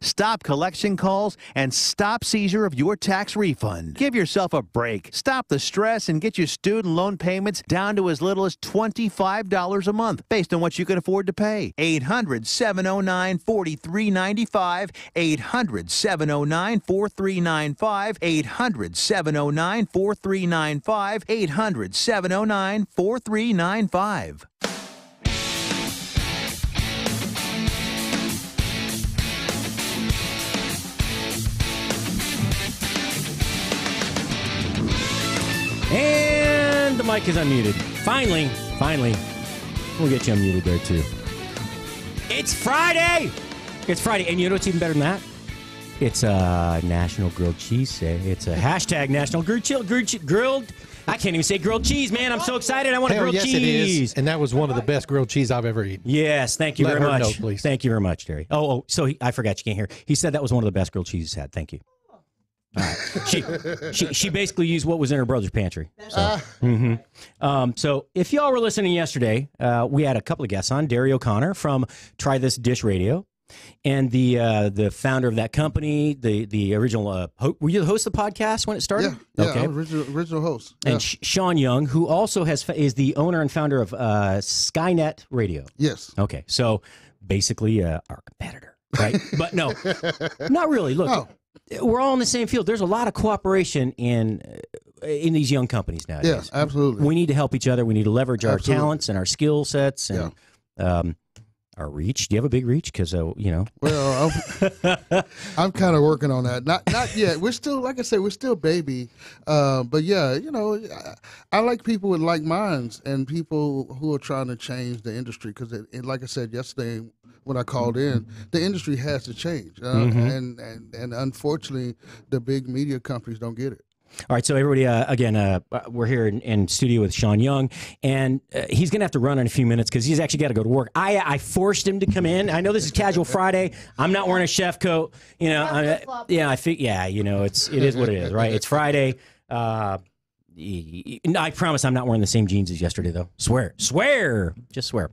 stop collection calls, and stop seizure of your tax refund. Give yourself a break. Stop the stress and get your student loan payments down to as little as $25 a month based on what you can afford to pay. 800-709-4395. 800-709-4395. 800-709-4395. 800-709-4395. And the mic is unmuted. Finally. We'll get you unmuted there, too. It's Friday! It's Friday. And you know what's even better than that? It's National Grilled Cheese Day. It's a hashtag National Grilled. I can't even say grilled cheese, man. I'm so excited. I want a grilled cheese. It is. And that was one of the best grilled cheese I've ever eaten. Yes, thank you very much. Know, please. Thank you very much, Terry. So I forgot you can't hear. He said that was one of the best grilled cheeses he's had. Thank you. She basically used what was in her brother's pantry. So, so if y'all were listening yesterday, we had a couple of guests on. Derry O'Connor from Try This Dish Radio, and the founder of that company, the original. Were you the host of the podcast when it started? Yeah, okay. Original host. Yeah. And Sean Young, who also is the owner and founder of Skynet Radio. Yes. Okay, so basically our competitor, right? But no, not really. Look. Oh. We're all in the same field. There's a lot of cooperation in these young companies nowadays. Yes, absolutely. We need to help each other. We need to leverage our talents and our skill sets and our reach. Do you have a big reach? Because Well, I'm kind of working on that. Not yet. We're still, like I said, we're still baby. But yeah, I like people with like minds and people who are trying to change the industry. Because, like I said yesterday, when I called in, the industry has to change, and unfortunately, the big media companies don't get it. All right, so everybody, again, we're here in studio with Sean Young, and he's going to have to run in a few minutes because he's actually got to go to work. I forced him to come in. I know this is Casual Friday. I'm not wearing a chef coat. I think, it is what it is, right? It's Friday. I promise I'm not wearing the same jeans as yesterday, though. Swear, just swear.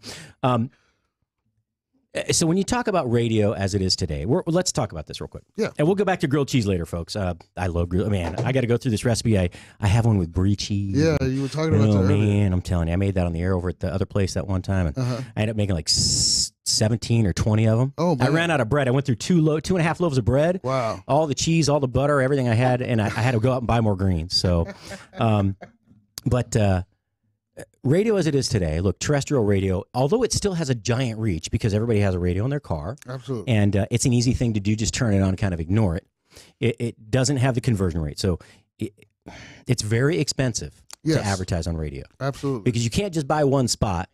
So when you talk about radio as it is today, let's talk about this real quick. Yeah. And we'll go back to grilled cheese later, folks. I love grilled. Man, I got to go through this recipe. I have one with brie cheese. Yeah, you were talking about that earlier. Man, I'm telling you, I made that on the air over at the other place that one time, and I ended up making like 17 or 20 of them. Oh, man. I ran out of bread. I went through 2.5 loaves of bread. Wow. All the cheese, all the butter, everything I had, and I had to go out and buy more greens. So, radio as it is today, look, terrestrial radio, although it still has a giant reach because everybody has a radio in their car. Absolutely. And it's an easy thing to do, just turn it on and kind of ignore it. It doesn't have the conversion rate. So it's very expensive to advertise on radio. Absolutely. Because you can't just buy one spot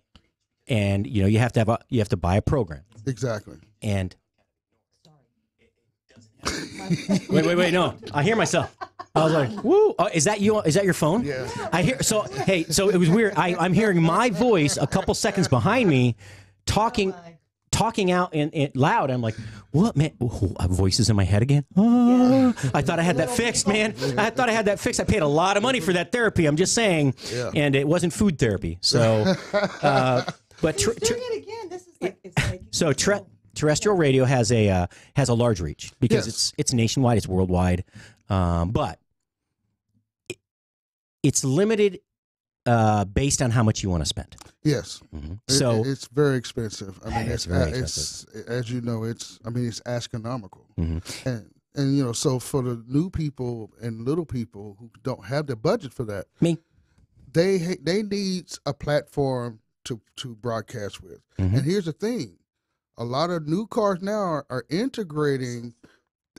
and you have to buy a program. Exactly. And wait, no. I hear myself. I was like, "Woo! Is that you? Is that your phone?" Yeah. I hear. So it was weird. I'm hearing my voice a couple seconds behind me, talking out in loud. I'm like, "What, man? Voices in my head again?" I thought I had that fixed, man. I thought I had that fixed. I paid a lot of money for that therapy. I'm just saying, and it wasn't food therapy. So, but doing it again. This is like it's like so. Terrestrial radio has a large reach because it's nationwide, it's worldwide, but it's limited based on how much you want to spend. Yes. Mm-hmm. So it's very expensive. I mean, it's very expensive. As you know, it's astronomical. Mm-hmm. And so for the new people and little people who don't have the budget for that, they need a platform to broadcast with. Mm-hmm. And here's the thing. A lot of new cars now are integrating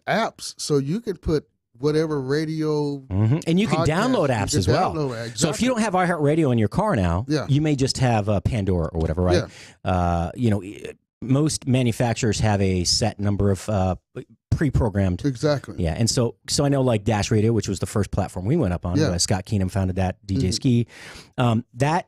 apps, so you can put whatever radio, and you can download apps as well. Exactly. So if you don't have iHeartRadio in your car now, you may just have Pandora or whatever, right? Yeah. Most manufacturers have a set number of pre-programmed. Exactly. Yeah, and so I know like Dash Radio, which was the first platform we went up on. Scott Keenum founded that. DJ Ski, that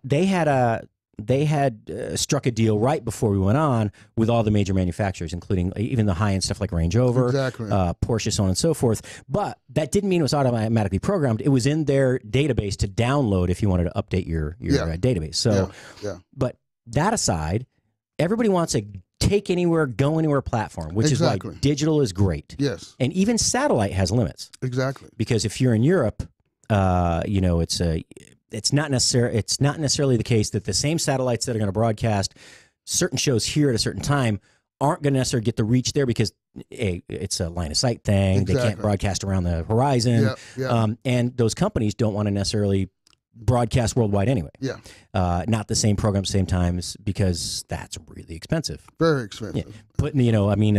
they had struck a deal right before we went on with all the major manufacturers, including even the high-end stuff like Range Rover, Porsche, so on and so forth. But that didn't mean it was automatically programmed. It was in their database to download if you wanted to update your database. So, but that aside, everybody wants a take anywhere, go anywhere platform, which is why digital is great. Yes. And even satellite has limits. Exactly. Because if you're in Europe, you know, it's not necessarily the case that the same satellites that are going to broadcast certain shows here at a certain time aren't going to necessarily get the reach there because it's a line of sight thing. Exactly. They can't broadcast around the horizon. And those companies don't want to necessarily broadcast worldwide anyway. Yeah. Not the same program, same times, because that's really expensive. Very expensive. Yeah. Putting, you know, I mean,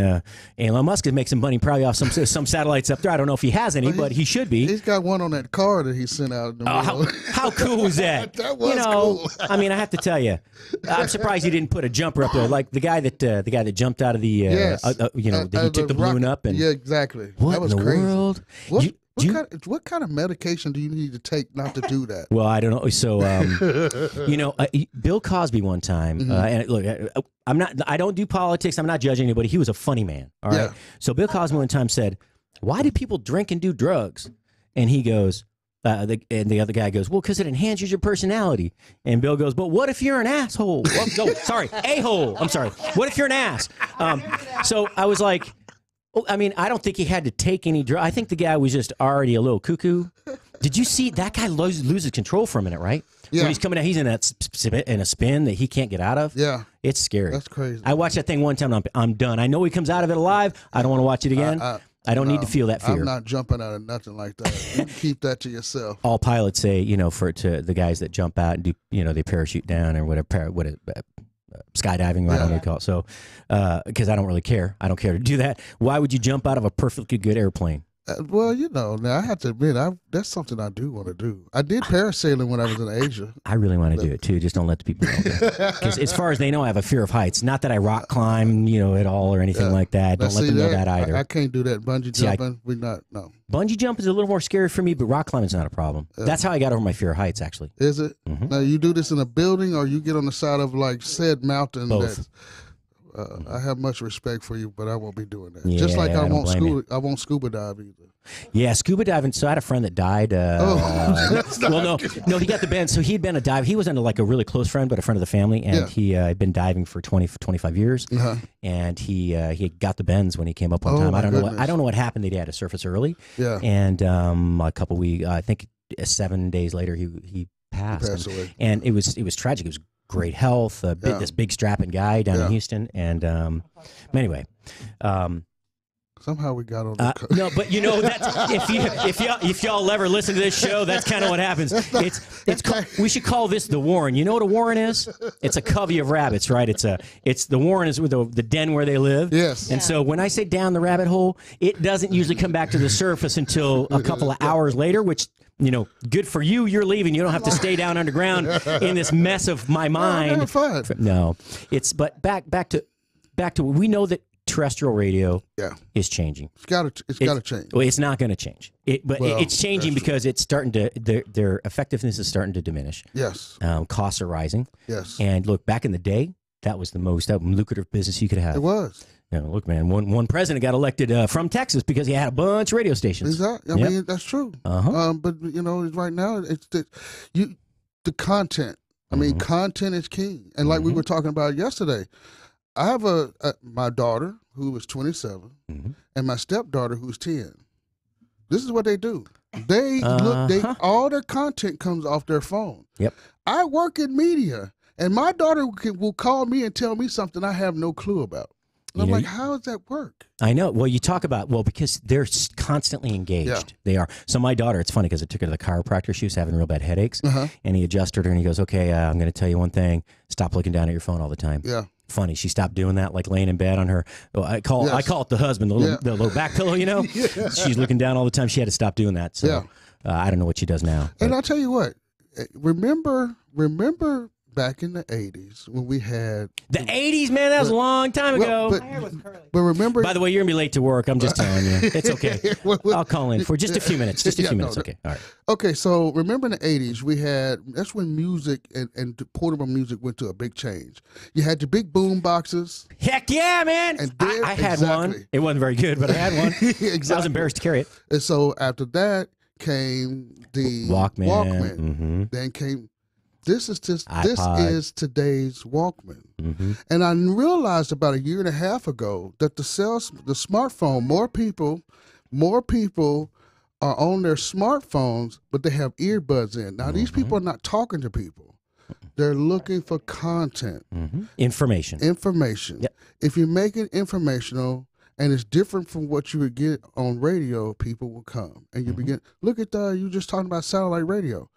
Elon Musk is making some money probably off some satellites up there. I don't know if he has any, but he should be. He's got one on that car that he sent out. In the how cool was that? That was cool. I mean, I have to tell you, I'm surprised he didn't put a jumper up there, like the guy that jumped out of the, you know, he took the balloon up and. Yeah, exactly. What that was in the crazy. World? What kind of medication do you need to take not to do that? Well, I don't know. So, you know, Bill Cosby one time, and look, I don't do politics. I'm not judging anybody. He was a funny man. All right. Yeah. So Bill Cosby one time said, "Why do people drink and do drugs?" And he goes, and the other guy goes, "Well, because it enhances your personality." And Bill goes, "But what if you're an asshole?" Well, no, sorry, a-hole. I'm sorry. What if you're an ass? So I was like. I mean, I don't think he had to take any drug. I think the guy was just already a little cuckoo. Did you see that guy loses control for a minute, right? Yeah. When he's coming out, he's in a spin that he can't get out of. Yeah. It's scary. That's crazy. I watched that thing one time and I'm done. I know he comes out of it alive. I don't want to watch it again. I don't need to feel that fear. I'm not jumping out of nothing like that. You keep that to yourself. All pilots say, you know, to the guys that jump out and do, you know, they parachute down or whatever, skydiving, I don't know what to call it. So, because I don't really care. I don't care to do that. Why would you jump out of a perfectly good airplane? Well, you know, now I have to admit, that's something I do want to do. I did parasailing when I was in Asia. I really want to do it too. Just don't let the people know. Because as far as they know, I have a fear of heights. Not that I rock climb, you know, at all or anything like that. Don't let them know that either. I can't do that. Bungee jumping, no. Bungee jump is a little more scary for me, but rock climbing is not a problem. That's how I got over my fear of heights, actually. Is it? Now, you do this in a building or you get on the side of like said mountain? Both. I have much respect for you, but I won't be doing that. Yeah, just like I won't scuba dive either. Yeah, scuba diving. So I had a friend that died. No, he got the bend. So he'd been a diver. He wasn't like a really close friend, but a friend of the family, and he had been diving for 25 years. And he got the bends when he came up one time. I don't know what happened. They had to surface early. Yeah. And a couple weeks, I think 7 days later, he passed. Away. And it was tragic. It was great health. This big strapping guy down in Houston. And anyway. Somehow we got on. No, but you know that's if y'all ever listen to this show, that's kind of what happens. We should call this the warren. You know what a warren is? It's a covey of rabbits, right? It's the warren is with the den where they live. Yes. And so when I say down the rabbit hole, it doesn't usually come back to the surface until a couple of hours later, which. You know, good for you. You're leaving. You don't have to stay down underground in this mess of my mind. No, but back to we know that terrestrial radio is changing. It's got to change. Well, it's not going to change. It's changing because it's starting to their effectiveness is starting to diminish. Yes. Costs are rising. Yes. And look, back in the day, that was the most lucrative business you could have. It was. You know, look, man, one president got elected from Texas because he had a bunch of radio stations. Exactly. I mean, that's true. But you know, right now, it's the content. I mean, content is king. And like we were talking about yesterday, I have my daughter who is 27 and my stepdaughter who's 10. This is what they do. They all their content comes off their phone. Yep. I work in media, and my daughter will call me and tell me something I have no clue about. And I'm like, how does that work? I know. Well, you talk about, because they're constantly engaged. Yeah. They are. So my daughter, it's funny because I took her to the chiropractor. She was having real bad headaches. And he adjusted her and he goes, okay, I'm going to tell you one thing. Stop looking down at your phone all the time. Yeah. Funny. She stopped doing that, like laying in bed on her. I call it the husband, the little back pillow, you know? She's looking down all the time. She had to stop doing that. So I don't know what she does now. And I'll tell you what, remember back in the 80s when we had... The 80s, man, that was a long time ago. But remember... By the way, you're going to be late to work. I'm just telling you. It's okay. I'll call in for just a few minutes. Just a few minutes. Okay. All right. Okay, so remember in the 80s, we had... That's when music and portable music went to a big change. You had the big boom boxes. Heck yeah, man! And I had one. It wasn't very good, but I had one. Exactly. I was embarrassed to carry it. And so after that came the Walkman. Then came... This is just iPod. this is today's Walkman. And I realized about a year and a half ago that the smartphone, more people are on their smartphones, but they have earbuds in. Now these people are not talking to people. They're looking for content. Information. Yep. If you make it informational and it's different from what you would get on radio, people will come. And you begin, look at you just talking about satellite radio.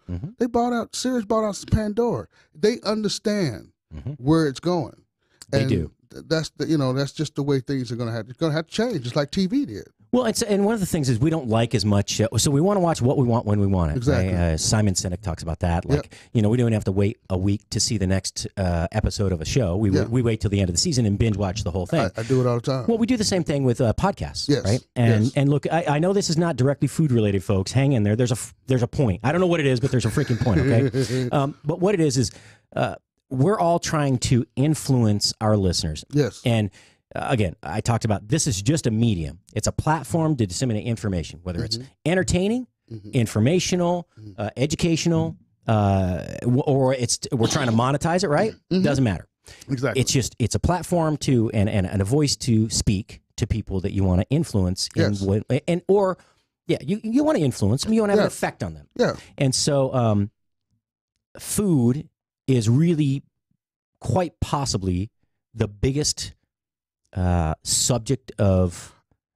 Sirius bought out Pandora. They understand where it's going. They And do. That's that's just the way things are going to have. It's going to have to change, just like TV did. Well, and one of the things is we don't like as much. So we want to watch what we want when we want it. Exactly. Right? Simon Sinek talks about that. Like, we don't even have to wait a week to see the next episode of a show. We wait till the end of the season and binge watch the whole thing. I do it all the time. Well, we do the same thing with podcasts, Yes. right? And look, I know this is not directly food related, folks. Hang in there. There's a point. I don't know what it is, but there's a freaking point. Okay. But what it is we're all trying to influence our listeners. Yes. And again, I talked about this is just a medium. It's a platform to disseminate information, whether it's entertaining, informational, educational, or we're trying to monetize it, right? Doesn't matter. Exactly. It's a platform to and a voice to speak to people that you want to influence. Yes. You want to influence them. You want to have an effect on them. Yeah. And so food is really quite possibly the biggest subject of,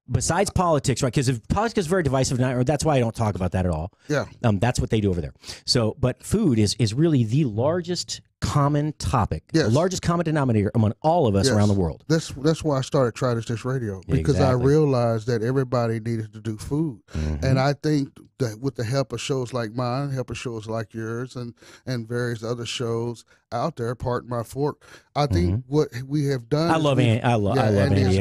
besides politics, right? Because if politics is very divisive, that's why I don't talk about that at all. Yeah. That's what they do over there. So, but food is really the largest common topic, the largest common denominator among all of us around the world. That's why I started Try This Radio, because I realized that everybody needed to do food. And I think that with the help of shows like mine, help of shows like yours, and various other shows out there, Pardon My Fork, I think what we have done. I love Andy. I love Andy. Andy's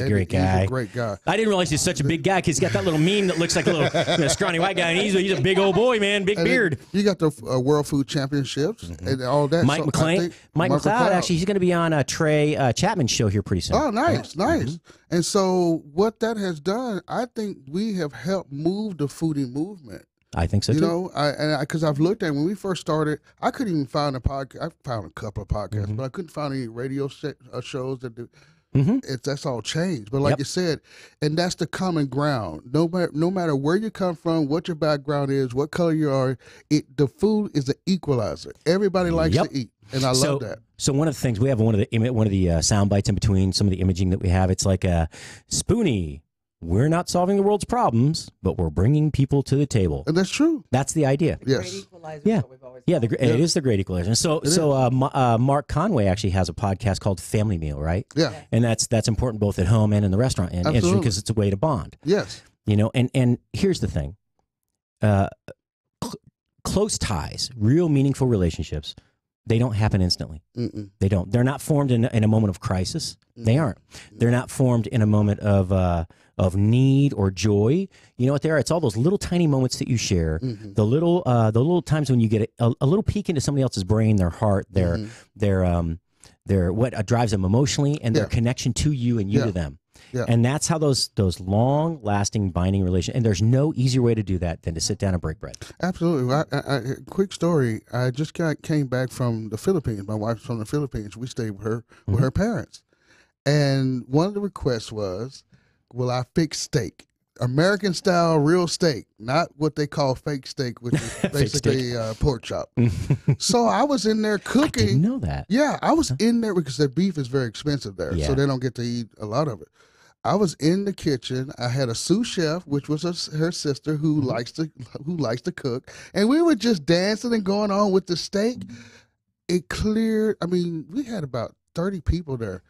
a great guy. He's a great guy. I didn't realize he's such a big guy because he's got that little meme that looks like a little scrawny white guy, and he's a big old boy, man, big beard. You got the World Food Championships and all that. Mike McLean. Mike McLeod, actually, he's going to be on Trey Chapman's show here pretty soon. Oh, nice. And so what that has done, I think we have helped move the foodie movement. I think so, too. Because I've looked at when we first started, I couldn't even find a podcast. I found a couple of podcasts, but I couldn't find any radio shows that do. That's all changed. But like you said, and that's the common ground. No matter where you come from, what your background is, what color you are, the food is an equalizer. Everybody likes to eat, and I love that. So one of the things we have, one of the sound bites in between some of the imaging that we have, it's like Spoony. We're not solving the world's problems, but we're bringing people to the table. And that's true. That's the idea. The great equalizer is what we've always it is the great equalizer. So Mark Conway actually has a podcast called Family Meal, right? Yeah. And that's important both at home and in the restaurant industry because it's a way to bond. Yes. And here's the thing. Close ties, real meaningful relationships, they don't happen instantly. They don't. They're not formed in a moment of crisis. They aren't. They're not formed in a moment of need or joy. You know what they are? It's all those little tiny moments that you share. The little times when you get a little peek into somebody else's brain, their heart, their what drives them emotionally, and their connection to you and you to them. Yeah. And that's how those long lasting binding relations. And there's no easier way to do that than to sit down and break bread. Absolutely. Quick story. I just came back from the Philippines. My wife's from the Philippines. We stayed with her with her parents. And one of the requests was, will I fix steak? American style real steak, not what they call fake steak, which is basically pork chop. So I was in there cooking. I didn't know that. Yeah, I was in there because the beef is very expensive there, so they don't get to eat a lot of it. I was in the kitchen. I had a sous chef, which was her sister, who likes to cook, and we were just dancing and going on with the steak. It cleared. I mean, we had about 30 people there.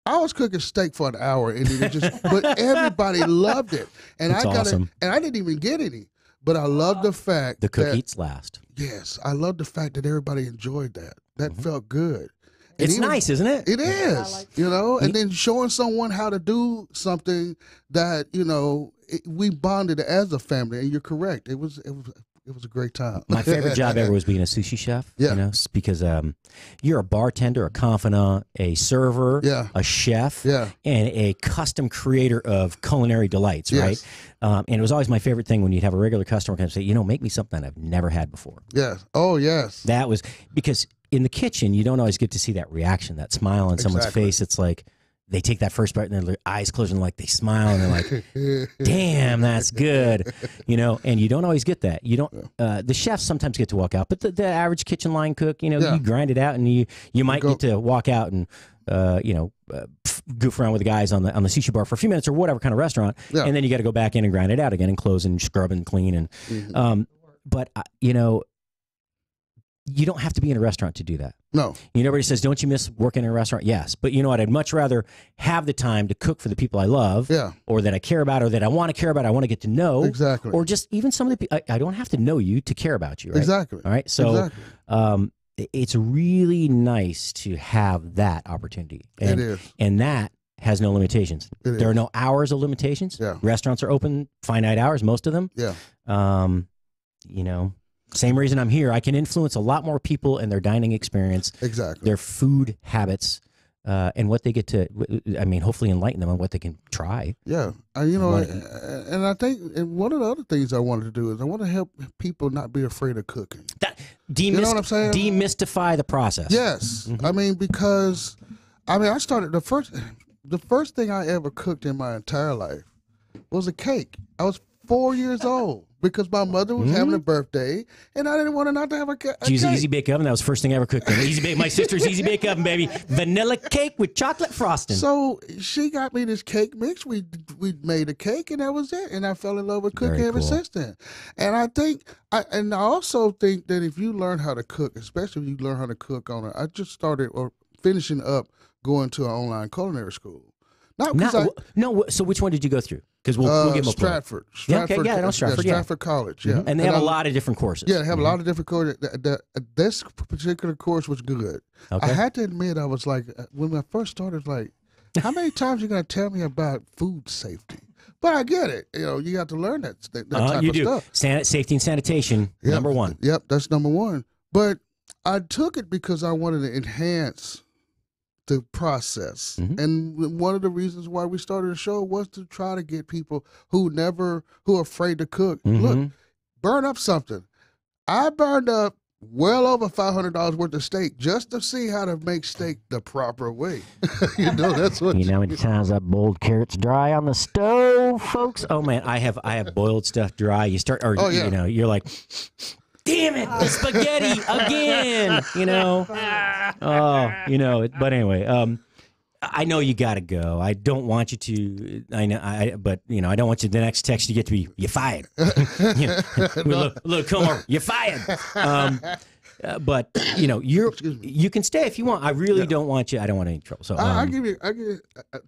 I was cooking steak for an hour, and it just, but everybody loved it, and That's awesome. And I didn't even get any, but I love the fact the cook eats last. Yes, I love the fact that everybody enjoyed that. That felt good. And it's nice, isn't it? It is, and then showing someone how to do something that we bonded as a family. And you're correct. It was It was a great time. My favorite job ever was being a sushi chef. Yeah. You know, because you're a bartender, a confidant, a server, Yeah. a chef, Yeah. and a custom creator of culinary delights, Yes. right? And it was always my favorite thing when you'd have a regular customer come and say, you know, make me something I've never had before. Yes. Oh, yes. That was because in the kitchen, you don't always get to see that reaction, that smile on someone's Exactly. face. It's like they take that first bite and their eyes close and like they smile and they're like, damn, that's good. You know, and you don't always get that. You don't, the chefs sometimes get to walk out, but the average kitchen line cook, you know, Yeah. you grind it out and you might get to walk out and, goof around with the guys on the sushi bar for a few minutes or whatever kind of restaurant. Yeah. And then you got to go back in and grind it out again and close and scrub and clean. And, but you know, you don't have to be in a restaurant to do that. No. You know, everybody says, don't you miss working in a restaurant? Yes. But you know what? I'd much rather have the time to cook for the people I love Yeah. or that I care about or that I want to care about, I want to get to know. Exactly. Or just even some of the people, I don't have to know you to care about you, right? Exactly. All right. So Exactly. It's really nice to have that opportunity. And, It is. And that has no limitations. It There are is. no hours of limitations. Yeah. Restaurants are open finite hours, most of them. Yeah. You know, same reason I'm here. I can influence a lot more people in their dining experience, Exactly. their food habits, and what they get to, I mean, hopefully enlighten them on what they can try. Yeah, and I think one of the other things I wanted to do is I want to help people not be afraid of cooking. That, You know what I'm saying? Demystify the process. Yes, I mean because I started the first thing I ever cooked in my entire life was a cake. I was 4 years old because my mother was having a birthday and I didn't want her not to have a cake. Use an Easy Bake Oven. That was the first thing I ever cooked. My sister's Easy Bake Oven, baby. Vanilla cake with chocolate frosting. So she got me this cake mix. We made a cake and that was it. And I fell in love with cooking Very ever cool. since then. And I also think that if you learn how to cook, especially if you learn how to cook I just started or finishing up going to an online culinary school. So which one did you go through? Because we'll give them a plug. Stratford. Yeah, okay, yeah, I know Stratford, yeah. Stratford College, yeah. And they have a lot of different courses. Yeah, they have a lot of different courses. This particular course was good. Okay. I had to admit, I was like, when I first started, like, how many times you going to tell me about food safety? But I get it. You know, you have to learn that type You of do. stuff. Safety and sanitation, Yep. number one. Yep, that's number one. But I took it because I wanted to enhance the process. And one of the reasons why we started the show was to try to get people who are afraid to cook. Look, burn up something. I burned up well over $500 worth of steak just to see how to make steak the proper way. You know, that's what You know how many times I boiled carrots dry on the stove, folks? Oh man, I have boiled stuff dry. You start, or you know, you're like, damn it, the spaghetti again. You know, But anyway, I know you got to go. I don't want you to. I know. But I don't want you the next text you get to be you fired. Look, come over. You fired. But you can stay if you want. I really don't want you. I don't want any trouble. So I give you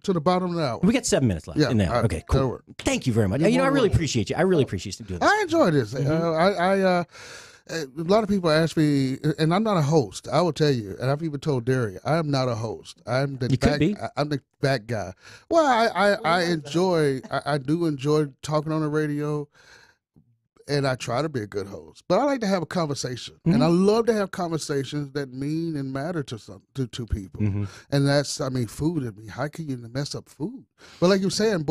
to the bottom of the hour. we got 7 minutes left. Yeah, in there. all right, Okay, cool. that'll work. Thank you very much. I really appreciate you. I really appreciate you doing this. I enjoy this. A lot of people ask me, and I'm not a host. I will tell you, and I've even told Derry, I am not a host. I'm the You could be. I'm the back guy. Well, I do enjoy talking on the radio, and I try to be a good host. But I like to have a conversation, and I love to have conversations that mean and matter to people. And that's, food. How can you mess up food? But like you're saying,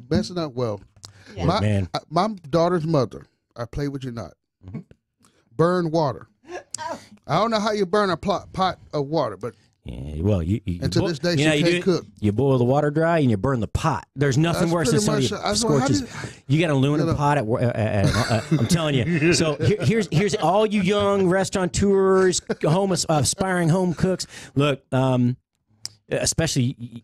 messing up. Well, my daughter's mother. I play with you not. Burn water. I don't know how you burn a pot of water, but you and to this day she can't cook. You boil the water dry and you burn the pot. There's nothing worse than somebody scorches. You got an aluminum pot I'm telling you. So here's all you young restaurateurs, aspiring home cooks. Look, especially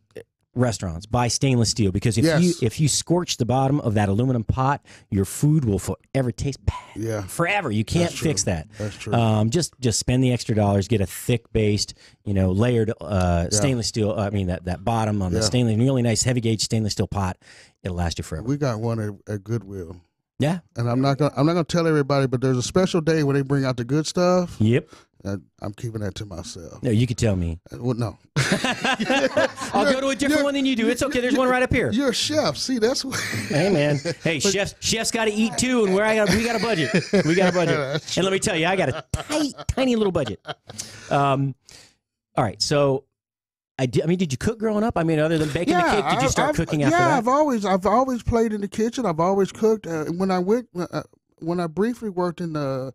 restaurants, buy stainless steel, because if you scorch the bottom of that aluminum pot, your food will forever taste bad. Yeah, forever. You can't fix that. That's true. Just spend the extra dollars, get a thick based, layered stainless steel. That bottom on the stainless, really nice heavy gauge stainless steel pot. It'll last you forever. We got one at Goodwill. Yeah, and I'm not gonna tell everybody, but there's a special day when they bring out the good stuff. Yep. I'm keeping that to myself. No, you could tell me. Well, no. I'll go to a different one than you do. It's okay. There's one right up here. You're a chef. See, that's what. Hey, man. Hey, chefs got to eat too, and we got a budget. We got a budget. And let me tell you, I got a tiny little budget. All right, so did you cook growing up? I mean, other than baking the cake, did you start cooking after that? Yeah, I've always played in the kitchen. I've always cooked. When I briefly worked in the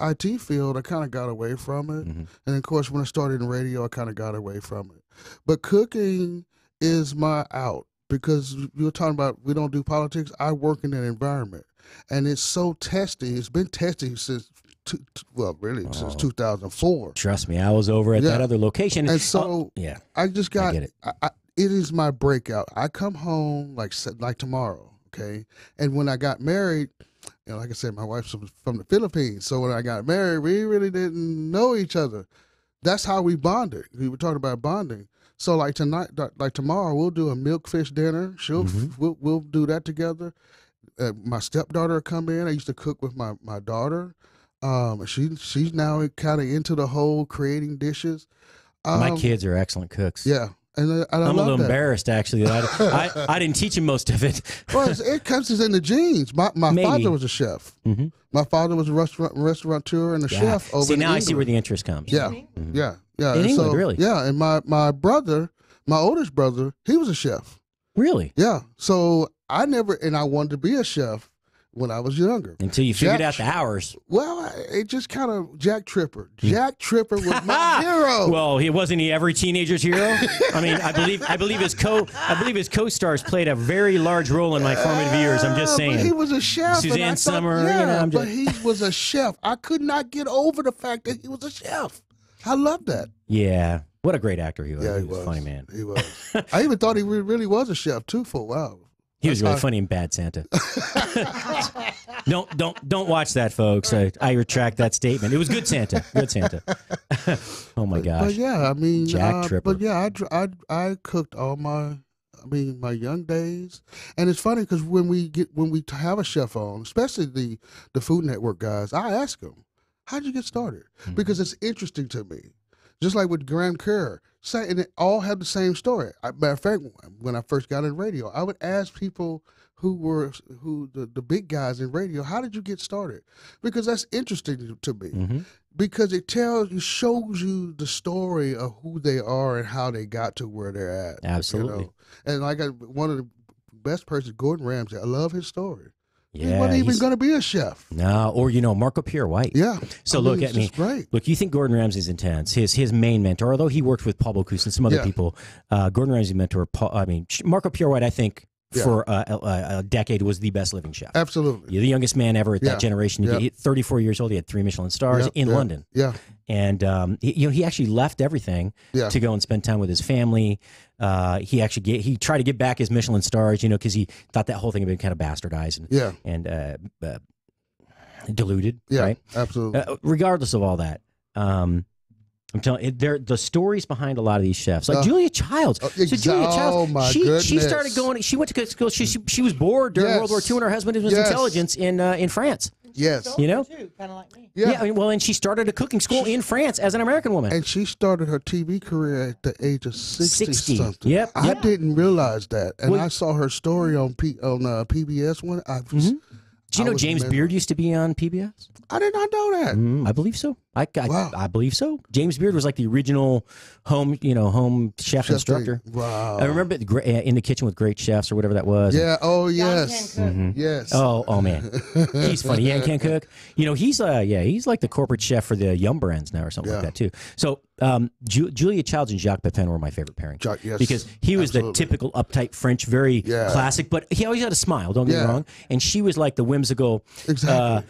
IT field, I kind of got away from it. Mm-hmm. And of course, when I started in radio, I kind of got away from it. But cooking is my out, because you were talking about we don't do politics. I work in that environment, and it's so testy. It's been testy since. Since 2004. Trust me, I was over at that other location. And so, I just got, I get it. It is my breakout. I come home like tomorrow, okay? And when I got married, like I said, my wife's from the Philippines. So when I got married, we really didn't know each other. That's how we bonded. We were talking about bonding. So like tonight, like tomorrow, we'll do a milkfish dinner. We'll do that together. My stepdaughter will come in. I used to cook with my daughter. She's now kind of into the whole creating dishes. My kids are excellent cooks. Yeah. And I I'm a little that. embarrassed, actually. I didn't teach them most of it. Well, it comes in the genes. My father was a chef. Mm-hmm. My father was a restaurateur and a chef over in now England. I see where the interest comes. Yeah, yeah. In England, really? Yeah, and my brother, my oldest brother, he was a chef. Really? Yeah. So I wanted to be a chef when I was younger. Until you figured out the hours. Well, it just kind of Jack Tripper. Jack Tripper was my hero. Well, wasn't he every teenager's hero? I mean, I believe his co-stars played a very large role in my formative years. I'm just saying. But he was a chef. Suzanne Summer. But he was a chef. I could not get over the fact that he was a chef. I love that. Yeah. What a great actor he was. Yeah, he was a funny man. He was. I even thought he really was a chef too for a while. He was really funny in Bad Santa. Don't watch that, folks. I retract that statement. It was Good Santa. Good Santa. Oh my gosh. But yeah, I mean, Jack Tripper. But yeah, I cooked all my young days, and it's funny because when we have a chef on, especially the Food Network guys, I ask them, how'd you get started? Mm-hmm. Because it's interesting to me. Just like with Graham Kerr, and it all have the same story. Matter of fact, when I first got in radio, I would ask people who the big guys in radio, how did you get started? Because that's interesting to me. Mm-hmm. Because it shows you the story of who they are and how they got to where they're at. Absolutely. And like one of the best persons, Gordon Ramsay, I love his story. Yeah, he wasn't even going to be a chef. No, or Marco Pierre White. Yeah. So look at me. Right. Look, you think Gordon Ramsay's intense. His main mentor, although he worked with Paul Bocuse and some other people, Gordon Ramsay's mentor, Marco Pierre White, I think, for a decade was the best living chef. Absolutely. You're the youngest man ever at that generation. He 34 years old. He had 3 Michelin stars in London. Yeah. And he actually left everything to go and spend time with his family. He tried to get back his Michelin stars, because he thought that whole thing had been kind of bastardized and diluted. Yeah, right? Absolutely. Regardless of all that, I'm telling you, the stories behind a lot of these chefs, like Julia Childs. So Julia Childs, she started going. She went to school. She was bored during World War II, and her husband was intelligence in France. Yes. Kind of like me. Yeah. And she started a cooking school in France as an American woman. And she started her TV career at the age of 60 something. Yep. I didn't realize that. And I saw her story on PBS one. Do you know James Beard used to be on PBS? I did not know that. I believe so. I believe so. James Beard was like the original home chef instructor. Wow. I remember In the Kitchen with Great Chefs or whatever that was. Yeah. Oh, yes. Yes. Oh man, he's funny. Yan can cook. He's like the corporate chef for the Yum Brands now or something like that too. So Julia Childs and Jacques Pepin were my favorite pairing. Because he was the typical uptight French, very classic, but he always had a smile. Don't get me wrong. And she was like the whimsical. Exactly.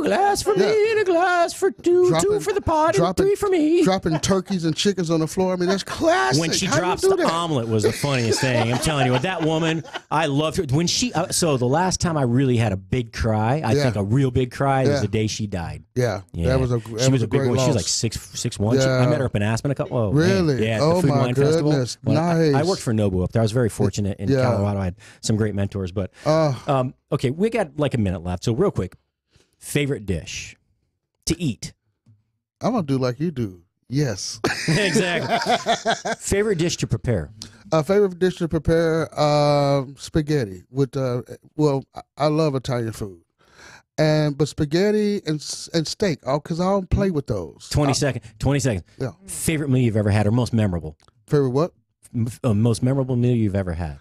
Glass for me and a glass for two for the pot and 3 for me. Dropping turkeys and chickens on the floor. I mean, that's classic. When she drops the omelet was the funniest thing. I'm telling you, with that woman, I loved her. When she, so the last time I really had a big cry, I think a real big cry, was the day she died. Yeah. That was a big one. loss. She was like 6'1". I met her up in Aspen a couple. Oh, really? Man. Yeah. Oh the Food my Wine goodness. Festival. Nice. I worked for Nobu up there. I was very fortunate in Colorado. I had some great mentors. But okay, we got like a minute left. So real quick, favorite dish to eat I'm gonna do like you do. Yes. Exactly. Favorite dish to prepare? Favorite dish to prepare? Spaghetti with. Well, I love Italian food, but spaghetti and steak. Because I don't play with those. 20 seconds. 20 seconds. Yeah. Favorite meal you've ever had, or most memorable? Favorite what? Most memorable meal you've ever had.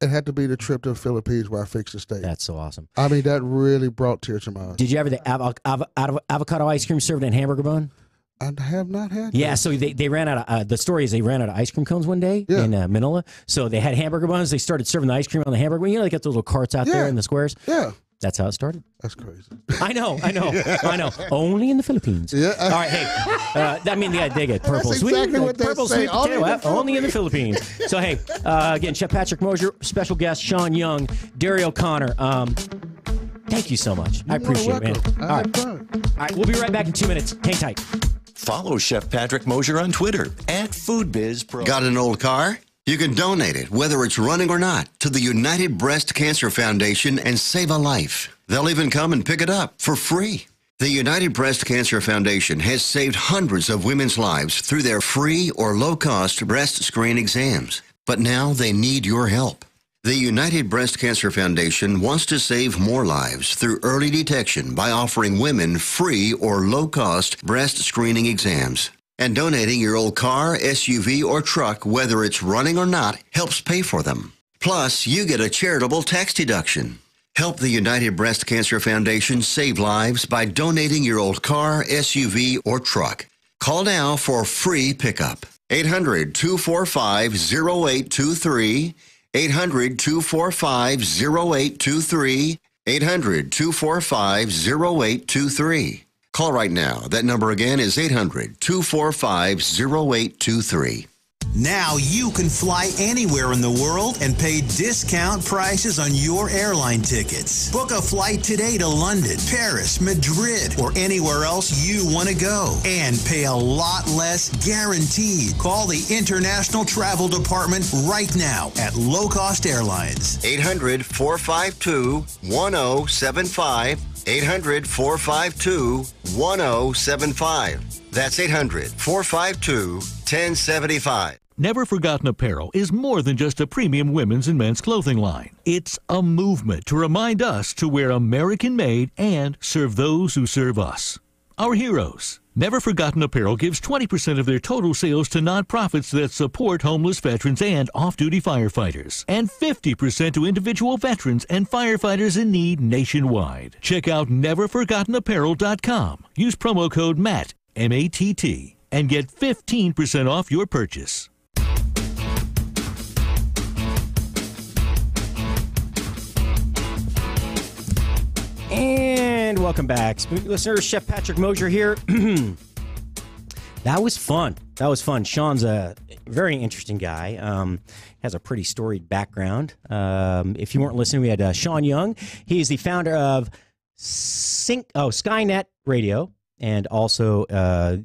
It had to be the trip to the Philippines where I fixed the steak. That's so awesome. I mean, that really brought tears to my eyes. Did you ever the avocado ice cream served in hamburger bun? I have not had. Yeah, that. so they ran out of the story is they ran out of ice cream cones one day in Manila. So they had hamburger buns. They started serving the ice cream on the hamburger bun. You know, they got those little carts out there in the squares. Yeah. That's how it started. That's crazy. I know. Only in the Philippines. Yeah. All right. Hey, I mean, they get purple That's sweet. exactly what they purple say. sweet potato. Only in the Philippines. So hey, again, Chef Patrick Mosher, special guest Sean Young, Dario Connor. Thank you so much. I appreciate it, man. All right, we'll be right back in 2 minutes. Hang tight. Follow Chef Patrick Mosher on Twitter @Food Biz Pro. Got an old car? You can donate it, whether it's running or not, to the United Breast Cancer Foundation and save a life. They'll even come and pick it up for free. The United Breast Cancer Foundation has saved hundreds of women's lives through their free or low-cost breast screen exams. But now they need your help. The United Breast Cancer Foundation wants to save more lives through early detection by offering women free or low-cost breast screening exams. And donating your old car, SUV, or truck, whether it's running or not, helps pay for them. Plus, you get a charitable tax deduction. Help the United Breast Cancer Foundation save lives by donating your old car, SUV, or truck. Call now for free pickup. 800-245-0823. 800-245-0823. 800-245-0823. Call right now. That number again is 800-245-0823. Now you can fly anywhere in the world and pay discount prices on your airline tickets. Book a flight today to London, Paris, Madrid, or anywhere else you want to go and pay a lot less guaranteed. Call the International Travel Department right now at Low Cost Airlines. 800-452-1075. 800-452-1075. That's 800-452-1075. Never Forgotten Apparel is more than just a premium women's and men's clothing line. It's a movement to remind us to wear American-made and serve those who serve us. Our heroes. Never Forgotten Apparel gives 20% of their total sales to nonprofits that support homeless veterans and off-duty firefighters, and 50% to individual veterans and firefighters in need nationwide. Check out neverforgottenapparel.com. Use promo code MATT, M-A-T-T, and get 15% off your purchase. And welcome back. Listeners, Chef Patrick Mosher here. That was fun. Sean's a very interesting guy. Has a pretty storied background. If you weren't listening, we had Sean Young. He is the founder of Skynet Radio. And also,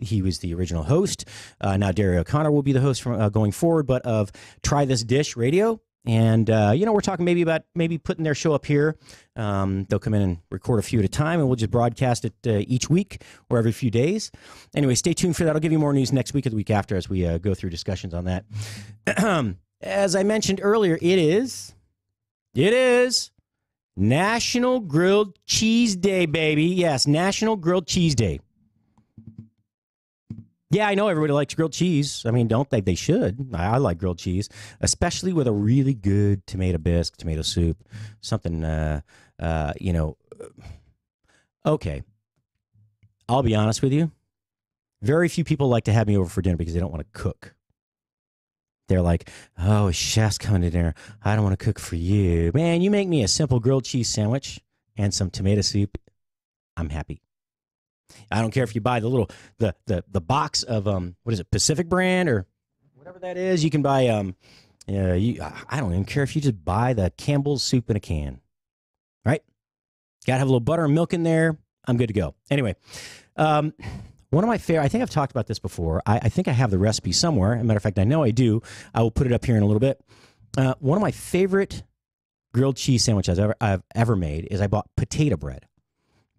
he was the original host. Now Dario Connor will be the host from going forward, but of Try This Dish Radio. And, we're talking about putting their show up here. They'll come in and record a few at a time, and we'll just broadcast it each week or every few days. Anyway, stay tuned for that. I'll give you more news next week or the week after as we go through discussions on that. As I mentioned earlier, it is National Grilled Cheese Day, baby. Yes, National Grilled Cheese Day. Yeah, I know everybody likes grilled cheese. I mean, don't they? They should. I like grilled cheese, especially with a really good tomato bisque, tomato soup, something, Okay. I'll be honest with you. Very few people like to have me over for dinner because they don't want to cook. They're like, oh, chef's coming to dinner. I don't want to cook for you. Man, you make me a simple grilled cheese sandwich and some tomato soup. I'm happy. I don't care if you buy the box of what is it, Pacific brand or whatever that is. You can buy I don't even care if you just buy the Campbell's soup in a can. Right? Gotta have a little butter and milk in there. I'm good to go. Anyway, one of my favorite, I think I've talked about this before. I think I have the recipe somewhere. As a matter of fact, I know I do. I will put it up here in a little bit. One of my favorite grilled cheese sandwiches I've ever made is I bought potato bread.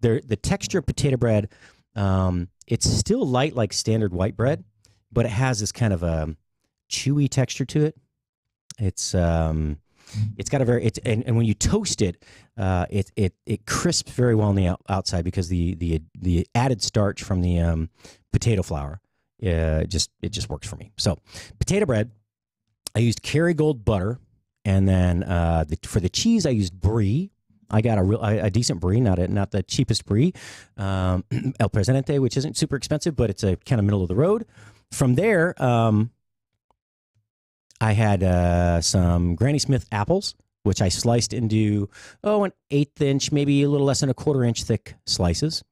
The texture of potato bread It's still light like standard white bread, but it has this kind of a chewy texture to it. It's got a very and when you toast it, it crisps very well on the outside because the added starch from the potato flour it just works for me. So potato bread, I used Kerrygold butter, and then for the cheese I used brie. I got a decent brie, not the cheapest brie, El Presidente, which isn't super expensive, but it's a kind of middle of the road. From there, I had some Granny Smith apples, which I sliced into an 1/8 inch, maybe a little less than a 1/4 inch thick slices.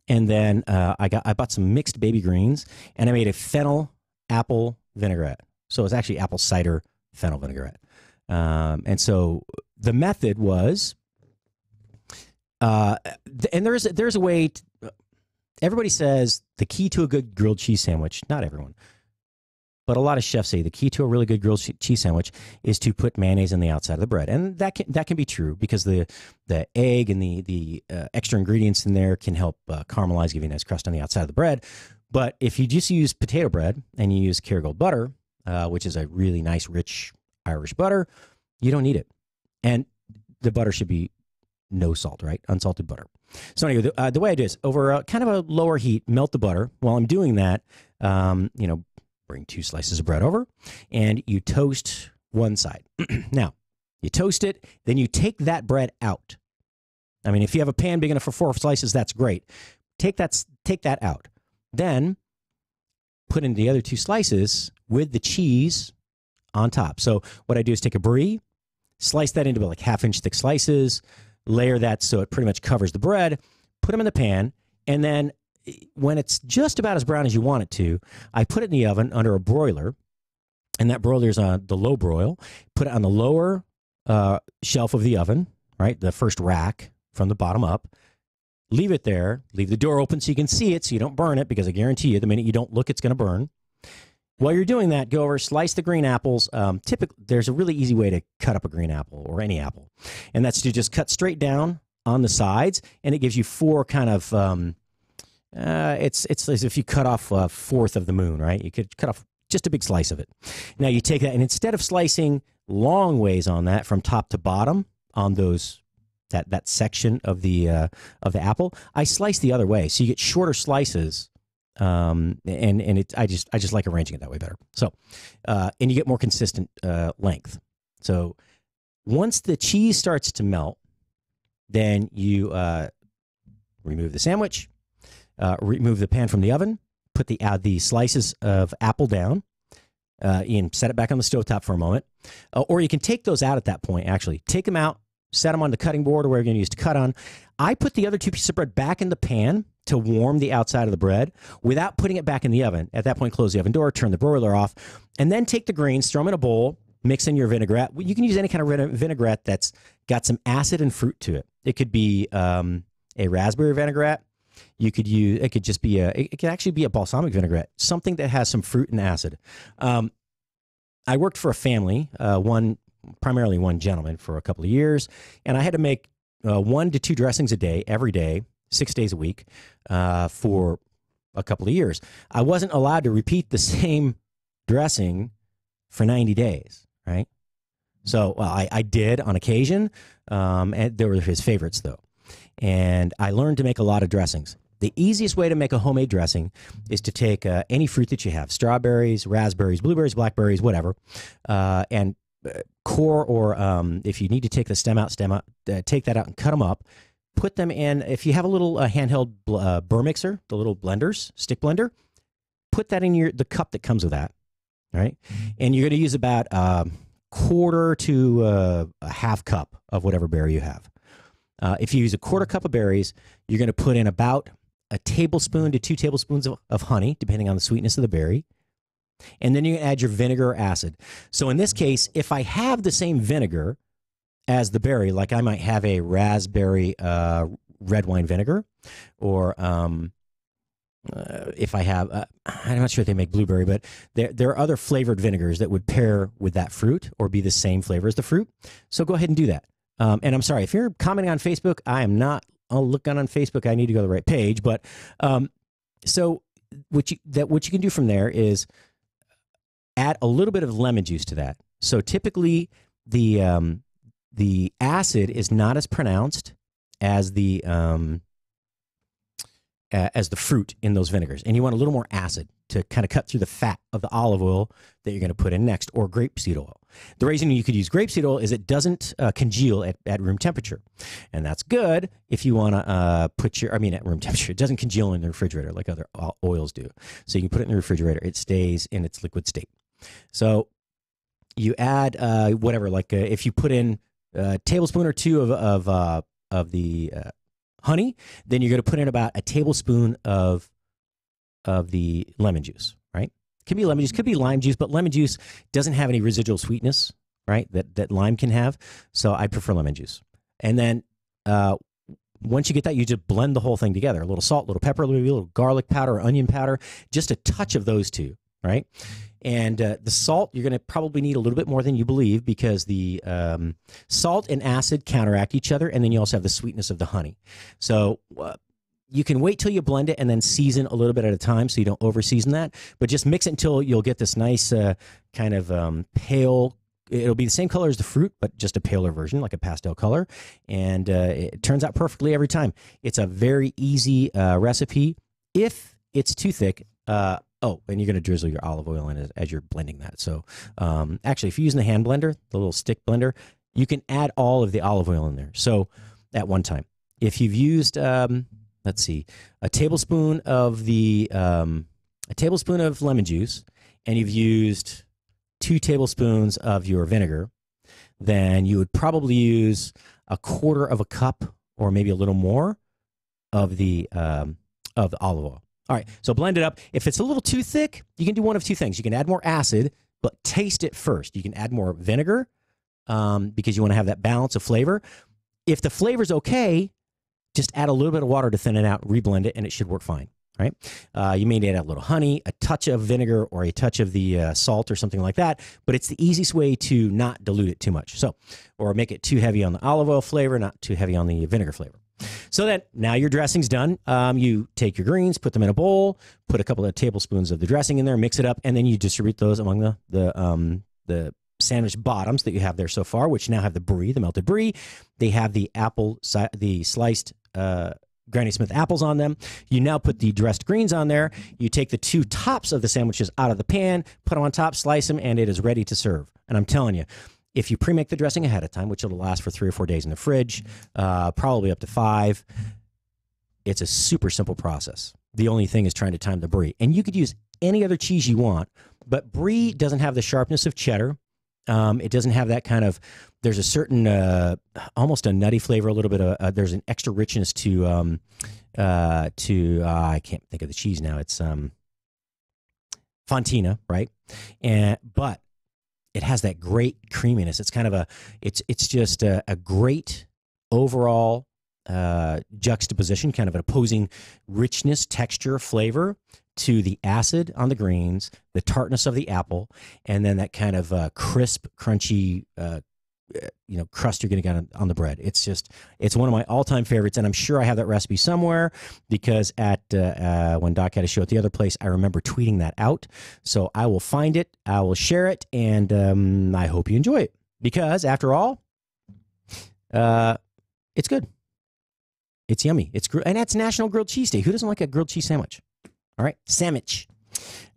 And then I bought some mixed baby greens, and I made a fennel apple vinaigrette. So it was actually apple cider fennel vinaigrette. And so the method was. And there's a way. Everybody says the key to a good grilled cheese sandwich. Not everyone, but a lot of chefs say the key to a really good grilled cheese sandwich is to put mayonnaise on the outside of the bread, and that can be true because the egg and the extra ingredients in there can help caramelize, give you a nice crust on the outside of the bread. But if you just use potato bread and you use Kerrygold butter, which is a really nice rich Irish butter, you don't need it, and the butter should be no salt, right? Unsalted butter. So anyway, the way I do is over kind of a lower heat, melt the butter. While I'm doing that, bring 2 slices of bread over, and you toast one side. Now, you toast it, then you take that bread out. I mean, if you have a pan big enough for 4 slices, that's great. Take that out. Then put in the other 2 slices with the cheese on top. So what I do is take a brie, slice that into like 1/2 inch thick slices, layer that so it pretty much covers the bread, put them in the pan, and then when it's just about as brown as you want it to, I put it in the oven under a broiler, and that broiler's on the low broil. Put it on the lower shelf of the oven, right, the first rack from the bottom up. Leave it there. Leave the door open so you can see it so you don't burn it, because I guarantee you the minute you don't look, it's going to burn. While you're doing that, go over, slice the green apples. Typically, there's a really easy way to cut up a green apple or any apple, and that's to just cut straight down on the sides, and it gives you 4 kind of. It's as if you cut off 1/4 of the moon, right? You could cut off just a big slice of it. Now you take that, and instead of slicing long ways on that from top to bottom on those that section of the apple, I slice the other way, so you get shorter slices. And I just like arranging it that way better. So, and you get more consistent length. So, once the cheese starts to melt, then you remove the sandwich, remove the pan from the oven, put the slices of apple down, and set it back on the stovetop for a moment. Or you can take those out at that point. Actually, take them out, set them on the cutting board or whatever you're going to use to cut on. I put the other 2 pieces of bread back in the pan to warm the outside of the bread without putting it back in the oven. At that point, close the oven door, turn the broiler off, and then take the greens, throw them in a bowl, mix in your vinaigrette. You can use any kind of vinaigrette that's got some acid and fruit to it. It could be a raspberry vinaigrette. It could actually be a balsamic vinaigrette, something that has some fruit and acid. I worked for a family, primarily one gentleman, for a couple of years, and I had to make 1 to 2 dressings a day, every day, 6 days a week, for a couple of years. I wasn't allowed to repeat the same dressing for 90 days, right? So I did on occasion, and they were his favorites, though. And I learned to make a lot of dressings. The easiest way to make a homemade dressing is to take any fruit that you have, strawberries, raspberries, blueberries, blackberries, whatever, and core, or if you need to take the stem out, take that out and cut them up. Put them in, if you have a little handheld burr mixer, the little blenders, stick blender, put that in the cup that comes with that, right? And you're going to use about 1/4 to a 1/2 cup of whatever berry you have. If you use a 1/4 cup of berries, you're going to put in about a tablespoon to 2 tablespoons of honey, depending on the sweetness of the berry. And then you add your vinegar or acid. So in this case, if I have the same vinegar as the berry, like I might have a raspberry red wine vinegar, or if I have, I'm not sure if they make blueberry, but there are other flavored vinegars that would pair with that fruit or be the same flavor as the fruit. So go ahead and do that. And I'm sorry, if you're commenting on Facebook, I am not looking on Facebook. I need to go to the right page. But So what you can do from there is add a little bit of lemon juice to that. So typically the acid is not as pronounced as the fruit in those vinegars, and you want a little more acid to kind of cut through the fat of the olive oil that you're going to put in next, or grapeseed oil. The reason you could use grapeseed oil is it doesn't congeal at room temperature, and that's good if you want to at room temperature. It doesn't congeal in the refrigerator like other oils do. So you can put it in the refrigerator; it stays in its liquid state. So you add if you put in a tablespoon or two of the honey, then you're going to put in about a tablespoon of the lemon juice, right? It can be lemon juice, could be lime juice, but lemon juice doesn't have any residual sweetness, right? That lime can have. So I prefer lemon juice. And then once you get that, you just blend the whole thing together. A little salt, a little pepper, maybe a little garlic powder or onion powder, just a touch of those two, right? And the salt, you're going to probably need a little bit more than you believe, because the salt and acid counteract each other, and then you also have the sweetness of the honey. So you can wait till you blend it and then season a little bit at a time so you don't over-season that, but just mix it until you'll get this nice kind of pale. It'll be the same color as the fruit, but just a paler version, like a pastel color, and it turns out perfectly every time. It's a very easy recipe. If it's too thick, and you're going to drizzle your olive oil in as you're blending that. So actually, if you're using the hand blender, the little stick blender, you can add all of the olive oil in there. So at one time, if you've used, a tablespoon of lemon juice, and you've used 2 tablespoons of your vinegar, then you would probably use a quarter of a cup or maybe a little more of the olive oil. All right, so blend it up. If it's a little too thick, you can do one of two things. You can add more acid, but taste it first. You can add more vinegar because you want to have that balance of flavor. If the flavor's okay, just add a little bit of water to thin it out, reblend it, and it should work fine. Right? You may need a little honey, a touch of vinegar, or a touch of the salt or something like that, but it's the easiest way to not dilute it too much. So, or make it too heavy on the olive oil flavor, not too heavy on the vinegar flavor. So then, now your dressing's done. You take your greens, put them in a bowl, put a couple of tablespoons of the dressing in there, mix it up, and then you distribute those among the sandwich bottoms that you have there so far, which now have the brie, the melted brie. They have the sliced Granny Smith apples on them. You now put the dressed greens on there. You take the 2 tops of the sandwiches out of the pan, put them on top, slice them, and it is ready to serve. And I'm telling you, if you pre-make the dressing ahead of time, which it'll last for 3 or 4 days in the fridge, probably up to 5, it's a super simple process. The only thing is trying to time the brie. And you could use any other cheese you want, but brie doesn't have the sharpness of cheddar. It doesn't have that kind of, there's a certain, almost a nutty flavor, a little bit of, there's an extra richness to I can't think of the cheese now. It's Fontina, right? But it has that great creaminess. It's kind of it's just a great overall juxtaposition, kind of an opposing richness, texture, flavor to the acid on the greens, the tartness of the apple, and then that kind of crisp, crunchy, crust you're going to get on the bread. It's one of my all-time favorites, and I'm sure I have that recipe somewhere because when Doc had a show at the other place, I remember tweeting that out. So I will find it, I will share it, and I hope you enjoy it because, after all, it's good. It's yummy. And that's National Grilled Cheese Day. Who doesn't like a grilled cheese sandwich? All right, sandwich.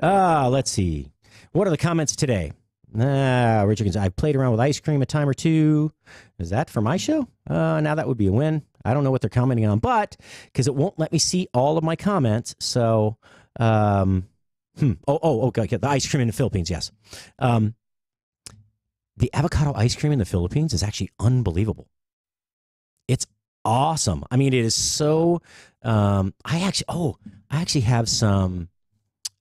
Let's see. What are the comments today? Richard, I played around with ice cream a time or two. Is that for my show? Now that would be a win. I don't know what they're commenting on, but because it won't let me see all of my comments. So, okay. The ice cream in the Philippines, yes. The avocado ice cream in the Philippines is actually unbelievable. It's awesome. I mean, it is so. I actually have some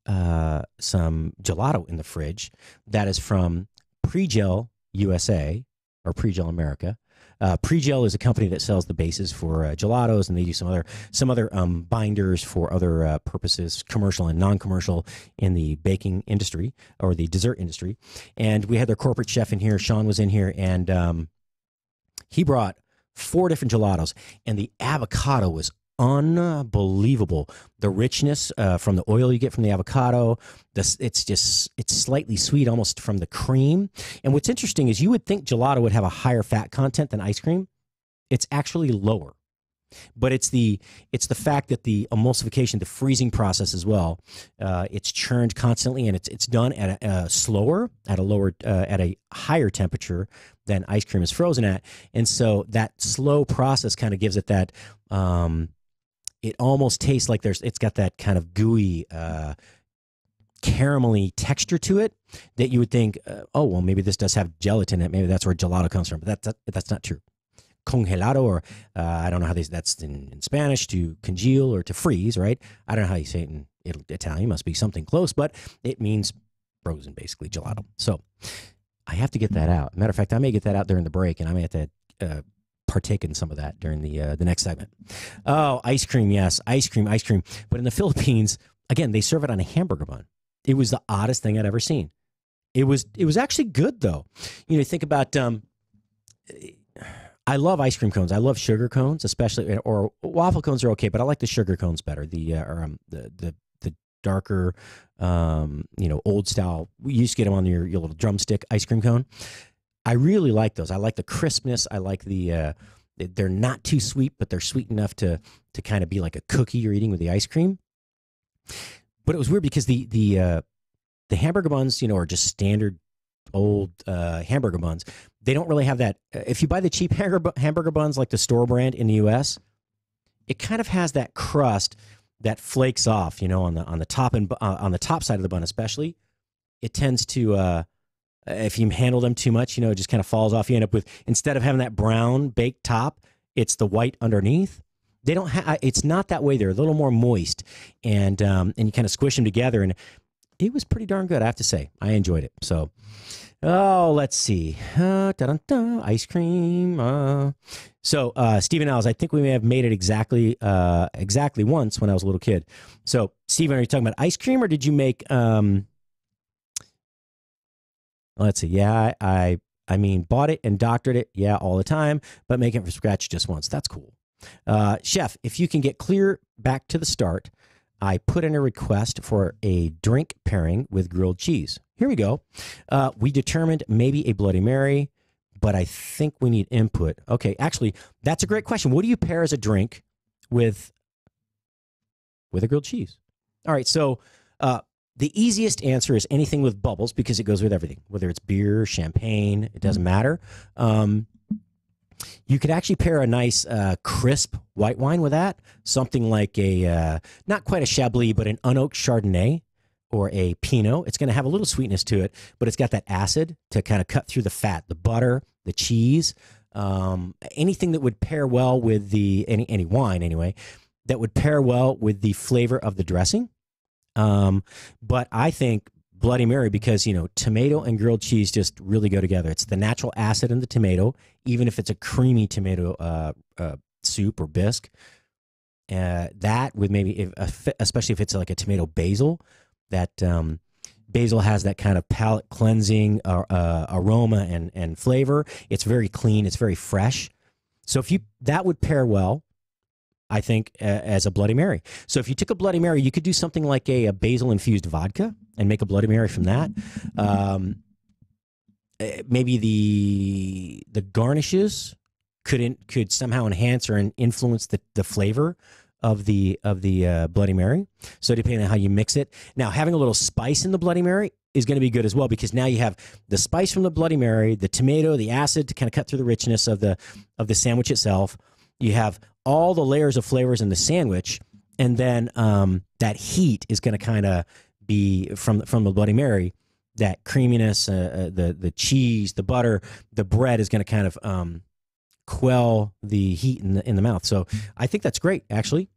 gelato in the fridge that is from Pregel USA or Pregel America. Pregel is a company that sells the bases for gelatos, and they do some other binders for other purposes, commercial and non-commercial, in the baking industry or the dessert industry. And we had their corporate chef in here. Sean was in here, and he brought 4 different gelatos, and the avocado was unbelievable. The richness from the oil you get from the avocado, it's slightly sweet almost from the cream. And what's interesting is you would think gelato would have a higher fat content than ice cream. It's actually lower. But it's the fact that the emulsification, the freezing process as well, it's churned constantly, and it's done at a higher temperature than ice cream is frozen at, and so that slow process kind of gives it that. It almost tastes like it's got that kind of gooey, caramelly texture to it that you would think, oh well, maybe this does have gelatin in it. Maybe that's where gelato comes from, but that's not true. Congelado, or I don't know how that's in Spanish, to congeal or to freeze, right? I don't know how you say it in Italian. It must be something close, but it means frozen, basically, gelato. So I have to get that out. Matter of fact, I may get that out during the break, and I may have to partake in some of that during the next segment. Oh, ice cream, yes, ice cream. But in the Philippines, again, they serve it on a hamburger bun. It was the oddest thing I'd ever seen. It was actually good, though. You know, think about I love ice cream cones. I love sugar cones, especially, or waffle cones are okay, but I like the sugar cones better. The darker, old style. We used to get them on your little drumstick ice cream cone. I really like those. I like the crispness. I like they're not too sweet, but they're sweet enough to kind of be like a cookie you're eating with the ice cream. But it was weird because the hamburger buns, are just standard old hamburger buns. They don't really have that. If you buy the cheap hamburger buns like the store brand in the U.S., it kind of has that crust that flakes off, on the top and on the top side of the bun, especially. It tends to, if you handle them too much, it just kind of falls off. You end up with, instead of having that brown baked top, it's the white underneath. They don't have. It's not that way. They're a little more moist, and you kind of squish them together, and it was pretty darn good, I have to say. I enjoyed it. So. Oh, let's see. Ice cream. So, Stephen Alves, I think we may have made it exactly once when I was a little kid. So, Stephen, are you talking about ice cream, or did you make? Let's see. Yeah, I mean, bought it and doctored it. Yeah, all the time, but making it from scratch just once. That's cool. Chef, if you can get clear back to the start, I put in a request for a drink pairing with grilled cheese. Here we go. We determined maybe a Bloody Mary, but I think we need input. Okay, actually, that's a great question. What do you pair as a drink with a grilled cheese? All right, so the easiest answer is anything with bubbles because it goes with everything, whether it's beer, champagne, it doesn't matter. You could actually pair a nice crisp white wine with that, something like not quite a Chablis, but an unoaked Chardonnay or a Pinot. It's going to have a little sweetness to it, but it's got that acid to kind of cut through the fat, the butter, the cheese, anything that would pair well with any wine anyway, that would pair well with the flavor of the dressing. But I think Bloody Mary, because, tomato and grilled cheese just really go together. It's the natural acid in the tomato, even if it's a creamy tomato soup or bisque. That with maybe, especially if it's like a tomato basil, that basil has that kind of palate cleansing aroma and flavor. It's very clean. It's very fresh. So that would pair well, I think, as a Bloody Mary. So if you took a Bloody Mary, you could do something like a basil-infused vodka and make a Bloody Mary from that. Maybe the garnishes could somehow enhance or influence the flavor of the Bloody Mary. So depending on how you mix it. Now, having a little spice in the Bloody Mary is going to be good as well, because now you have the spice from the Bloody Mary, the tomato, the acid to kind of cut through the richness of the sandwich itself. You have all the layers of flavors in the sandwich, and then that heat is going to kind of be from the Bloody Mary. That creaminess, the cheese, the butter, the bread is going to kind of quell the heat in the mouth. So I think that's great, actually.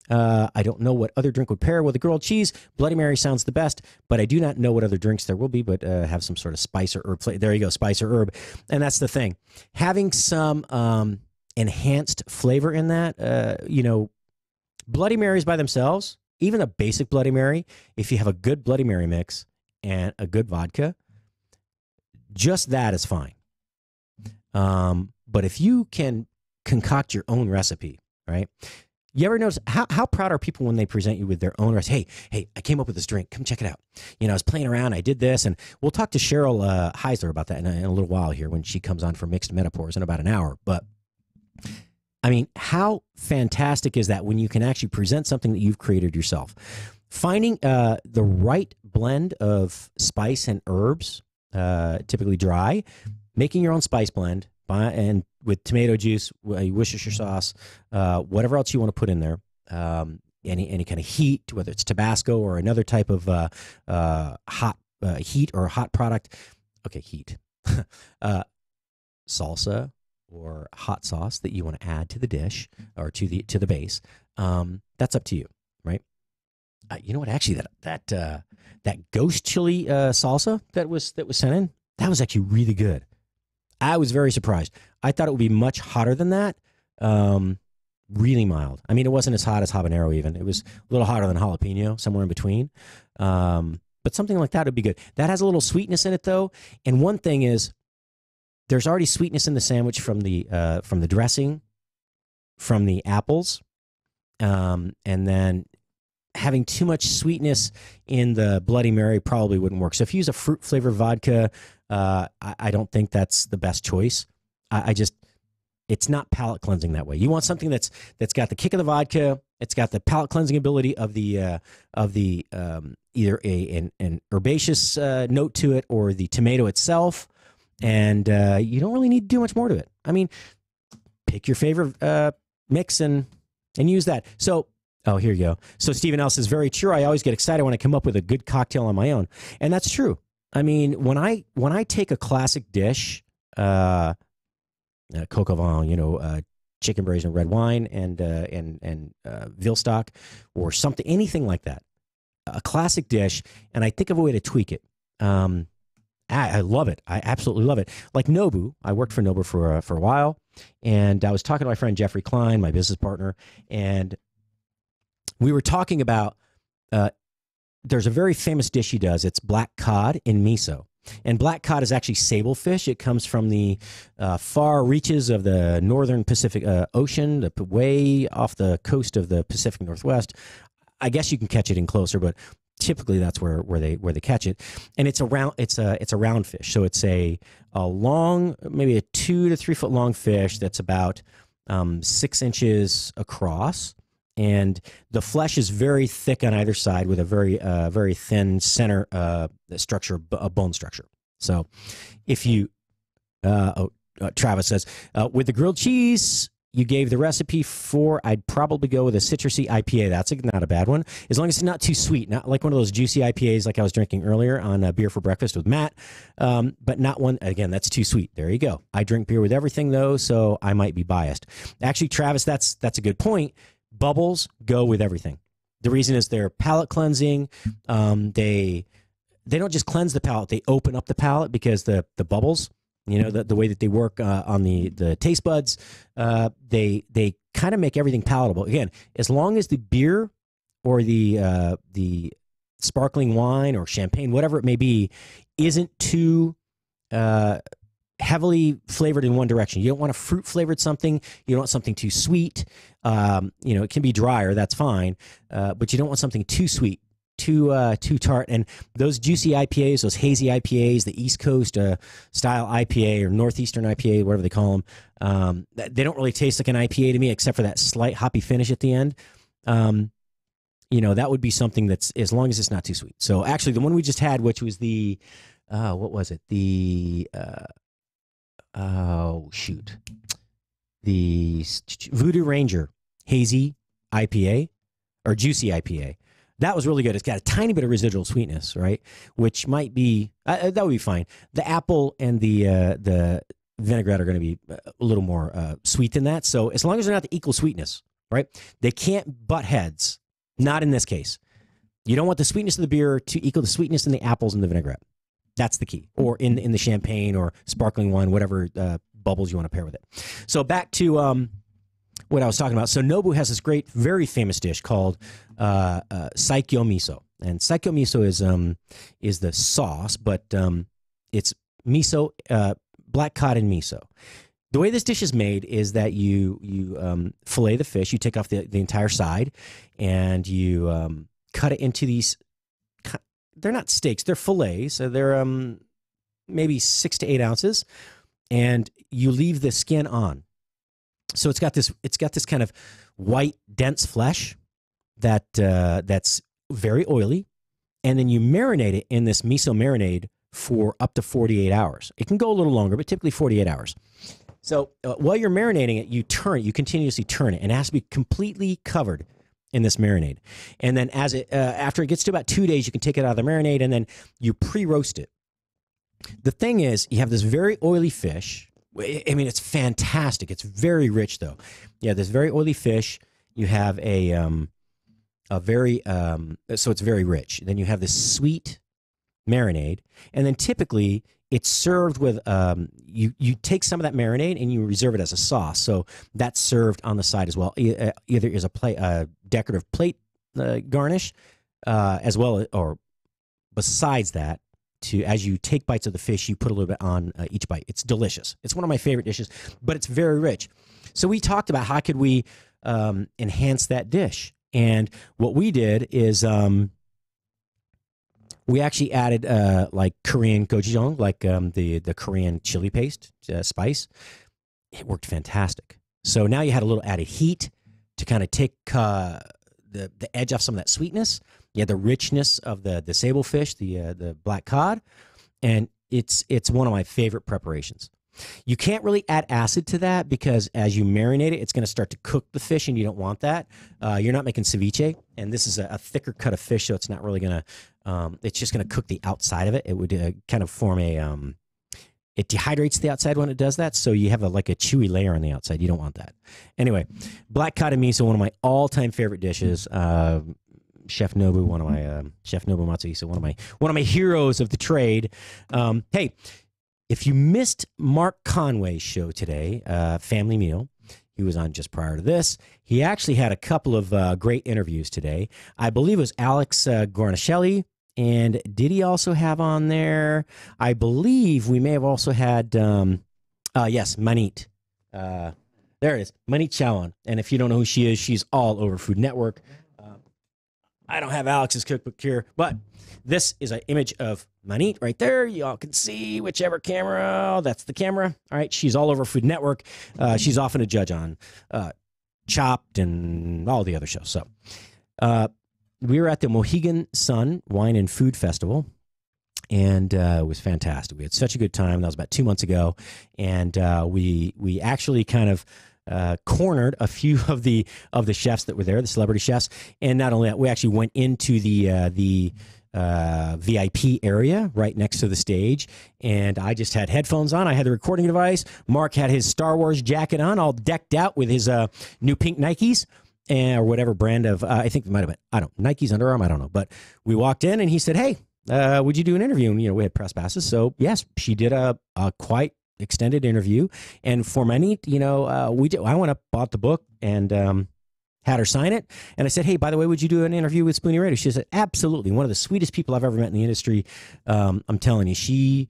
I don't know what other drink would pair with a grilled cheese. Bloody Mary sounds the best, but I do not know what other drinks there will be, but have some sort of spice or herb. There you go, spice or herb. And that's the thing. Having some enhanced flavor in that, Bloody Marys by themselves, even a basic Bloody Mary, if you have a good Bloody Mary mix and a good vodka, just that is fine. But if you can concoct your own recipe, right? You ever notice how proud are people when they present you with their own recipe? Hey, I came up with this drink. Come check it out. I was playing around. I did this. And we'll talk to Cheryl Heisler about that in a little while here when she comes on for Mixed Metaphors in about an hour. But, I mean, how fantastic is that when you can actually present something that you've created yourself? Finding the right blend of spice and herbs, typically dry, making your own spice blend, and with tomato juice, Worcestershire sauce, whatever else you want to put in there, any kind of heat, whether it's Tabasco or another type of hot heat or hot product. Okay, heat. Salsa or hot sauce that you want to add to the dish or to the base. That's up to you, right? You know what? Actually, that ghost chili salsa that was sent in, that was actually really good. I was very surprised. I thought it would be much hotter than that. Really mild. I mean, it wasn't as hot as habanero even. It was a little hotter than jalapeno, somewhere in between. But something like that would be good. That has a little sweetness in it, though. And one thing is, there's already sweetness in the sandwich from the dressing, from the apples, and then having too much sweetness in the Bloody Mary probably wouldn't work. So if you use a fruit-flavored vodka, I don't think that's the best choice. It's not palate cleansing that way. You want something that's got the kick of the vodka. It's got the palate cleansing ability of the either an herbaceous note to it or the tomato itself, and you don't really need to do much more to it. I mean, pick your favorite mix and use that. So. Oh, here you go. So Stephen L. says, very true. I always get excited when I come up with a good cocktail on my own. And that's true. I mean, when I take a classic dish, coq au vin, chicken braised in red wine and veal stock or something, anything like that, a classic dish, and I think of a way to tweak it. I love it. I absolutely love it. Like Nobu, I worked for Nobu for a while, and I was talking to my friend Jeffrey Klein, my business partner, and we were talking about, there's a very famous dish he does. It's black cod in miso. And black cod is actually sable fish. It comes from the far reaches of the northern Pacific Ocean, way off the coast of the Pacific Northwest. I guess you can catch it in closer, but typically that's where they catch it. And it's a round fish. So it's a long, maybe a 2 to 3 foot long fish that's about 6 inches across. And the flesh is very thick on either side with a very thin center structure, a bone structure. So if you, Travis says, with the grilled cheese you gave the recipe for, I'd probably go with a citrusy IPA. That's not a bad one. As long as it's not too sweet, not like one of those juicy IPAs like I was drinking earlier on Beer for Breakfast with Matt, but not one, again, that's too sweet. There you go. I drink beer with everything, though, so I might be biased. Actually, Travis, that's a good point. Bubbles go with everything. The reason is they're palate cleansing. They don't just cleanse the palate; they open up the palate because the bubbles, the way that they work on the taste buds, they kind of make everything palatable. Again, as long as the beer or the sparkling wine or champagne, whatever it may be, isn't too heavily flavored in one direction. You don't want a fruit flavored something. You don't want something too sweet. It can be drier. That's fine. But you don't want something too sweet, too tart. And those juicy IPAs, those hazy IPAs, the East Coast style IPA or Northeastern IPA, whatever they call them, they don't really taste like an IPA to me, except for that slight hoppy finish at the end. That would be something that's, as long as it's not too sweet. So actually, the one we just had, which was the, what was it? The the Voodoo Ranger Hazy IPA or Juicy IPA. That was really good. It's got a tiny bit of residual sweetness, right? Which might be, that would be fine. The apple and the vinaigrette are going to be a little more sweet than that. So as long as they're not the equal sweetness, right? They can't butt heads. Not in this case. You don't want the sweetness of the beer to equal the sweetness in the apples and the vinaigrette. That's the key. Or in the champagne or sparkling wine, whatever bubbles you want to pair with it. So back to what I was talking about. So Nobu has this great, very famous dish called Saikyo miso. And Saikyo miso is the sauce, but it's miso, black cod and miso. The way this dish is made is that you fillet the fish, you take off the entire side, and you cut it into these. They're not steaks; they're fillets. So they're maybe 6 to 8 ounces, and you leave the skin on. So it's got this kind of white, dense flesh that's very oily, and then you marinate it in this miso marinade for up to 48 hours. It can go a little longer, but typically 48 hours. So while you're marinating it, you continuously turn it, and it has to be completely covered in this marinade. And then after it gets to about 2 days, you can take it out of the marinade, and then you pre-roast it. The thing is, you have this very oily fish. I mean, it's fantastic. It's very rich, though. Yeah, this very oily fish. You have so it's very rich. Then you have this sweet marinade, and then typically it's served with you take some of that marinade and you reserve it as a sauce. So that's served on the side as well. Either is a decorative plate garnish, as well or besides that. As you take bites of the fish, you put a little bit on each bite. It's delicious. It's one of my favorite dishes, but it's very rich. So we talked about how could we enhance that dish, and what we did is we actually added like Korean gochujang, like the Korean chili paste spice. It worked fantastic. So now you had a little added heat to kind of take the edge off some of that sweetness. You had the richness of the sable fish, the black cod, and it's one of my favorite preparations. You can't really add acid to that because as you marinate it, it's going to start to cook the fish, and you don't want that. You're not making ceviche, and this is a thicker cut of fish, so it's not really going to. It's just going to cook the outside of it. It would kind of form it dehydrates the outside when it does that, so you have like a chewy layer on the outside. You don't want that. Anyway, black cod and miso, one of my all-time favorite dishes. Chef Nobu, Chef Nobu Matsuhisa, one of my heroes of the trade. Hey, if you missed Mark Conway's show today, Family Meal, he was on just prior to this. He actually had a couple of great interviews today. I believe it was Alex Guarnaschelli, and did he also have on there? I believe we may have also had, yes, Manit. There it is, Manit Chawan. And if you don't know who she is, she's all over Food Network. I don't have Alex's cookbook here, but this is an image of Manit right there. Y'all can see whichever camera. Oh, that's the camera. All right. She's all over Food Network. She's often a judge on Chopped and all the other shows. So we were at the Mohegan Sun Wine and Food Festival, and it was fantastic. We had such a good time. That was about 2 months ago, and we actually kind of cornered a few of the chefs that were there, the celebrity chefs, and not only that, we actually went into the VIP area right next to the stage, and I just had headphones on. I had the recording device. Mark had his Star Wars jacket on, all decked out with his new pink Nikes, or whatever brand of I think it might have been, I don't know, Nike's, Under Armour, I don't know, but we walked in and he said, "Hey, would you do an interview?" And we had press passes, so yes, she did a quite extended interview. And for Manit, I went up, bought the book, and had her sign it. And I said, "Hey, by the way, would you do an interview with Spoony Radio?" She said, "Absolutely." One of the sweetest people I've ever met in the industry. I'm telling you,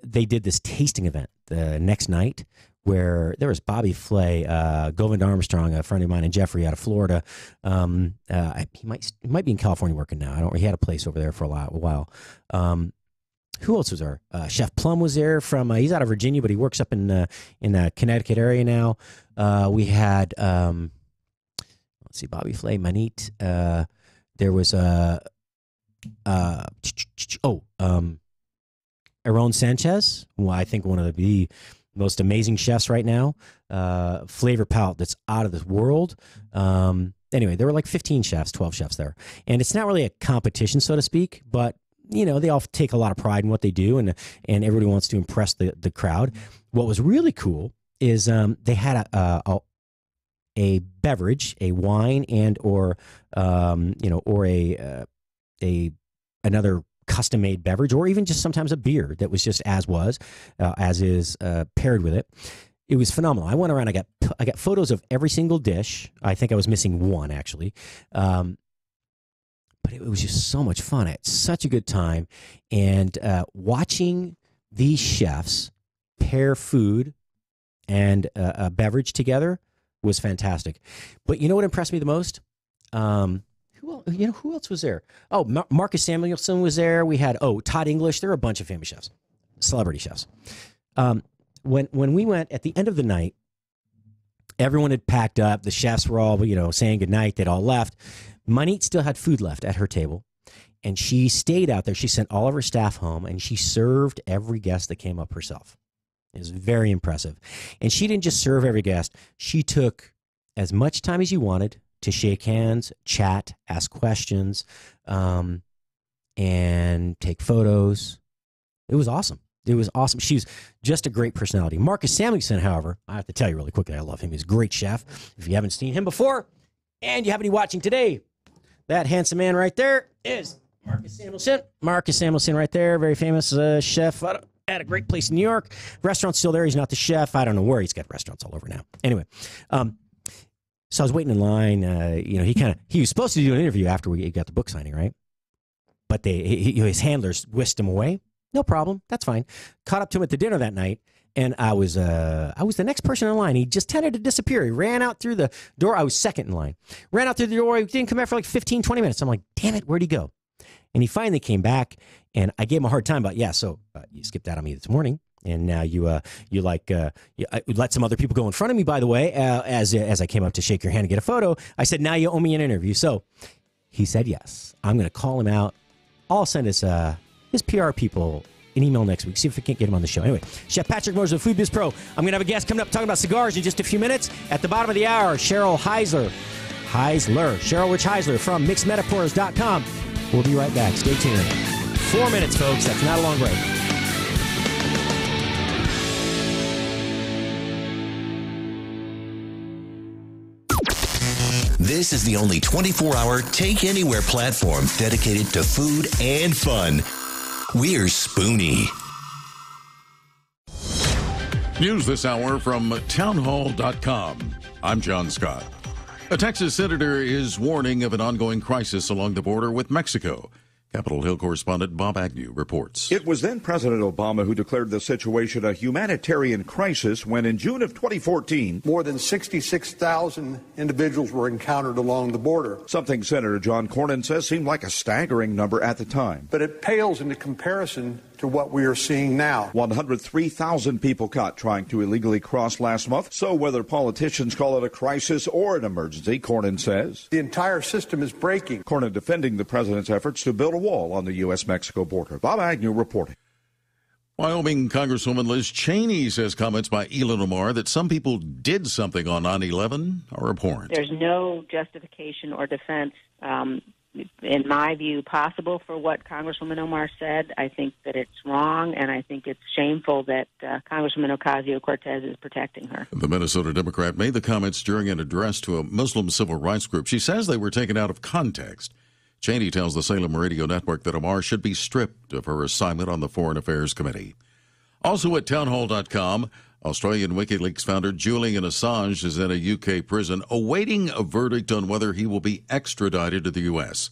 they did this tasting event the next night where there was Bobby Flay, Govind Armstrong, a friend of mine, and Jeffrey out of Florida. He might be in California working now. He had a place over there for a while. Who else was there? Chef Plum was there he's out of Virginia, but he works up in the Connecticut area now. We had, let's see, Bobby Flay, Manit. There was Aaron Sanchez, who I think one of the most amazing chefs right now. Flavor palette that's out of this world. Anyway, there were like 15 chefs, 12 chefs there. And it's not really a competition, so to speak, but they all take a lot of pride in what they do, and everybody wants to impress the crowd. What was really cool is they had a beverage, a wine, and or another custom made beverage, or even just sometimes a beer that was just as is paired with it. It was phenomenal. I went around. I got photos of every single dish. I think I was missing one actually. But it was just so much fun. I had such a good time. And watching these chefs pair food and a beverage together was fantastic. But you know what impressed me the most? Who else was there? Oh, Marcus Samuelson was there. We had Todd English. There were a bunch of famous chefs, celebrity chefs. When we went at the end of the night, everyone had packed up. The chefs were all saying goodnight. They'd all left. Manit still had food left at her table, and she stayed out there. She sent all of her staff home, and she served every guest that came up herself. It was very impressive. And she didn't just serve every guest. She took as much time as you wanted to shake hands, chat, ask questions, and take photos. It was awesome. It was awesome. She's just a great personality. Marcus Samuelson, however, I have to tell you really quickly, I love him. He's a great chef. If you haven't seen him before, and you happen to be watching today, that handsome man right there is Marcus Samuelson. Marcus Samuelson right there, very famous chef at a great place in New York. Restaurant's still there. He's not the chef. I don't know where. He's got restaurants all over now. Anyway, so I was waiting in line. He was supposed to do an interview after we got the book signing, right? But his handlers whisked him away. No problem. That's fine. Caught up to him at the dinner that night, and I was the next person in line. He just tended to disappear. He ran out through the door. I was second in line. Ran out through the door. He didn't come back for like 15, 20 minutes. I'm like, damn it, where'd he go? And he finally came back, and I gave him a hard time. But yeah, so you skipped out on me this morning, and now you let some other people go in front of me. By the way, as I came up to shake your hand and get a photo, I said, now you owe me an interview. So he said yes. I'm going to call him out. I'll send his PR people an email next week. See if we can't get him on the show. Anyway, Chef Patrick Mosher of Food Biz Pro. I'm going to have a guest coming up talking about cigars in just a few minutes. At the bottom of the hour, Cheryl Rich Heisler from mixedmetaphors.com. We'll be right back. Stay tuned. 4 minutes, folks. That's not a long break. This is the only 24-hour take-anywhere platform dedicated to food and fun. We're Spoony. News this hour from townhall.com. I'm John Scott. A Texas senator is warning of an ongoing crisis along the border with Mexico. Capitol Hill correspondent Bob Agnew reports. It was then President Obama who declared the situation a humanitarian crisis when in June of 2014, more than 66,000 individuals were encountered along the border. Something Senator John Cornyn says seemed like a staggering number at the time. But it pales into comparison to what we are seeing now. 103,000 people caught trying to illegally cross last month. So whether politicians call it a crisis or an emergency, Cornyn says the entire system is breaking. Cornyn defending the president's efforts to build a wall on the U.S.-Mexico border. Bob Agnew reporting. Wyoming Congresswoman Liz Cheney says comments by Elon Omar that some people did something on 9/11 are abhorrent. There's no justification or defense, in my view, possible for what Congresswoman Omar said. I think that it's wrong, and I think it's shameful that Congresswoman Ocasio-Cortez is protecting her. The Minnesota Democrat made the comments during an address to a Muslim civil rights group. She says they were taken out of context. Cheney tells the Salem Radio Network that Omar should be stripped of her assignment on the Foreign Affairs Committee. Also at townhall.com, Australian WikiLeaks founder Julian Assange is in a UK prison awaiting a verdict on whether he will be extradited to the U.S.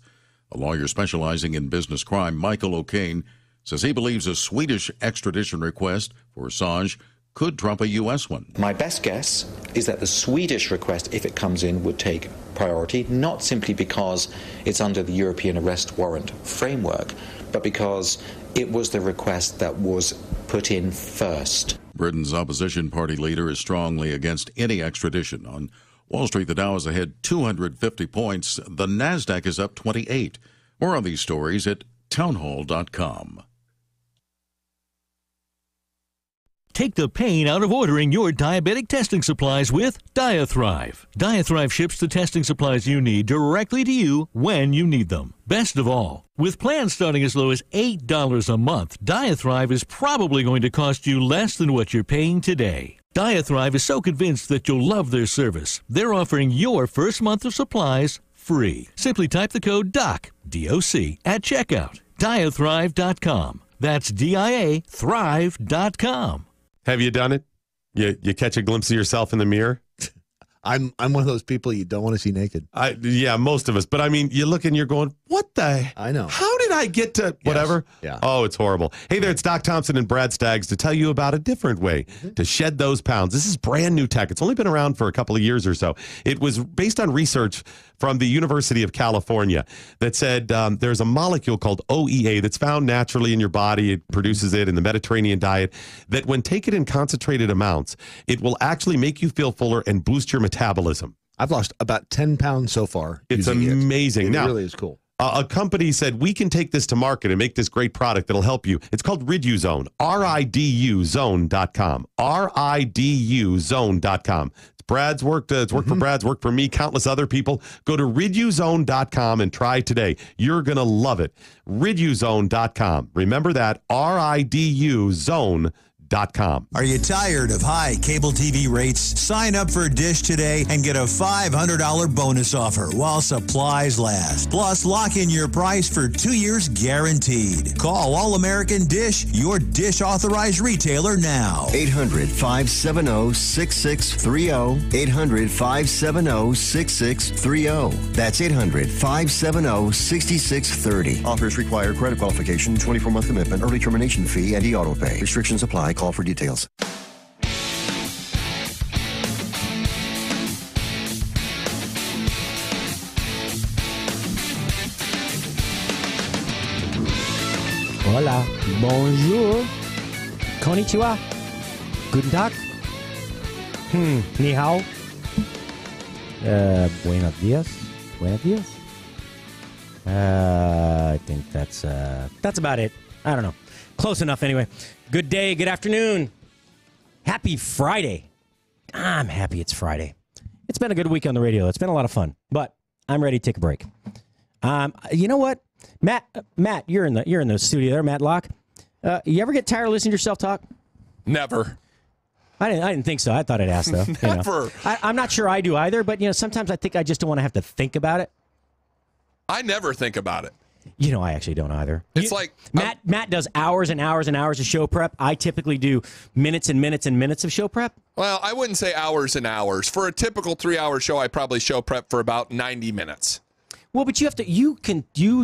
A lawyer specializing in business crime, Michael O'Kane, says he believes a Swedish extradition request for Assange could trump a U.S. one. My best guess is that the Swedish request, if it comes in, would take priority, not simply because it's under the European arrest warrant framework, but because it was the request that was put in first. Britain's opposition party leader is strongly against any extradition. On Wall Street, the Dow is ahead 250 points. The NASDAQ is up 28. More on these stories at townhall.com. Take the pain out of ordering your diabetic testing supplies with Diathrive. Diathrive ships the testing supplies you need directly to you when you need them. Best of all, with plans starting as low as $8 a month, Diathrive is probably going to cost you less than what you're paying today. Diathrive is so convinced that you'll love their service, they're offering your first month of supplies free. Simply type the code DOC, D-O-C, at checkout. Diathrive.com. That's D-I-A, thrive.com. Have you done it? You catch a glimpse of yourself in the mirror? I'm one of those people you don't want to see naked. Yeah, most of us. But I mean, you look and you're going, what the? I know. How did I get to whatever? Yeah. Oh, it's horrible. Hey there, it's Doc Thompson and Brad Staggs to tell you about a different way to shed those pounds. This is brand new tech. It's only been around for a couple of years or so. It was based on research from the University of California that said there's a molecule called OEA that's found naturally in your body. It produces it in the Mediterranean diet, that when taken in concentrated amounts, it will actually make you feel fuller and boost your metabolism. I've lost about 10 pounds so far. It's amazing. It Now, really is cool. A company said, we can take this to market and make this great product that'll help you. It's called RiduZone, RIDUZone.com, RIDUZone.com. It's Brad's worked. It's worked for Brad's, worked for me, countless other people. Go to RiduZone.com and try today. You're going to love it. RiduZone.com. Remember that, RIDUZone.com. Are you tired of high cable TV rates? Sign up for Dish today and get a $500 bonus offer while supplies last. Plus, lock in your price for 2 years guaranteed. Call All American Dish, your Dish authorized retailer now. 800-570-6630. 800-570-6630. That's 800-570-6630. Offers require credit qualification, 24-month commitment, early termination fee, and e-auto pay. Restrictions apply. Call for details. Hola, bonjour, konnichiwa, guten tag, ni hao, buenos dias, I think that's about it. I don't know. Close enough anyway. Good day, good afternoon. Happy Friday. I'm happy it's Friday. It's been a good week on the radio. It's been a lot of fun, but I'm ready to take a break. You know what? Matt, you're in the studio there, Matt Locke. You ever get tired of listening to yourself talk? Never. I didn't think so. I thought I'd ask, though. Never. I'm not sure I do either, but sometimes I think I just don't want to have to think about it. I never think about it. I actually don't either. It's like Matt does hours and hours and hours of show prep. I typically do minutes and minutes and minutes of show prep. Well, I wouldn't say hours and hours. For a typical 3-hour show, I probably show prep for about 90 minutes. Well, but you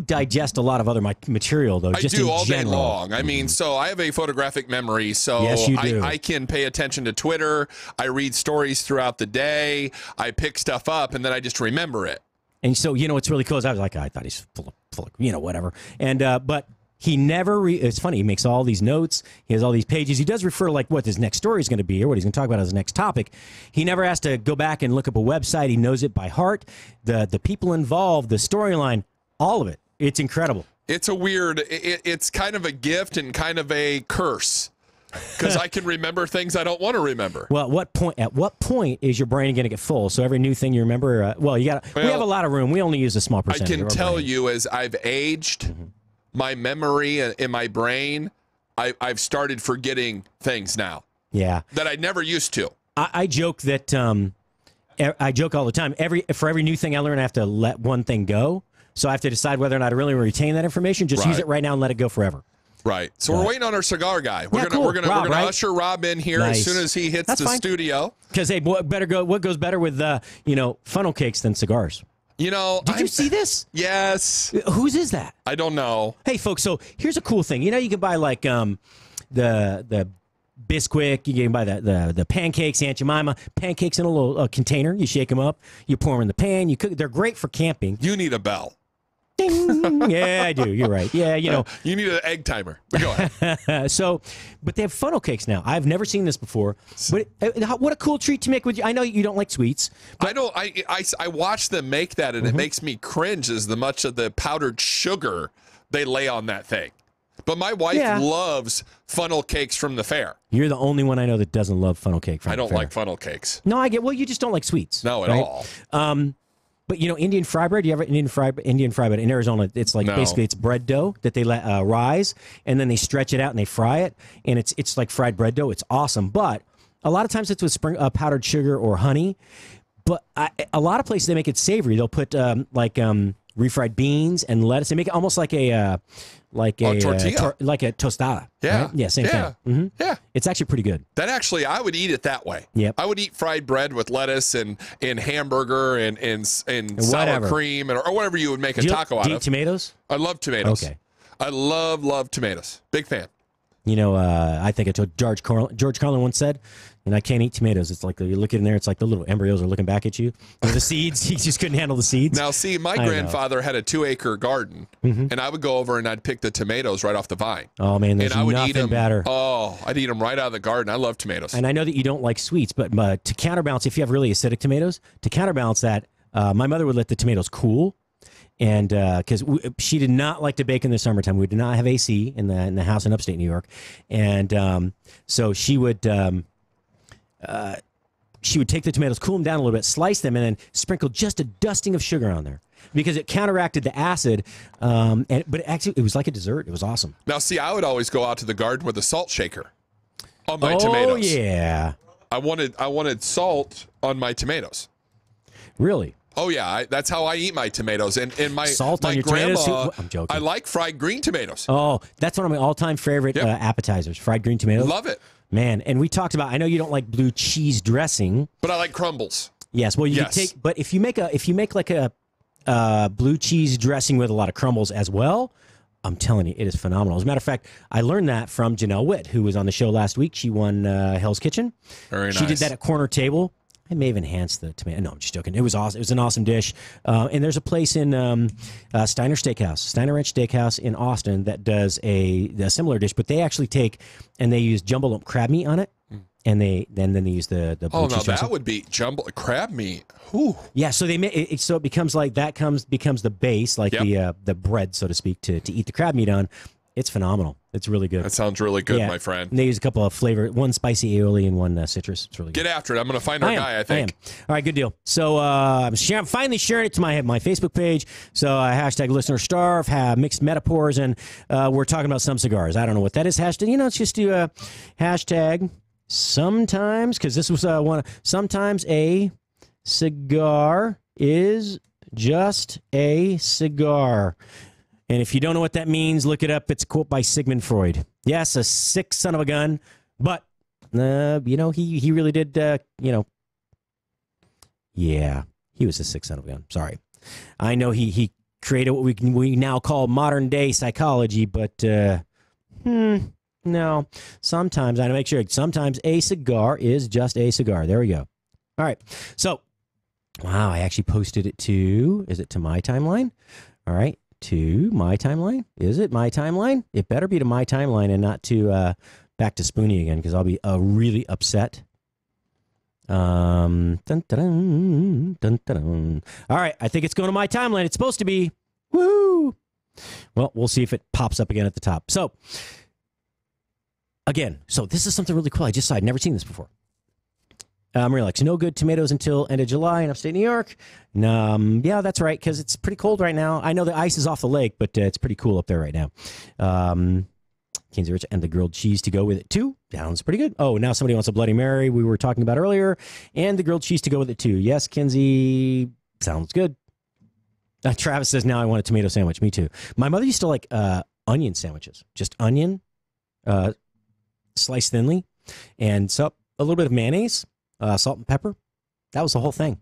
digest a lot of other material though. I do all day long. I mean, so I have a photographic memory, so yes, you do. I can pay attention to Twitter. I read stories throughout the day. I pick stuff up, and then I just remember it. And so, what's really cool is I was like, I thought he's full of whatever. And but he never. It's funny. He makes all these notes. He has all these pages. He does refer to like what his next story is going to be or what he's going to talk about as his next topic. He never has to go back and look up a website. He knows it by heart. The people involved, the storyline, all of it. It's incredible. It's a weird. It's kind of a gift and kind of a curse. Because I can remember things I don't want to remember. Well, at what point is your brain going to get full? So every new thing you remember, we have a lot of room. We only use a small percentage. I can tell you, as I've aged, my memory in my brain, I've started forgetting things now. Yeah, that I never used to. I joke that I joke all the time. For every new thing I learn, I have to let one thing go. So I have to decide whether or not I really retain that information. Just use it right now and let it go forever. Right. So we're waiting on our cigar guy. We're gonna usher Rob in here as soon as he hits the studio. Because what goes better with funnel cakes than cigars? Did you see this? Yes. Whose is that? I don't know. Hey folks, so here's a cool thing. You can buy like the Bisquick, you can buy the pancakes, Aunt Jemima pancakes in a little container. You shake them up, you pour them in the pan, you cook. They're great for camping. You need a bell. Ding. Yeah, I do. You're right. Yeah, you need an egg timer. Go ahead. But they have funnel cakes now. I've never seen this before. But what a cool treat to make with you. I know you don't like sweets. I don't. I watch them make that, and it makes me cringe as much of the powdered sugar they lay on that thing. But my wife loves funnel cakes from the fair. You're the only one I know that doesn't love funnel cake from the fair. I don't like funnel cakes. No, I get. Well, you just don't like sweets. No, at all. But Indian fry bread. Do you ever Indian fry bread in Arizona? It's like basically it's bread dough that they let rise, and then they stretch it out and they fry it, and it's like fried bread dough. It's awesome, but a lot of times it's with powdered sugar or honey. But a lot of places they make it savory. They'll put refried beans and lettuce. They make it almost like a tortilla, like a tostada. Yeah, right? Yeah, same thing. Mm-hmm. Yeah, it's actually pretty good. That actually, I would eat it that way. Yep. I would eat fried bread with lettuce and hamburger and sour cream or whatever you would make a taco out of. Do you eat tomatoes? I love tomatoes. Okay. I love tomatoes. Big fan. You know, I think it's what George Carlin once said, and I can't eat tomatoes. It's like you look in there, it's like the little embryos are looking back at you. The seeds, he just couldn't handle the seeds. Now, see, my grandfather had a 2-acre garden, and I would go over and I'd pick the tomatoes right off the vine. Oh, man, there's and I would nothing eat them, better. Oh, I'd eat them right out of the garden. I love tomatoes. And I know that you don't like sweets, but to counterbalance, if you have really acidic tomatoes, to counterbalance that, my mother would let the tomatoes cool. And because she did not like to bake in the summertime, we did not have AC in the house in upstate New York, and so she would take the tomatoes, cool them down a little bit, slice them, and then sprinkle just a dusting of sugar on there because it counteracted the acid. But actually, it was like a dessert. It was awesome. Now, see, I would always go out to the garden with a salt shaker on my tomatoes. Oh yeah, I wanted salt on my tomatoes. Really? Oh yeah, that's how I eat my tomatoes. And my salt my on your grandma, tomatoes? I'm joking. I like fried green tomatoes. Oh, that's one of my all-time favorite appetizers, fried green tomatoes. Love it. Man, and we talked about, I know you don't like blue cheese dressing. But I like crumbles. Yes, well, you can take, but if you make like a blue cheese dressing with a lot of crumbles as well, I'm telling you, it is phenomenal. As a matter of fact, I learned that from Janelle Witt, who was on the show last week. She won Hell's Kitchen. Very nice. She did that at Corner Table. I may have enhanced the tomato. No, I'm just joking. It was awesome. It was an awesome dish. And there's a place in Steiner Ranch Steakhouse in Austin that does a similar dish, but they actually take and they use jumbo lump crab meat on it, and then they use the blue oh no, cheese dressing. that would be jumbo crab meat. Whew. Yeah, so they make so it becomes like that becomes the base, like the bread, so to speak, to eat the crab meat on. It's phenomenal. It's really good. That sounds really good, my friend. And they use a couple of flavor, one spicy aioli and one citrus. It's really good. Get after it. I'm going to find our guy, I think. All right, good deal. So I'm finally sharing it to my Facebook page. So hashtag listener starve, have mixed metaphors, and we're talking about some cigars. I don't know what that is. Hashtag, let's just do a hashtag sometimes, because this was sometimes a cigar is just a cigar. And if you don't know what that means, look it up. It's a quote by Sigmund Freud. Yes, a sick son of a gun, but, he really did, yeah, he was a sick son of a gun. Sorry. I know he created what we now call modern day psychology, but, no. Sometimes, I make sure, sometimes a cigar is just a cigar. There we go. All right. So, wow, I actually posted it to my timeline? All right. To my timeline? Is it my timeline? It better be to my timeline and not to back to Spoony again, because I'll be really upset. Dun, dun, dun, dun, dun. All right, I think it's going to my timeline. It's supposed to be. Woo! Well, we'll see if it pops up again at the top. So, again, this is something really cool. I just saw. I'd never seen this before. Relax. No good tomatoes until end of July in upstate New York. Yeah, that's right, because it's pretty cold right now. I know the ice is off the lake, but it's pretty cool up there right now. Kinsey Rich and the grilled cheese to go with it, too. Sounds pretty good. Oh, now somebody wants a Bloody Mary we were talking about earlier, and the grilled cheese to go with it, too. Yes, Kinsey, sounds good. Travis says, now I want a tomato sandwich. Me, too. My mother used to like onion sandwiches. Just onion, sliced thinly, and so a little bit of mayonnaise. Salt and pepper. That was the whole thing.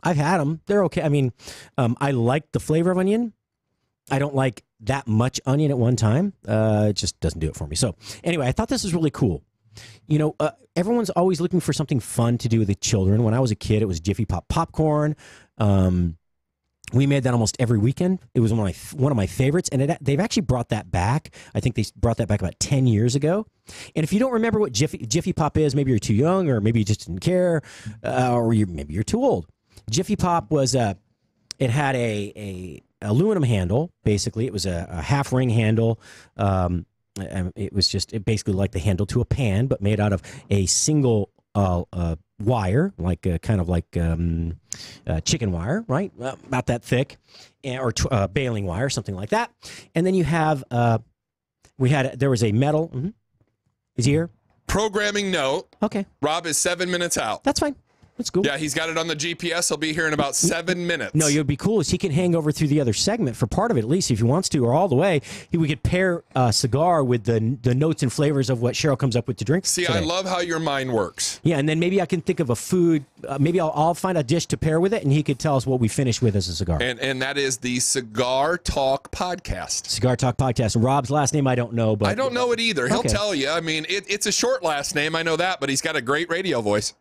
I've had them. They're okay. I mean, I like the flavor of onion. I don't like that much onion at one time. It just doesn't do it for me. So anyway, I thought this was really cool. Everyone's always looking for something fun to do with the children. When I was a kid, it was Jiffy Pop popcorn. We made that almost every weekend. It was one of my favorites, and they've actually brought that back. I think they brought that back about 10 years ago. And if you don't remember what Jiffy Pop is, maybe you're too young, or maybe you just didn't care, or maybe you're too old. Jiffy Pop was it had a aluminum handle. Basically, it was a half ring handle. It was basically like the handle to a pan, but made out of a single wire, like kind of like chicken wire, right? About that thick, or baling wire, something like that. And then you have there was a metal. Mm-hmm. Is he here? Programming note. Okay. Rob is 7 minutes out. That's fine. That's cool. Yeah, he's got it on the GPS. He'll be here in about 7 minutes. No, you'd be cool is he can hang over through the other segment for part of it, at least if he wants to, or all the way. We could pair a cigar with the notes and flavors of what Cheryl comes up with to drink. See, today. I love how your mind works. Yeah, and then maybe I can think of a food. Maybe I'll find a dish to pair with it, and he could tell us what we finish with as a cigar. And that is the Cigar Talk Podcast. Cigar Talk Podcast. And Rob's last name I don't know, but I don't know it either. He'll Okay. tell you. I mean, it's a short last name. I know that, but he's got a great radio voice.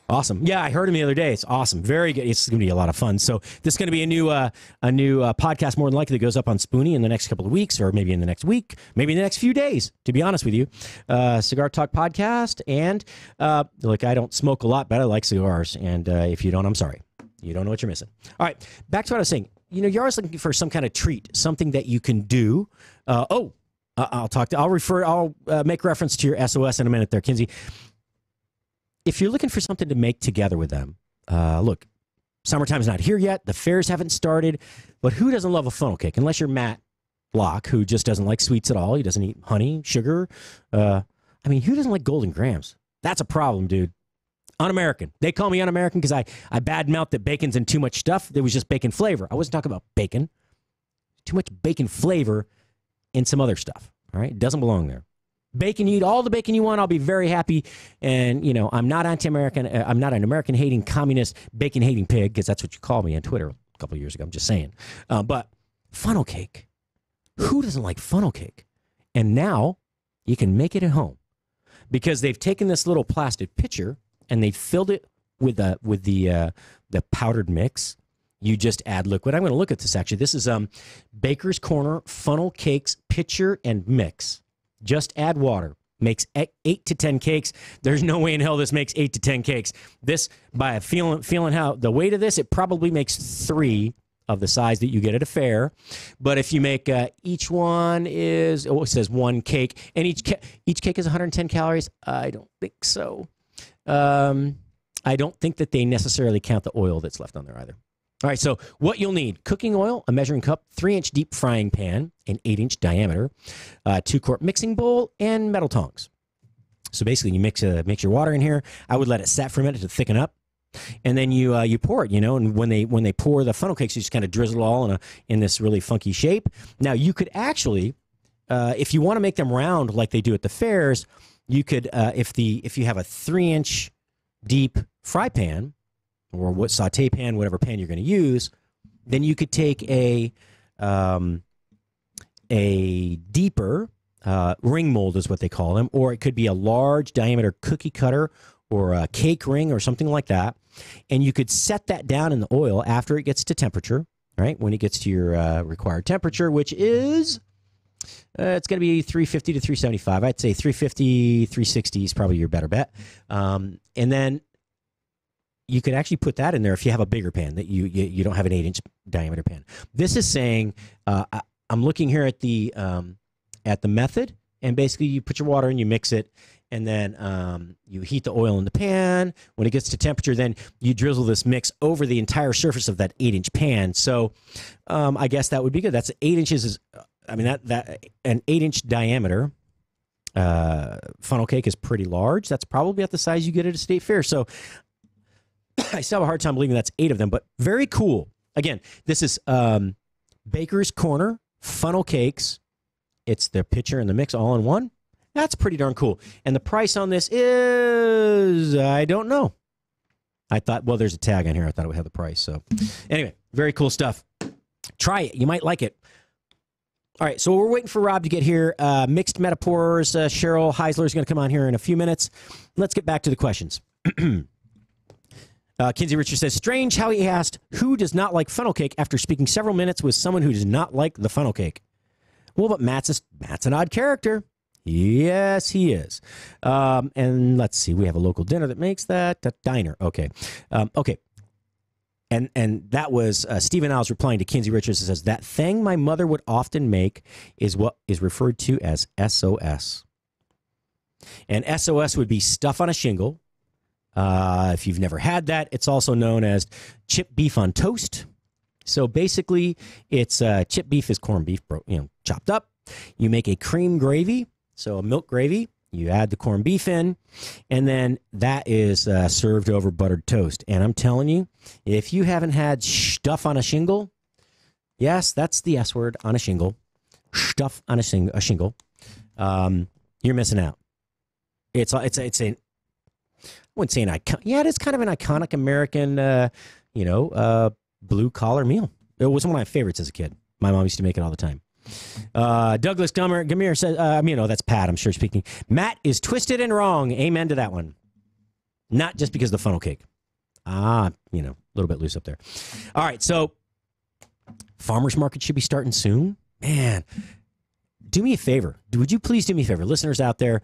Awesome. Yeah, I heard him the other day. It's awesome. Very good. It's going to be a lot of fun. So this is going to be a new podcast more than likely that goes up on Spoony in the next couple of weeks, or maybe in the next week, maybe in the next few days, to be honest with you. Cigar Talk Podcast. And look, I don't smoke a lot, but I like cigars. And if you don't, I'm sorry. You don't know what you're missing. All right, back to what I was saying. You're always looking for some kind of treat, something that you can do. I'll make reference to your SOS in a minute there, Kinsey. If you're looking for something to make together with them, look, summertime's not here yet. The fairs haven't started. But who doesn't love a funnel cake? Unless you're Matt Block, who just doesn't like sweets at all. He doesn't eat honey, sugar. Who doesn't like Golden Grams? That's a problem, dude. Un-American. They call me un-American because I badmouth that bacon's in too much stuff. There was just bacon flavor. I wasn't talking about bacon. Too much bacon flavor in some other stuff. All right? It doesn't belong there. Bacon, you eat all the bacon you want. I'll be very happy. And, I'm not anti-American. I'm not an American-hating, communist, bacon-hating pig, because that's what you called me on Twitter a couple of years ago. I'm just saying. But funnel cake. Who doesn't like funnel cake? And now you can make it at home because they've taken this little plastic pitcher and they filled it with the powdered mix. You just add liquid. I'm going to look at this, actually. This is Baker's Corner Funnel Cakes Pitcher and Mix. Just add water. Makes 8 to 10 cakes. There's no way in hell this makes 8 to 10 cakes. This, by feeling how the weight of this, it probably makes 3 of the size that you get at a fair. But if you make each one is, it says 1 cake, and each cake is 110 calories. I don't think so. I don't think that they necessarily count the oil that's left on there either. All right, so what you'll need: cooking oil, a measuring cup, 3-inch deep frying pan, an 8-inch diameter, 2-quart mixing bowl, and metal tongs. So basically, you mix your water in here. I would let it set for a minute to thicken up, and then you pour it. And when they pour the funnel cakes, you just kind of drizzle it all in this really funky shape. Now you could actually, if you want to make them round like they do at the fairs, you could if you have a 3-inch deep fry pan, or what saute pan, whatever pan you're going to use, then you could take a deeper ring mold is what they call them, or it could be a large diameter cookie cutter or a cake ring or something like that, and you could set that down in the oil after it gets to temperature, right? When it gets to your required temperature, which is it's going to be 350 to 375. I'd say 350, 360 is probably your better bet, and then you could actually put that in there if you have a bigger pan, that you don't have an 8-inch diameter pan. This is saying, I'm looking here at the method, and basically you put your water in, you mix it, and then you heat the oil in the pan. When it gets to temperature, then you drizzle this mix over the entire surface of that 8-inch pan. So I guess that would be good. That's 8 inches. That an 8-inch diameter funnel cake is pretty large. That's probably at the size you get at a state fair. So I still have a hard time believing that's 8 of them, but very cool. Again, this is Baker's Corner Funnel Cakes. It's the pitcher and the mix all in one. That's pretty darn cool. And the price on this is, I don't know. I thought, well, there's a tag on here. I thought it would have the price. So anyway, very cool stuff. Try it. You might like it. All right, so we're waiting for Rob to get here. Mixed Metaphors. Cheryl Heisler is going to come on here in a few minutes. Let's get back to the questions. Kinsey Richard says, strange how he asked who does not like funnel cake after speaking several minutes with someone who does not like the funnel cake. Well, but Matt's an odd character. Yes, he is. And let's see, we have a local dinner that makes that. Diner. Okay. Okay. And that was Stephen Isles replying to Kinsey Richards and says, that thing my mother would often make is what is referred to as SOS. And SOS would be stuff on a shingle. If you've never had that, it's also known as chip beef on toast. So basically, it's chip beef is corned beef, chopped up. You make a cream gravy, so a milk gravy, You add the corned beef in, and then that is served over buttered toast. And I'm telling you, if you haven't had stuff on a shingle, yes, that's the S word, on a shingle, stuff on a shingle, you're missing out. It's a I wouldn't say an icon. Yeah, it is kind of an iconic American, blue collar meal. It was one of my favorites as a kid. My mom used to make it all the time. Douglas Gamir says, that's Pat, I'm sure speaking. Matt is twisted and wrong. Amen to that one. Not just because of the funnel cake. A little bit loose up there. All right, so farmers market should be starting soon. Man, do me a favor. Would you please do me a favor? Listeners out there,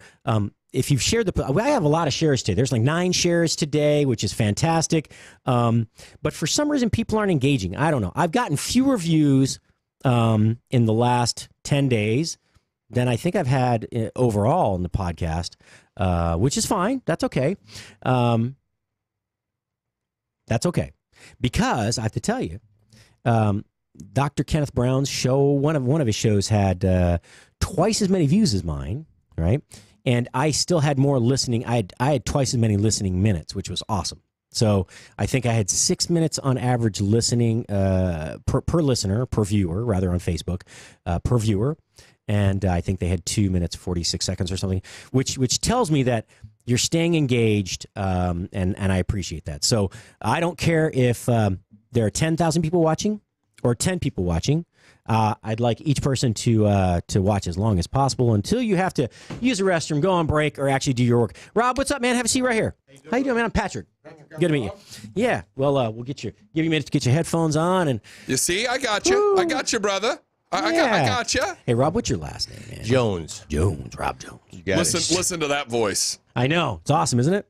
if you've shared I have a lot of shares today. There's like 9 shares today, which is fantastic. But for some reason, people aren't engaging. I don't know. I've gotten fewer views in the last 10 days than I think I've had overall in the podcast, which is fine. That's okay. That's okay. Because I have to tell you, Dr. Kenneth Brown's show, one of his shows had twice as many views as mine, right? And I still had more listening. I had twice as many listening minutes, which was awesome. So I think I had 6 minutes on average listening per listener, per viewer, rather on Facebook, per viewer. And I think they had 2 minutes, 46 seconds or something, which tells me that you're staying engaged, and I appreciate that. So I don't care if there are 10,000 people watching or 10 people watching. I'd like each person to watch as long as possible until you have to use a restroom, go on break, or actually do your work. Rob, what's up, man? Have a seat right here. How you doing, man? I'm Patrick. Good to meet you. Yeah. Well, we'll give you a minute to get your headphones on, and you see, I got you. Woo. I got you, brother. I got you. Hey, Rob, what's your last name, man? Jones. Rob Jones. You got listen to that voice. I know. It's awesome, isn't it?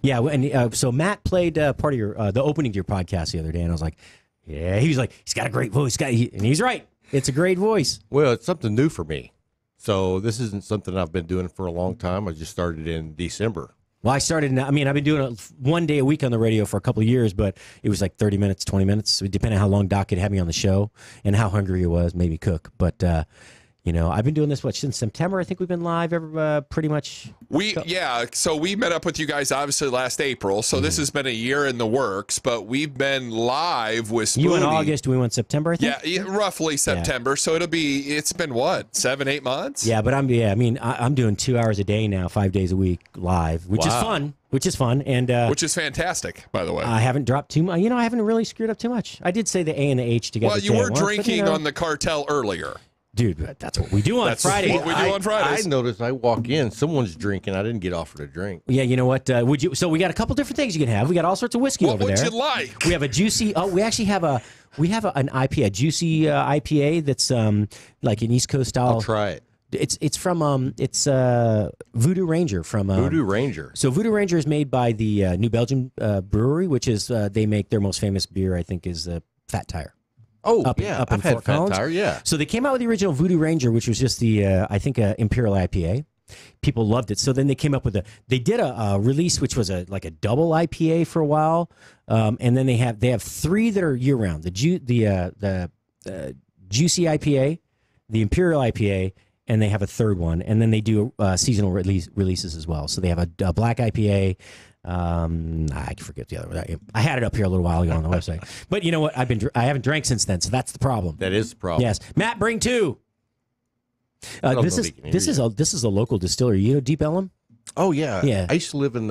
Yeah. And so Matt played part of your the opening to your podcast the other day, and I was like, yeah. He was like, he's got a great voice. And he's right. It's a great voice. Well, it's something new for me. So this isn't something I've been doing for a long time. I just started in December. Well, I've been doing it 1 day a week on the radio for a couple of years, but it was like 30 minutes, 20 minutes, depending on how long Doc could have me on the show and how hungry he was, maybe cook. But, I've been doing this, since September? I think we've been live pretty much. So we met up with you guys obviously last April. So this has been a year in the works, but we've been live with Spoony. You in August, we went September, I think? Yeah, roughly September. Yeah. So it's been what, 7-8 months? Yeah, but I'm doing 2 hours a day now, 5 days a week live, which is fun. And which is fantastic, by the way. I haven't dropped too much. I haven't really screwed up too much. I did say the A and the H together. Well, you were drinking on the cartel earlier. Dude, that's what we do on Friday. That's what we do on Fridays. I noticed I walk in, someone's drinking. I didn't get offered a drink. Yeah, you know what? Would you? So we got a couple different things you can have. We got all sorts of whiskey over there. What would you like? We have a juicy. Oh, we actually have an IPA, a juicy IPA that's like an East Coast style. I'll try it. It's from Voodoo Ranger from Voodoo Ranger. So Voodoo Ranger is made by the New Belgium brewery, which is they make their most famous beer. I think is Fat Tire. Oh, up in I've Fort had Collins. Fat Tire, yeah. So they came out with the original Voodoo Ranger, which was just the, Imperial IPA. People loved it. So then they came up with they did a release, which was like a double IPA for a while. And then they have 3 that are year round. The Juicy IPA, the Imperial IPA, and they have a third one. And then they do seasonal releases as well. So they have a black IPA. I forget the other one. I had it up here a little while ago on the website. But you know what? I haven't drank since then, so that's the problem. That is the problem. Yes, Matt, bring 2. This is a local distillery. You know Deep Ellum? Oh yeah, yeah. I used to live in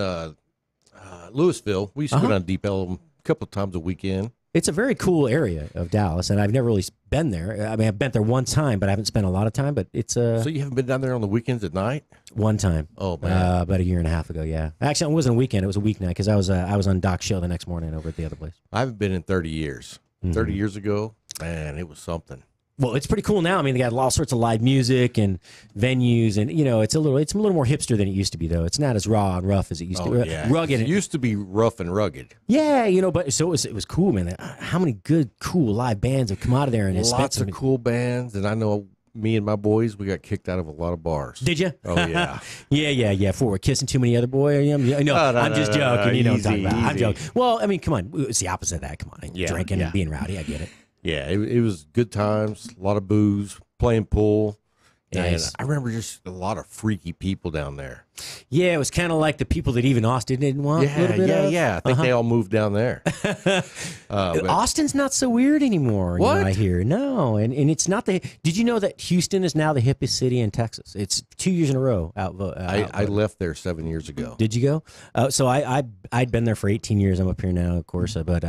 Louisville. We used to go down to Deep Ellum a couple of times a weekend. It's a very cool area of Dallas, and I've never really been there. I mean, I've been there one time, but I haven't spent a lot of time. But it's So you haven't been down there on the weekends at night? One time. Oh man, about a year and a half ago. Yeah, actually, it wasn't a weekend; it was a weeknight because I was on Doc's show the next morning over at the other place. I haven't been in 30 years. 30 years ago, man, it was something. Well, it's pretty cool now. I mean, they got all sorts of live music and venues, and it's a little more hipster than it used to be, though. It's not as raw and rough as it used to be. Yeah. Rugged. It used to be rough and rugged. Yeah, but so it was cool, man. How many good, cool live bands have come out of there? And lots of cool bands, and I know me and my boys, we got kicked out of a lot of bars. Did you? Oh yeah, yeah. For we're kissing too many other boys. No, I'm just joking. You know what I'm talking about. I'm joking. Well, I mean, come on, it's the opposite of that. Come on, drinking and being rowdy. I get it. Yeah, it was good times, a lot of booze, playing pool, Nice. And I remember just a lot of freaky people down there. Yeah, it was kind of like the people that even Austin didn't want. Yeah, I think they all moved down there. Austin's not so weird anymore. What? I hear no, and it's not the. Did you know that Houston is now the hippest city in Texas? It's 2 years in a row I left there 7 years ago. Did you go? So I'd been there for 18 years. I'm up here now, of course, but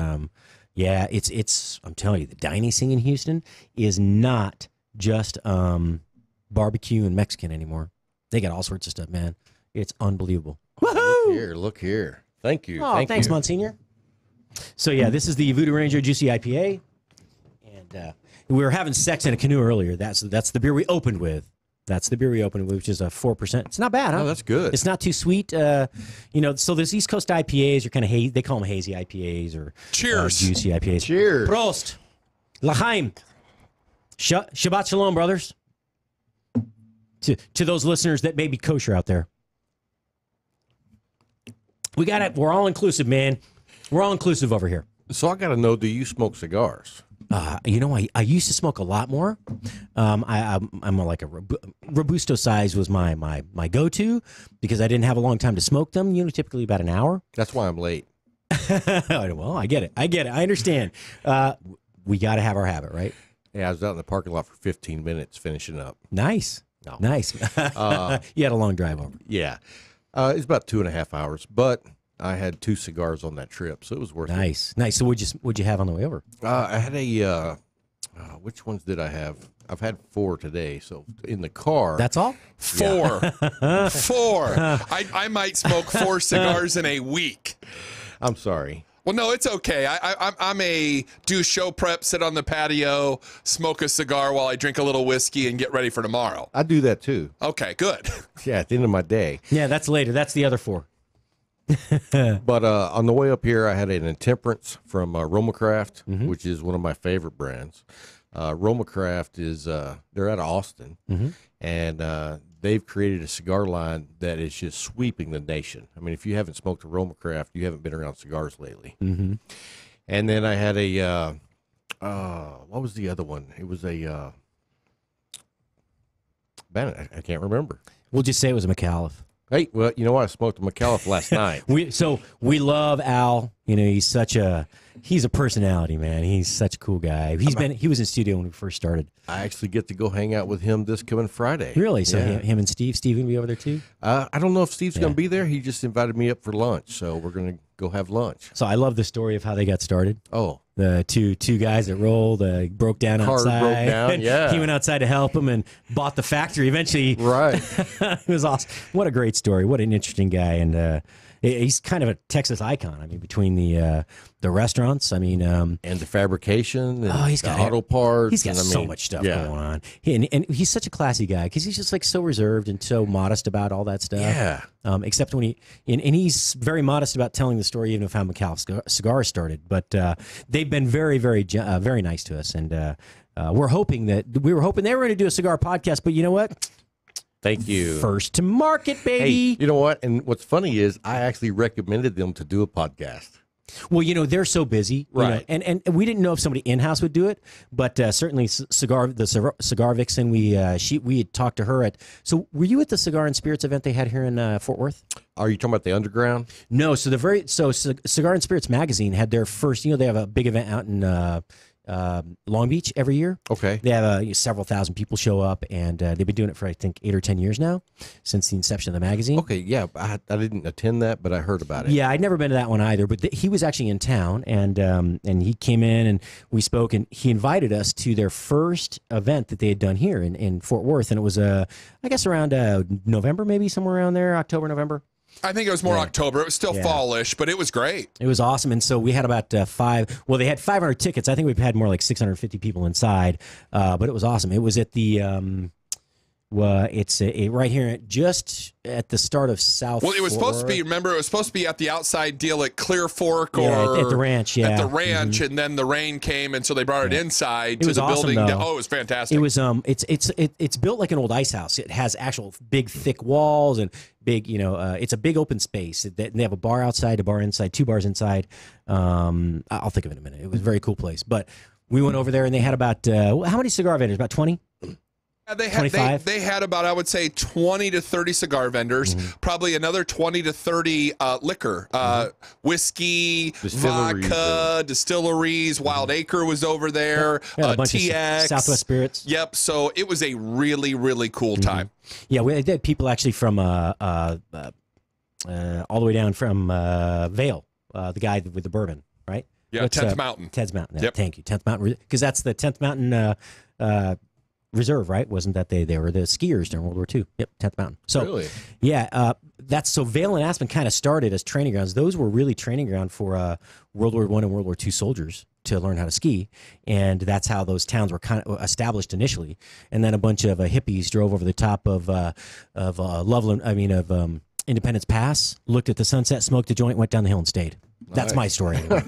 yeah, it's. I'm telling you, the dining scene in Houston is not just barbecue and Mexican anymore. They got all sorts of stuff, man. It's unbelievable. Woohoo! Look here. Thank you. Oh, thanks, Monsignor. So yeah, this is the Voodoo Ranger Juicy IPA, and we were having sex in a canoe earlier. That's the beer we opened with. That's the beer we opened with, which is a 4%. It's not bad, huh? Oh, that's good. It's not too sweet. So those East Coast IPAs are kind of hazy. They call them hazy IPAs or cheers, juicy IPAs. Cheers. Prost. L'chaim. Shabbat shalom, brothers. To those listeners that may be kosher out there. We got it. We're all inclusive, man. We're all inclusive over here. So I got to know, do you smoke cigars? I used to smoke a lot more. I'm like a Robusto size was my go-to because I didn't have a long time to smoke them. Typically about an hour. That's why I'm late. Well, I get it. I understand. We got to have our habit, right? Yeah, I was out in the parking lot for 15 minutes finishing up. Nice. No. Nice. You had a long drive over. Yeah. It's about 2.5 hours, but I had 2 cigars on that trip, so it was worth it. Nice. So what'd you have on the way over? I had which ones did I have? I've had 4 today, so in the car. That's all? 4. 4. I might smoke 4 cigars in a week. I'm sorry. Well, no, it's okay. I'm a do show prep, sit on the patio, smoke a cigar while I drink a little whiskey and get ready for tomorrow. I do that too. Okay, good. Yeah, at the end of my day. Yeah, that's later. That's the other 4. But on the way up here, I had an Intemperance from Romacraft, which is one of my favorite brands. Romacraft is they're out of Austin, and they've created a cigar line that is just sweeping the nation. I mean, if you haven't smoked a Romacraft, you haven't been around cigars lately. And then I had a what was the other one? It was a man, I can't remember. We'll just say it was a McAuliffe. Hey, well, you know what? I smoked a McAuliffe last night. We love Al. He's a personality, man. He's such a cool guy. He was in studio when we first started. I actually get to go hang out with him this coming Friday. Really? So him and Steve going to be over there too? I don't know if Steve's going to be there. He just invited me up for lunch, so we're going to go have lunch. So I love the story of how they got started. Oh. The two guys that rolled broke down outside. Broke down, yeah. He went outside to help him and bought the factory eventually. Right. It was awesome. What a great story. What an interesting guy. And he's kind of a Texas icon. I mean, between the restaurants, and the fabrication, and he's got auto parts. He's got so much stuff going on. And he's such a classy guy because he's just like so reserved and so modest about all that stuff. Yeah. Except when and he's very modest about telling the story, even of how McAuliffe Cigars started. But they've been very, very, very nice to us, and we were hoping they were going to do a cigar podcast. But you know what? Thank you. First to market, baby. Hey, you know what? And what's funny is I actually recommended them to do a podcast. Well, they're so busy, right? And we didn't know if somebody in house would do it, but certainly Cigar Vixen. We had talked to her So were you at the Cigar and Spirits event they had here in Fort Worth? Are you talking about the Underground? No. So Cigar and Spirits magazine had their first. They have a big event out in Long Beach every year. Okay. They have several thousand people show up, and they've been doing it for I think 8 or 10 years now, since the inception of the magazine. Okay, yeah, I didn't attend that, but I heard about it. Yeah, I'd never been to that one either, but he was actually in town, and he came in and we spoke, and he invited us to their first event that they had done here in Fort Worth, and it was I guess around November, maybe somewhere around there, October, November. I think it was more October. It was still fallish, but it was great. It was awesome. And so we had about they had 500 tickets. I think we've had more like 650 people inside, but it was awesome. It was at the, it's right here just at the start of South. Well, it was supposed to be, remember, it was supposed to be at the outside deal at Clear Fork or at the ranch, at the ranch, and then the rain came, and so they brought it inside to the awesome, building. though. Oh, it was fantastic. It was it's built like an old ice house. It has actual big thick walls and big, it's a big open space. They have a bar outside, a bar inside, 2 bars inside. I'll think of it in a minute. It was a very cool place. But we went over there and they had about how many cigar vendors? About 20. They had about, I would say, 20 to 30 cigar vendors, probably another 20 to 30 liquor, whiskey, vodka, distilleries. Wild Acre was over there, a bunch TX. of Southwest Spirits. Yep, so it was a really, really cool time. Yeah, we had people actually from all the way down from Vail, the guy with the bourbon, right? Yeah, What's, 10th Mountain. 10th Mountain, yep. Thank you. 10th Mountain, because that's the 10th Mountain Reserve, right? Wasn't that they were the skiers during World War II? Yep, 10th Mountain. So, really? Yeah, so Vail and Aspen kind of started as training grounds. Those were really training ground for World War I and World War II soldiers to learn how to ski, and that's how those towns were kind of established initially. And then a bunch of hippies drove over the top of Loveland, Independence Pass, looked at the sunset, smoked a joint, went down the hill and stayed. That's my story anyway.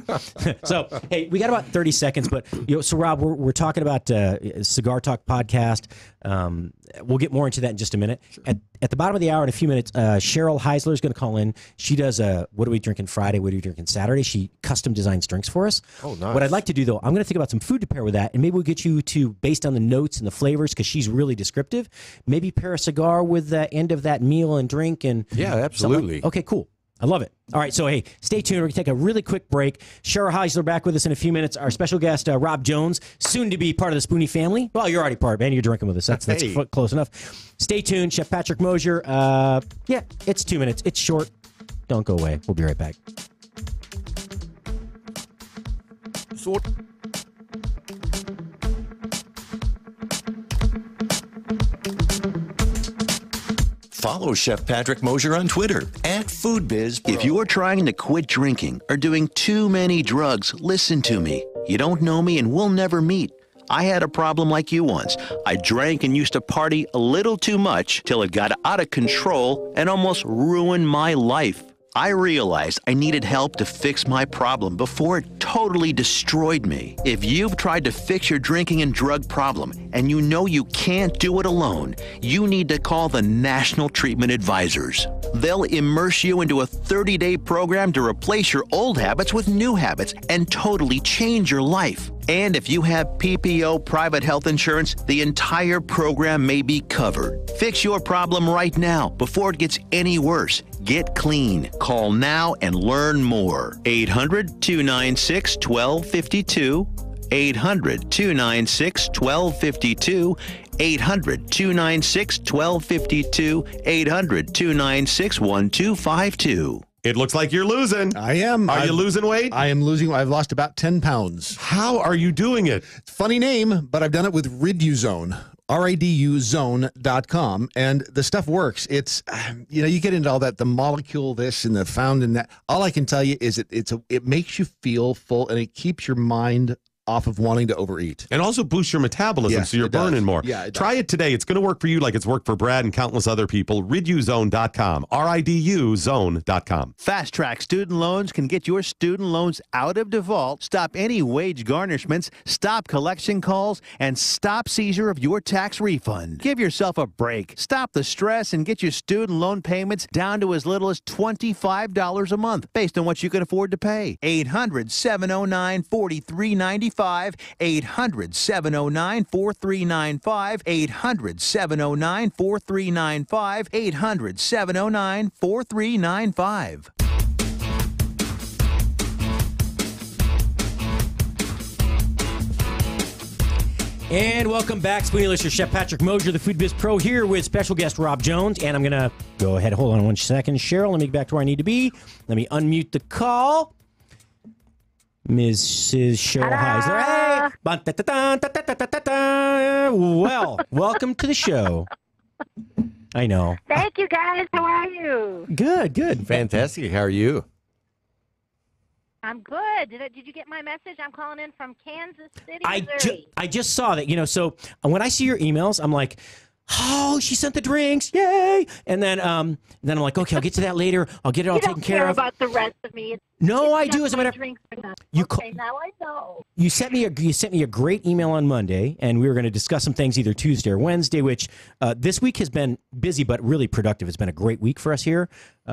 So, hey, we got about 30 seconds, but so Rob, we're talking about Cigar Talk podcast. We'll get more into that in just a minute. Sure. At the bottom of the hour in a few minutes, Cheryl Heisler is going to call in. She does what are we drinking Friday? What are we drinking Saturday? She custom designs drinks for us. Oh, nice. What I'd like to do, though, I'm going to think about some food to pair with that, and maybe we'll get you to, based on the notes and the flavors, because she's really descriptive, maybe pair a cigar with the end of that meal and drink. And yeah, absolutely. Okay, cool. I love it. All right, so hey, stay tuned. We're going to take a really quick break. Cheryl Heisler back with us in a few minutes. Our special guest, Rob Jones, soon to be part of the Spoony family. Well, you're already part, man. You're drinking with us. That's close enough. Stay tuned. Chef Patrick Mosher. Yeah, it's 2 minutes. It's short. Don't go away. We'll be right back. Follow Chef Patrick Mosher on Twitter @Food Biz Pro. If you are trying to quit drinking or doing too many drugs, listen to me. You don't know me and we'll never meet. I had a problem like you once. I drank and used to party a little too much till it got out of control and almost ruined my life. I realized I needed help to fix my problem before it totally destroyed me. If you've tried to fix your drinking and drug problem and you know you can't do it alone, you need to call the National Treatment Advisors. They'll immerse you into a 30-day program to replace your old habits with new habits and totally change your life. And if you have PPO private health insurance, the entire program may be covered. Fix your problem right now before it gets any worse. Get clean. Call now and learn more. 800-296-1252. 800-296-1252. 800-296-1252. 800-296-1252. It looks like you're losing. I am. Are you losing weight? I am losing. I've lost about 10 pounds. How are you doing it? Funny name, but I've done it with Riduzone. RIDUzone.com, and the stuff works. It's, you get into all that, the molecule this and the found in that. All I can tell you is it makes you feel full, and it keeps your mind off of wanting to overeat. And also boosts your metabolism, so you're burning more. Yeah, Try it today. It's going to work for you like it's worked for Brad and countless other people. Riduzone.com. RIDUzone.com. Fast Track Student Loans can get your student loans out of default, stop any wage garnishments, stop collection calls, and stop seizure of your tax refund. Give yourself a break. Stop the stress and get your student loan payments down to as little as $25 a month, based on what you can afford to pay. 800-709-4395. 800-709-4395. 800-709-4395. 800-709-4395. And welcome back, Spoony Lister. Chef Patrick Mosher, the Food Biz Pro, here with special guest Rob Jones. And I'm going to go ahead. Hold on 1 second. Cheryl, let me get back to where I need to be. Let me unmute the call. Mrs. Cheryl Heisler. Hey. Well, welcome to the show. I know. Thank you, guys. How are you? Good. Fantastic. How are you? I'm good. Did you get my message? I'm calling in from Kansas City, Missouri. I just saw that. So when I see your emails, I'm like, oh, she sent the drinks, yay! And then I'm like, okay, I'll get to that later. I'll get it all taken care of. You don't care about the rest of me. No, I do. As a matter, drinks or not. you okay, now I know. You sent me a great email on Monday, and we were going to discuss some things either Tuesday or Wednesday. Which this week has been busy but really productive. It's been a great week for us here. We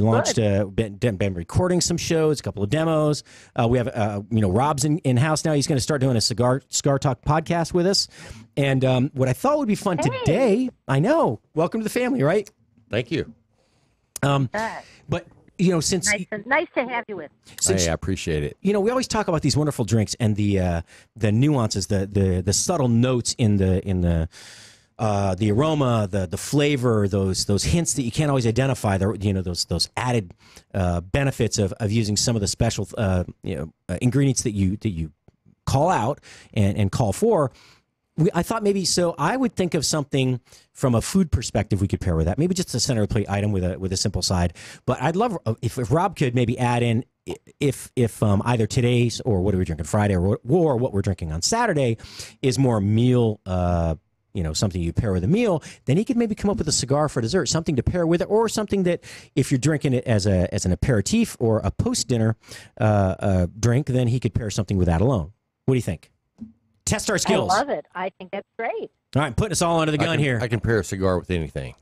launched, been recording some shows, a couple of demos. We have Rob's in house now. He's going to start doing a cigar talk podcast with us. And what I thought would be fun today, I know. Welcome to the family, right? Thank you. But since nice to have you with. Hey, I appreciate it. We always talk about these wonderful drinks and the nuances, the subtle notes in the aroma, the flavor, those hints that you can't always identify. Those added benefits of using some of the special ingredients that you call out and call for. I thought maybe I would think of something from a food perspective we could pair with that. Maybe just a center of the plate item with a simple side. But I'd love if Rob could maybe add in if either today's or what are we drinking Friday or what we're drinking on Saturday is more meal, something you pair with a meal. Then he could maybe come up with a cigar for dessert, something to pair with it, or something that if you're drinking it as an aperitif or a post dinner drink, then he could pair something with that alone. What do you think? Test our skills. I love it. I think that's great. All right, putting us all under the gun here. I can pair a cigar with anything.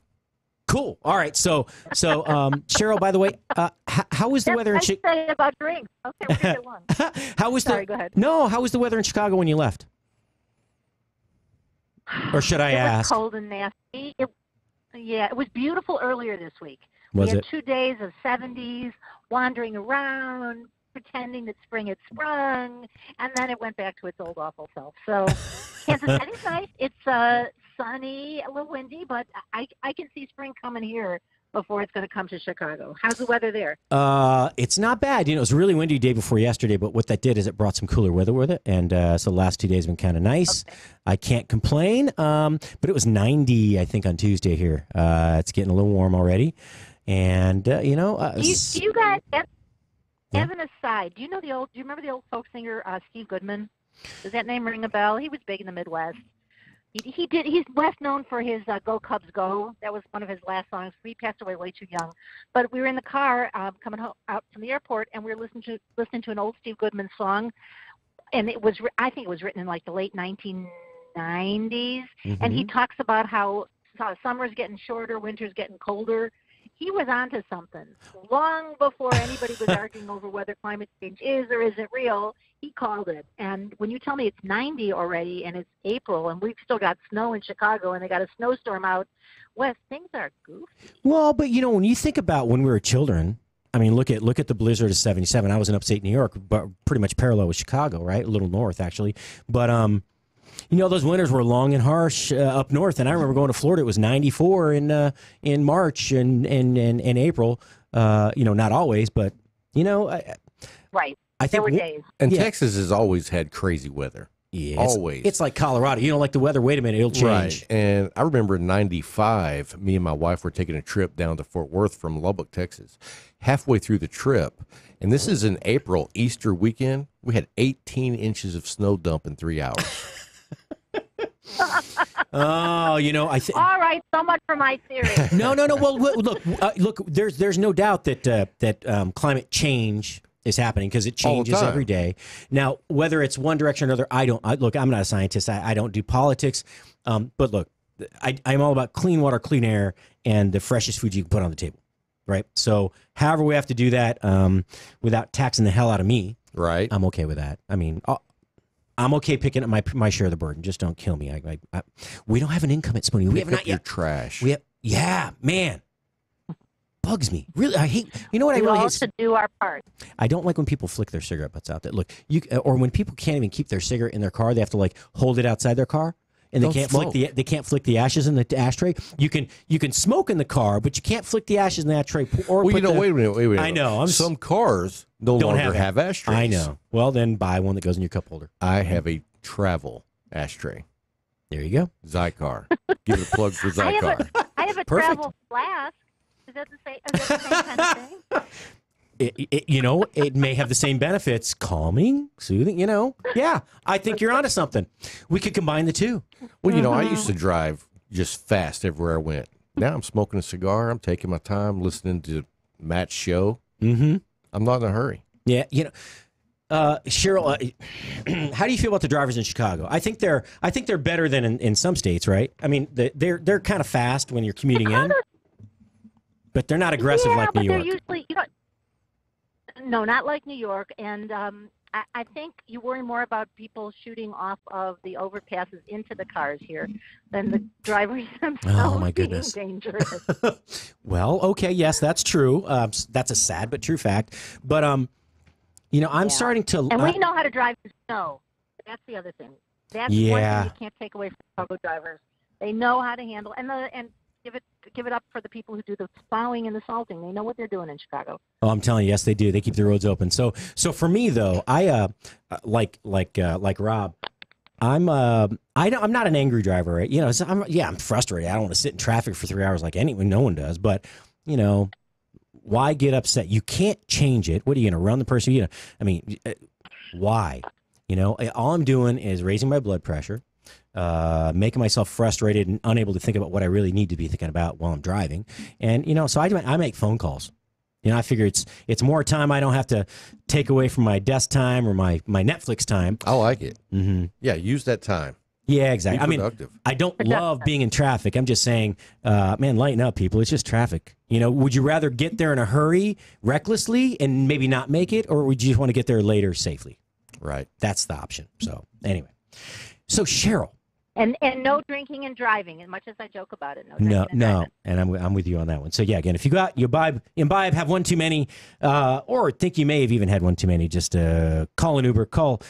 Cool. All right. So Cheryl, by the way, how was the weather in Chicago? Say about drinks. Okay, we'll get one. Sorry, go ahead. No, how was the weather in Chicago when you left? Or should I ask? It was cold and nasty. It was beautiful earlier this week. Was we had it? 2 days of 70s, wandering around, pretending that spring had sprung, and then it went back to its old awful self. So Kansas City's nice. It's sunny, a little windy, but I can see spring coming here before it's going to come to Chicago. How's the weather there? It's not bad. It was a really windy day before yesterday, but what that did is it brought some cooler weather with it, and so the last 2 days have been kind of nice. Okay. I can't complain, but it was 90, I think, on Tuesday here. It's getting a little warm already, and do you guys have an aside? Do you remember the old folk singer Steve Goodman? Does that name ring a bell? He was big in the Midwest. He's best known for his "Go Cubs Go." That was one of his last songs. He passed away way too young. But we were in the car coming out from the airport, and we were listening to an old Steve Goodman song, and I think it was written in like the late 1990s. Mm-hmm. And he talks about how summer's getting shorter, winter's getting colder. He was onto something. Long before anybody was arguing over whether climate change is or isn't real, he called it. And when you tell me it's 90 already and it's April and we've still got snow in Chicago and they got a snowstorm out west, things are goofy. Well, but when you think about when we were children, I mean, look at the blizzard of 77. I was in upstate New York, but pretty much parallel with Chicago, right? A little north, actually. But those winters were long and harsh up north, and I remember going to Florida. It was 94 in March and April. Not always, but right. I think there were days. And Texas has always had crazy weather. Yeah, always. It's like Colorado. You don't like the weather? Wait a minute, it'll change. Right. And I remember in '95, me and my wife were taking a trip down to Fort Worth from Lubbock, Texas. Halfway through the trip, and this is in April, Easter weekend, we had 18 inches of snow dump in 3 hours. Oh, I think. All right, so much for my theory. No. Well, look. There's no doubt that climate change is happening because it changes every day. Now, whether it's one direction or another, I'm not a scientist. I don't do politics. But look, I'm all about clean water, clean air, and the freshest food you can put on the table. Right. So, however we have to do that without taxing the hell out of me. Right. I'm okay with that. I mean. I'm okay picking up my share of the burden. Just don't kill me. We don't have an income at Spoony. We have not your yet. Trash. Man, bugs me. Really, I hate. You know what I really hate? To do our part. I don't like when people flick their cigarette butts out. That look, or when people can't even keep their cigarette in their car. They have to hold it outside their car. And they can't flick the ashes in the ashtray. You can smoke in the car, but you can't flick the ashes in the ashtray. Or wait a minute. I know. Some cars don't longer have ashtrays. I know. Well, then buy one that goes in your cup holder. I have a travel ashtray. There you go. Zycar. Give it a plug for Zycar. I have a travel flask. Is that the same kind of thing? It may have the same benefits, calming, soothing, Yeah, I think you're onto something. We could combine the two. Well, I used to drive just fast everywhere I went. Now I'm smoking a cigar. I'm taking my time listening to Matt's show. Mm-hmm. I'm not in a hurry. Yeah, Cheryl, how do you feel about the drivers in Chicago? I think they're better than in some states, right? I mean, they're kind of fast when you're commuting in, but they're not aggressive like New York. They're usually, no, not like New York. And I think you worry more about people shooting off of the overpasses into the cars here than the drivers themselves being dangerous. Well, okay, yes, that's true. That's a sad but true fact. But I'm starting to. And we know how to drive in snow. That's the other thing. That's one thing you can't take away from Chicago drivers. They know how to handle and give it up for the people who do the plowing and the salting. They know what they're doing in Chicago. Oh, I'm telling you, yes, they do. They keep the roads open. So for me though, I like Rob. I'm not an angry driver, right? I'm frustrated. I don't want to sit in traffic for 3 hours like anyone. No one does. But why get upset? You can't change it. What are you going to run the person? Why? All I'm doing is raising my blood pressure, making myself frustrated and unable to think about what I really need to be thinking about while I'm driving. And, so I make phone calls. I figure it's more time I don't have to take away from my desk time or my Netflix time. I like it. Mm-hmm. Yeah, use that time. Yeah, exactly. I don't love being in traffic. I'm just saying, man, lighten up, people. It's just traffic. Would you rather get there in a hurry, recklessly, and maybe not make it, or would you just want to get there later safely? Right. That's the option. So anyway, Cheryl. And no drinking and driving. As much as I joke about it, No, and I'm with you on that one. So yeah, again, if you imbibe, have one too many, or think you may have even had one too many, just call an Uber.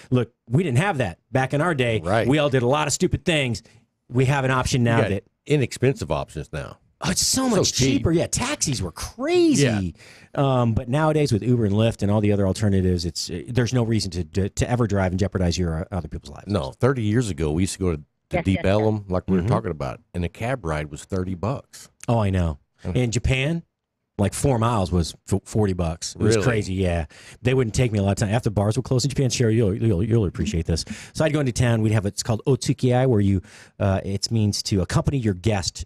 Look, we didn't have that back in our day. Right. We all did a lot of stupid things. We have an option now that inexpensive options now. Oh, it's so much cheaper. Yeah, taxis were crazy. Yeah. But nowadays with Uber and Lyft and all the other alternatives, there's no reason to ever drive and jeopardize your other people's lives. No, 30 years ago we used to go to Deep Ellum, like we were talking about, and a cab ride was $30. Oh, I know. In Japan, like 4 miles was $40. It was crazy. Yeah, they wouldn't take me a lot of time after bars would close in Japan. Sherry, you'll appreciate this. So I'd go into town. We'd have it's called otsukiai, where you it means to accompany your guest,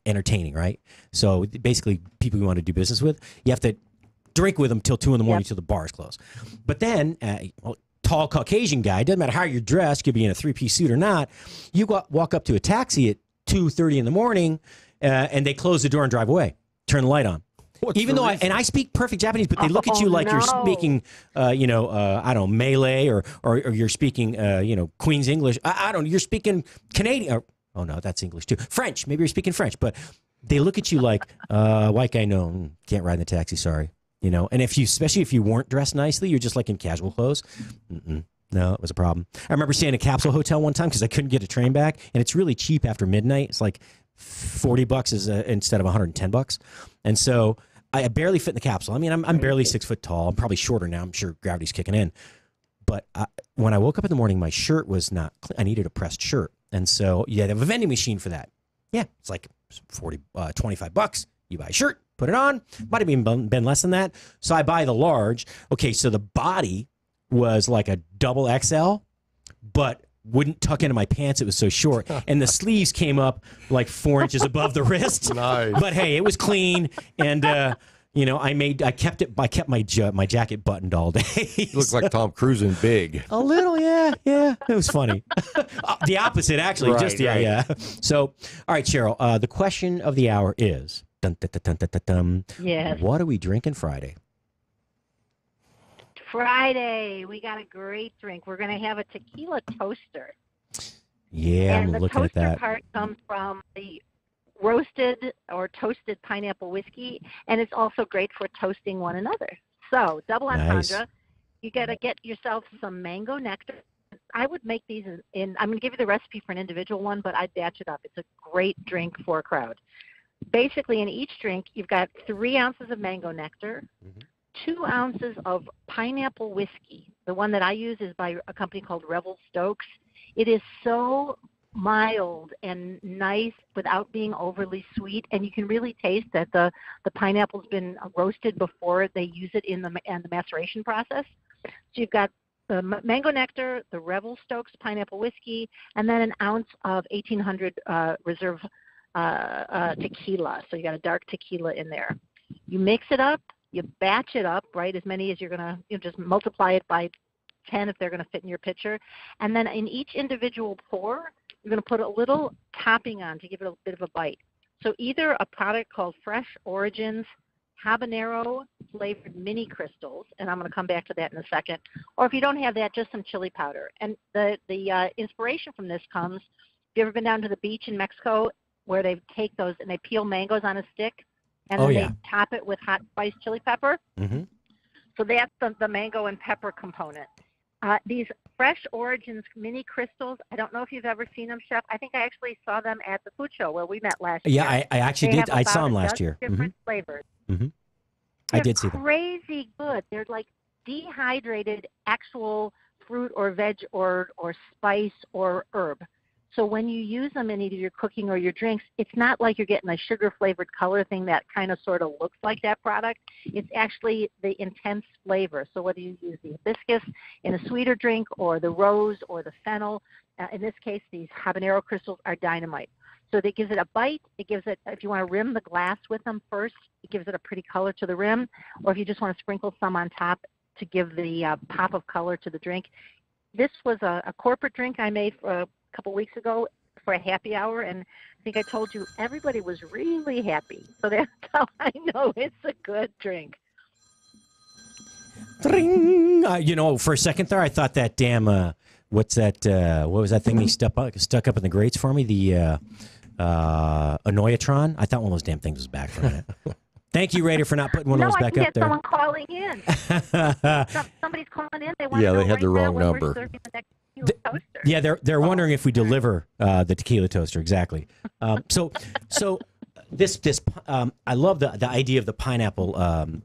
entertaining. Right. So basically, people you want to do business with, you have to drink with them till 2 a.m. till the bars close. But then. Tall Caucasian guy, doesn't matter how you're dressed, could be in a 3-piece suit or not, you walk up to a taxi at 2:30 in the morning and they close the door and drive away, turn the light on. Even though I speak perfect Japanese, but they look at you like you're speaking, I don't know, Malay or you're speaking, Queen's English. I don't know, you're speaking Canadian. Oh, no, that's English too. French, maybe you're speaking French, but they look at you like I know, can't ride in the taxi, sorry. And especially if you weren't dressed nicely, you're just like in casual clothes. No, it was a problem. I remember staying in a capsule hotel one time because I couldn't get a train back, and it's really cheap after midnight. It's like $40 instead of $110, and so I barely fit in the capsule. I mean, I'm barely 6 foot tall. I'm probably shorter now. I'm sure gravity's kicking in. But when I woke up in the morning, my shirt was not clean. I needed a pressed shirt, and so they have a vending machine for that. Yeah, it's like $25. You buy a shirt. Put it on. Might have even been less than that. So I buy the large. Okay, so the body was like a double XL, but wouldn't tuck into my pants. It was so short. And the sleeves came up like 4 inches above the wrist. Nice. But hey, it was clean. And, I kept my jacket buttoned all day. You look like Tom Cruise in Big. A little, yeah. It was funny. The opposite, actually. Right, yeah. So, all right, Cheryl, the question of the hour is, yes. What are we drinking Friday? Friday, we got a great drink. We're going to have a tequila toaster. Yeah, and I'm looking at that. The toaster part comes from the roasted or toasted pineapple whiskey, and it's also great for toasting one another. So, double entendre. Nice. You got to get yourself some mango nectar. I would make these I'm going to give you the recipe for an individual one, but I'd batch it up. It's a great drink for a crowd. Basically, in each drink, you've got 3 ounces of mango nectar, 2 ounces of pineapple whiskey. The one that I use is by a company called Revel Stokes. It is so mild and nice without being overly sweet, and you can really taste that the pineapple's been roasted before they use it in the maceration process. So you've got the mango nectar, the Revel Stokes pineapple whiskey, and then an ounce of 1800 Reserve tequila. So you got a dark tequila in there. You mix it up, You batch it up, right, as many as you're going to, just multiply it by 10 if they're going to fit in your pitcher. And then in each individual pour, you're going to put a little topping on to give it a bit of a bite. So either a product called Fresh Origins habanero flavored mini crystals, and I'm going to come back to that in a second, or if you don't have that, just some chili powder. And the inspiration from this comes, have you ever been down to the beach in Mexico where they take those and they peel mangoes on a stick and then they top it with hot spiced chili pepper? Mm-hmm. So that's the mango and pepper component. These Fresh Origins mini crystals, I don't know if you've ever seen them, Chef. I think I actually saw them at the food show where we met last year. Yeah, I actually did. I saw them last year. Different flavors. Mm-hmm. I did see them. Crazy good. They're like dehydrated actual fruit or veg or spice or herb. So when you use them in either your cooking or your drinks, it's not like you're getting a sugar-flavored color thing that kind of sort of looks like that product. It's actually the intense flavor. So whether you use the hibiscus in a sweeter drink or the rose or the fennel, in this case, these habanero crystals are dynamite. So that gives it a bite. It gives it, if you want to rim the glass with them first, it gives it a pretty color to the rim. Or if you just want to sprinkle some on top to give the pop of color to the drink. This was a corporate drink I made for a couple weeks ago for a happy hour, and I think I told you everybody was really happy. So that's how I know it's a good drink. For a second there, I thought that damn, what's that, what was that thing he stuck up in the grates for me? The Anoyatron? I thought one of those damn things was back for a minute. Thank you, Raider, for not putting one of those back up there. No, I think someone calling in. Somebody's calling in. They want Yeah, to know they had right the wrong now when number. we're serving the next tequila toaster. Yeah, they're wondering if we deliver the tequila toaster. Exactly. So this I love the idea of the pineapple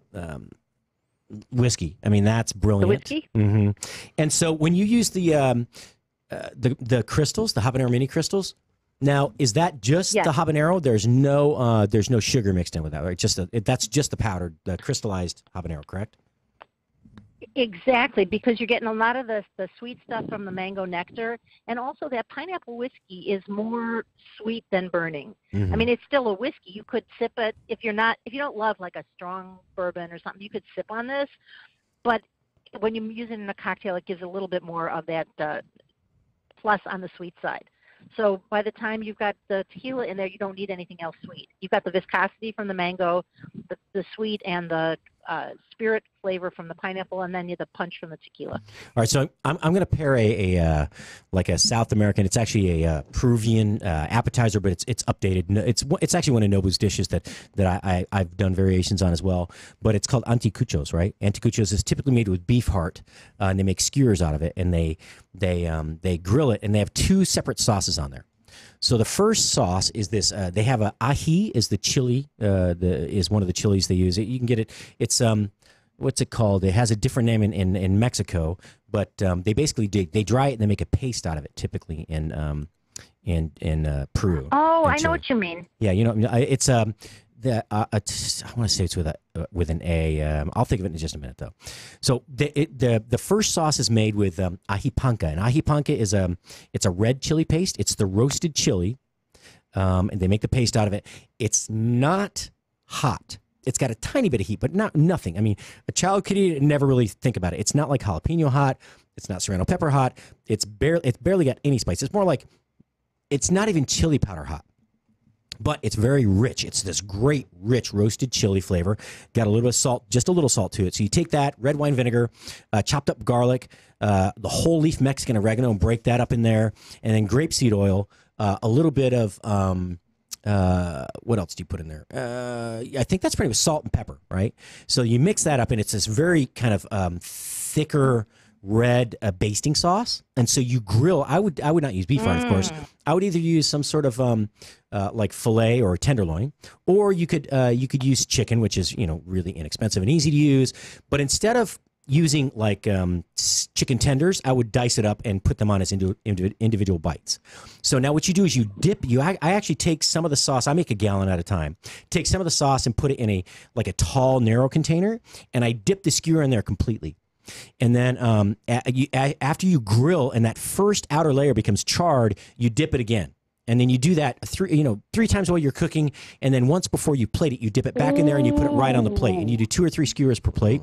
whiskey. I mean, that's brilliant. The whiskey? Mm-hmm. And so when you use the crystals, the habanero mini crystals, now is that just the habanero? There's no sugar mixed in with that, right? That's just the powdered, the crystallized habanero, correct? Exactly, because you're getting a lot of the sweet stuff from the mango nectar, and also that pineapple whiskey is more sweet than burning. Mm-hmm. I mean, it's still a whiskey. You could sip it if you don't love like a strong bourbon or something. You could sip on this, but when you use it in a cocktail, it gives a little bit more of that plus on the sweet side. So by the time you've got the tequila in there, you don't need anything else sweet. You've got the viscosity from the mango, the sweet, and the spirit flavor from the pineapple, and then the punch from the tequila. All right, so I'm going to pair a South American. It's actually a Peruvian appetizer, but it's updated. It's actually one of Nobu's dishes that I've done variations on as well. But it's called anticuchos, right? Anticuchos is typically made with beef heart, and they make skewers out of it, and they grill it, and they have two separate sauces on there. So the first sauce is this. They have a ají is the chili. Is one of the chilies they use. You can get it. It's what's it called? It has a different name in Mexico, but they basically they dry it and they make a paste out of it. Typically in Peru. Oh, I know what you mean. Yeah, it's I want to say it's with an A. I'll think of it in just a minute though. So the first sauce is made with ají panca, and ají panca is it's a red chili paste. It's the roasted chili, and they make the paste out of it. It's not hot. It's got a tiny bit of heat, but nothing. I mean, a child could eat it and never really think about it. It's not like jalapeno hot. It's not serrano pepper hot. It's barely got any spice. It's more like it's not even chili powder hot. But it's very rich. It's this great, rich roasted chili flavor. Got a little bit of salt, just a little salt to it. So you take that, red wine vinegar, chopped up garlic, the whole leaf Mexican oregano, and break that up in there. And then grapeseed oil, a little bit of, what else do you put in there? I think that's pretty much salt and pepper, right? So you mix that up, and it's this very kind of thicker, red basting sauce, and so you grill. I would not use beef heart, of course. I would either use some sort of like fillet or tenderloin, or you could use chicken, which is really inexpensive and easy to use. But instead of using like chicken tenders, I would dice it up and put them on as individual bites. So now what you do is you dip. I actually take some of the sauce. I make a gallon at a time. Take some of the sauce and put it in a tall, narrow container, and I dip the skewer in there completely. And then after you grill and that first outer layer becomes charred, you dip it again. And then you do that three times while you're cooking, and then once before you plate it, you dip it back in there and you put it right on the plate. And you do 2 or 3 skewers per plate.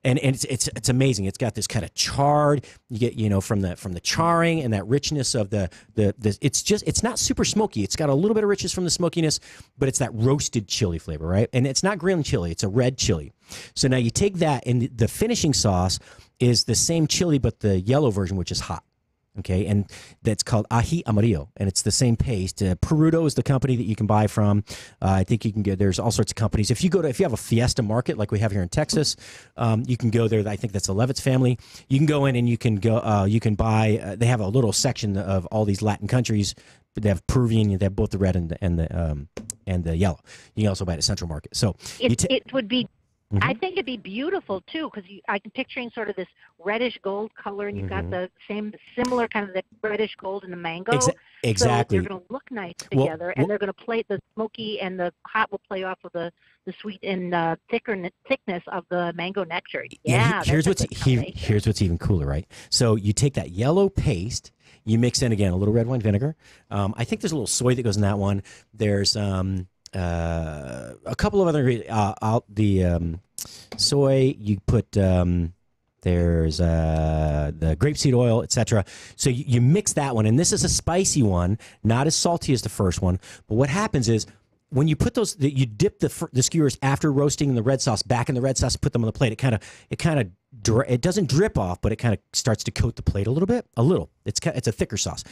And it's amazing. It's got this kind of charred. You get from the charring and that richness of the it's not super smoky. It's got a little bit of richness from the smokiness, but it's that roasted chili flavor, right? And it's not green chili. It's a red chili. So now you take that, and the finishing sauce is the same chili, but the yellow version, which is hot. Okay, and that's called ají amarillo, and it's the same paste. Perudo is the company that you can buy from. I think you can get. There's all sorts of companies. If you have a Fiesta Market like we have here in Texas, you can go there. I think that's the Levitz family. You can go in and you can go. You can buy. They have a little section of all these Latin countries. They have Peruvian. They have both the red and the yellow. You can also buy it at Central Market. So it would be. I think it'd be beautiful too, because I'm picturing sort of this reddish gold color, and you've got the similar kind of the reddish gold in the mango. Exactly. So they're going to look nice together, and they're going to play the smoky and the hot will play off of the sweet and thickness of the mango nectar. Yeah. Here's what's even cooler, right? So you take that yellow paste. You mix in again a little red wine vinegar. I think there's a little soy that goes in that one. There's a couple of other the soy. You put there's the grapeseed oil, etc. So you mix that one, and this is a spicy one, not as salty as the first one. But what happens is when you put those, you dip the skewers after roasting the red sauce back in the red sauce, put them on the plate. It doesn't drip off, but it kind of starts to coat the plate a little bit. It's a thicker sauce.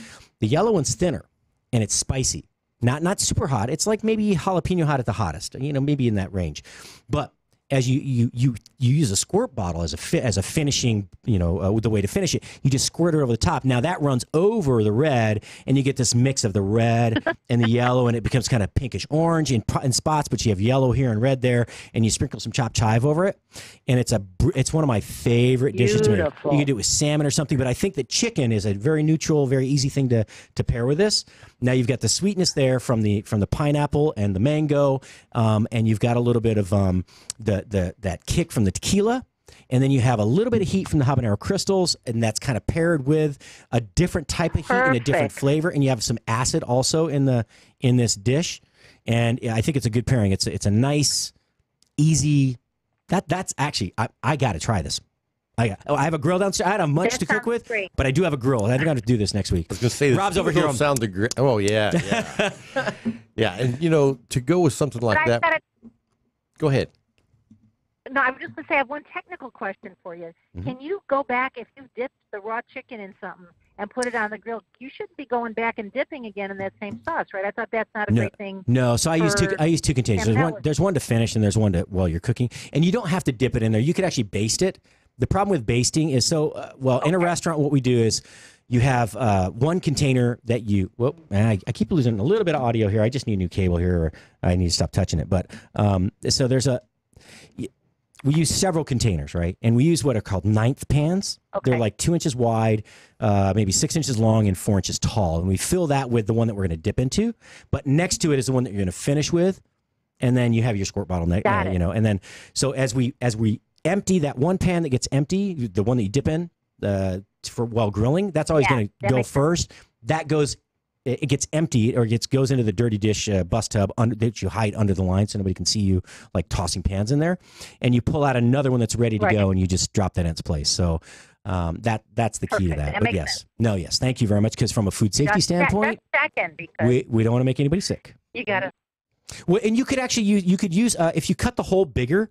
The yellow one's thinner, and it's spicy. Not super hot. It's like maybe jalapeno hot at the hottest, maybe in that range. But as you use a squirt bottle as a finishing, the way to finish it, you just squirt it over the top. Now that runs over the red, and you get this mix of the red and the yellow, and it becomes kind of pinkish orange in spots, but you have yellow here and red there, and you sprinkle some chopped chive over it, and it's one of my favorite dishes to make. You can do it with salmon or something, but I think that chicken is a very neutral, very easy thing to pair with this. Now you've got the sweetness there from the pineapple and the mango, and you've got a little bit of that kick from the tequila, and then you have a little bit of heat from the habanero crystals, and that's kind of paired with a different type of heat and a different flavor, and you have some acid also in this dish, and I think it's a good pairing. It's a nice, easy. That's actually I got to try this. I have a grill downstairs. I don't have much to cook with, but I do have a grill. I think I'm going to do this next week. I was going to say, Rob's over here. Oh, yeah. Yeah, and, to go with something like that. Go ahead. No, I was just going to say, I have one technical question for you. Mm-hmm. Can you go back, if you dipped the raw chicken in something and put it on the grill, you shouldn't be going back and dipping again in that same sauce, right? I thought that's not a great thing. No, so I use two containers. There's one to finish, and there's one to while you're cooking. And you don't have to dip it in there. You could actually baste it. The problem with basting is in a restaurant, what we do is you have one container that I keep losing a little bit of audio here. I just need a new cable here, or I need to stop touching it. But so we use several containers, right? And we use what are called ninth pans. Okay. They're like 2 inches wide, maybe 6 inches long, and 4 inches tall. And we fill that with the one that we're going to dip into. But next to it is the one that you're going to finish with. And then you have your squirt bottle, and then so as we empty that one pan that gets empty, the one that you dip in while grilling, that's always going to go first. That goes, it gets emptied, or goes into the dirty dish bus tub that you hide under the line so nobody can see you like tossing pans in there. And you pull out another one that's ready to go, and you just drop that in its place. So that's the key to that. But yes, thank you very much, because from a food safety standpoint, we don't want to make anybody sick. You got it. Well, and you could actually use if you cut the hole bigger.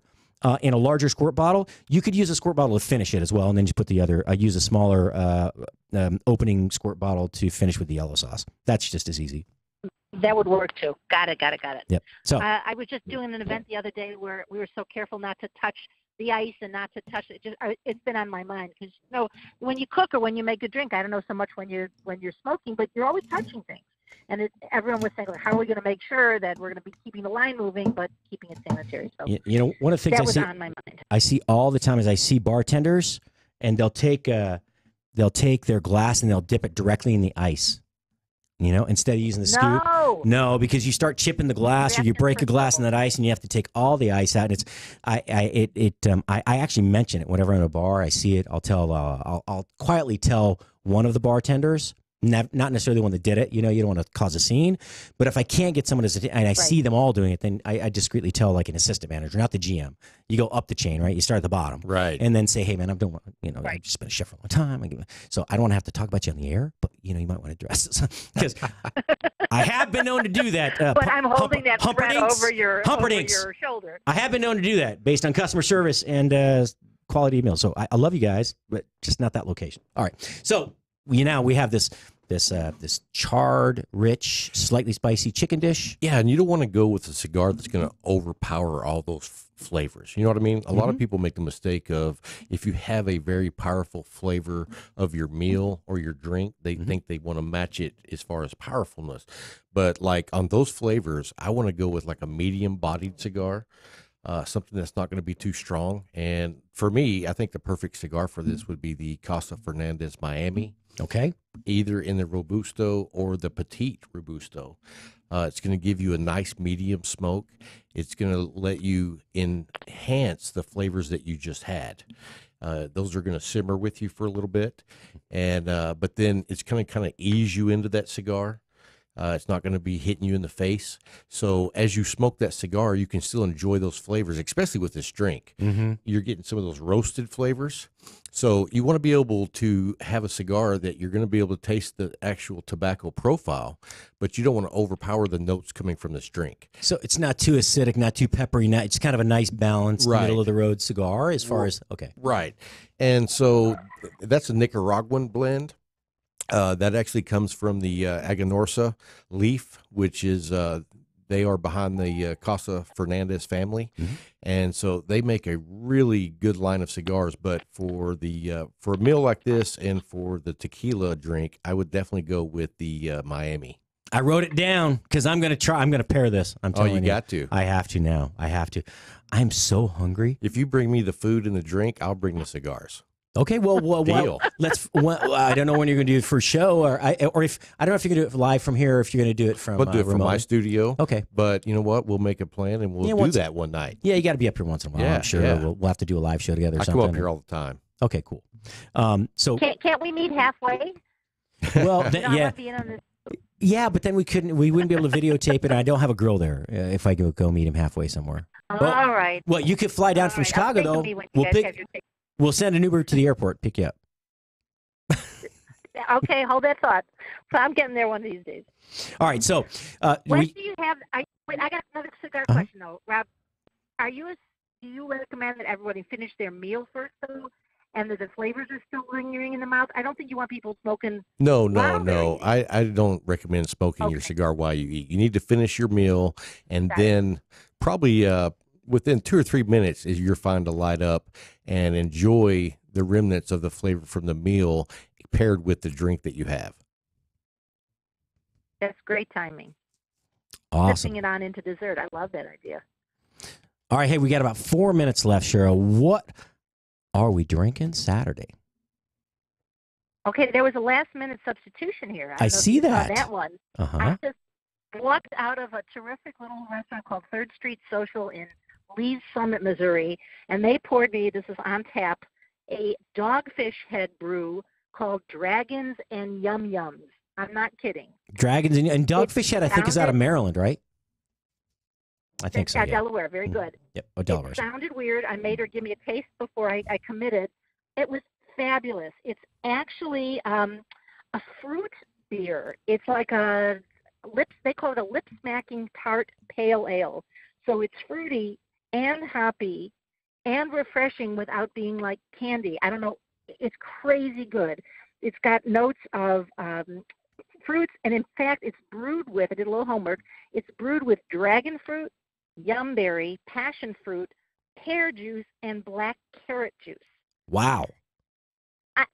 In a larger squirt bottle, you could use a squirt bottle to finish it as well, and then just put the other. Use a smaller opening squirt bottle to finish with the yellow sauce. That's just as easy. That would work too. Got it. Yep. So I was just doing an event the other day where we were so careful not to touch the ice and not to touch it. It's been on my mind, because when you cook or when you make a drink, I don't know so much when you're smoking, but you're always touching things. And everyone was saying, how are we going to make sure that we're going to be keeping the line moving, but keeping it sanitary? So one of the things that was on my mind. I see all the time is I see bartenders, and they'll take their glass and they'll dip it directly in the ice. Instead of using the scoop. No, because you start chipping the glass, or you break a glass in that ice, and you have to take all the ice out. And I actually mention it whenever I'm in a bar. I see it. I'll quietly tell one of the bartenders not necessarily the one that did it. You know, you don't want to cause a scene. But if I can't get someone and I see them all doing it, then I discreetly tell like an assistant manager, not the GM. You go up the chain, right? You start at the bottom, right? And then say, hey man, I've just been a chef for a long time. So I don't want to have to talk about you on the air, but you want to address this because I have been known to do that. But I'm holding that thread over your shoulder. I have been known to do that based on customer service and quality email. So I love you guys, but just not that location. All right. So we have this charred, rich, slightly spicy chicken dish. Yeah, and you don't want to go with a cigar that's going to overpower all those flavors. You know what I mean? A lot of people make the mistake of, if you have a very powerful flavor of your meal or your drink, they think they want to match it as far as powerfulness. But like on those flavors, I want to go with like a medium-bodied cigar. Something that's not going to be too strong. And for me, I think the perfect cigar for this would be the Casa Fernandez Miami. Okay. Either in the Robusto or the Petite Robusto. It's going to give you a nice medium smoke. It's going to let you enhance the flavors that you just had. Those are going to simmer with you for a little bit. And but then it's going to kind of ease you into that cigar. It's not going to be hitting you in the face. So as you smoke that cigar, you can still enjoy those flavors, especially with this drink. You're getting some of those roasted flavors. So you want to be able to have a cigar that you're going to be able to taste the actual tobacco profile, but you don't want to overpower the notes coming from this drink. So it's not too acidic, not too peppery. It's kind of a nice balanced middle of the road cigar as far as, okay. Right. And so that's a Nicaraguan blend. That actually comes from the Aganorsa leaf, which is they are behind the Casa Fernandez family, and so they make a really good line of cigars. But for a meal like this and for the tequila drink, I would definitely go with the Miami. I wrote it down because I'm going to try. I'm going to pair this. I'm telling you. You got to. I have to now. I have to. I'm so hungry. If you bring me the food and the drink, I'll bring the cigars. Okay, well, let's. I don't know when you're going to do it for a show, or if I don't know if you're going to do it live from here, or if you're going to do it from. We'll do it from my studio. Okay, but you know what? We'll make a plan and we'll do that one night. Yeah, you got to be up here once in a while. Yeah, I'm sure we'll have to do a live show together. Or something. I come up here all the time. Okay, cool. So can't we meet halfway? Well, yeah, but then we wouldn't be able to videotape it. And I don't have a grill there. If I go meet him halfway somewhere. All right. Well, you could fly down from Chicago though. We'll send an Uber to the airport, pick you up. Okay, hold that thought. So I'm getting there one of these days. All right, so when do you have? I got another cigar question though, Rob. Do you recommend that everybody finish their meal first though, and that the flavors are still lingering in the mouth? I don't think you want people smoking. No. I don't recommend smoking your cigar while you eat. You need to finish your meal, and then probably within 2 or 3 minutes is you're fine to light up and enjoy the remnants of the flavor from the meal paired with the drink that you have. That's great timing. Awesome. Shifting it on into dessert. I love that idea. All right, hey, we got about 4 minutes left, Cheryl. What are we drinking Saturday? Okay, there was a last-minute substitution here. I see that. That one. I just walked out of a terrific little restaurant called 3rd Street Social in Lee's Summit, Missouri, and they poured me, this is on tap, a dogfish head brew called Dragons and Yum Yums. I'm not kidding. Dragons and Dogfish Head, I think, is out of Maryland, right? I think so. Yeah, Delaware. Very good. Yep. Delaware. It sounded weird. I made her give me a taste before I committed. It was fabulous. It's actually a fruit beer. It's like they call it a lip-smacking tart pale ale. So it's fruity and hoppy and refreshing without being like candy. I don't know. It's crazy good. It's got notes of fruits, and in fact, it's brewed with, I did a little homework, it's brewed with dragon fruit, yumberry, passion fruit, pear juice, and black carrot juice. Wow.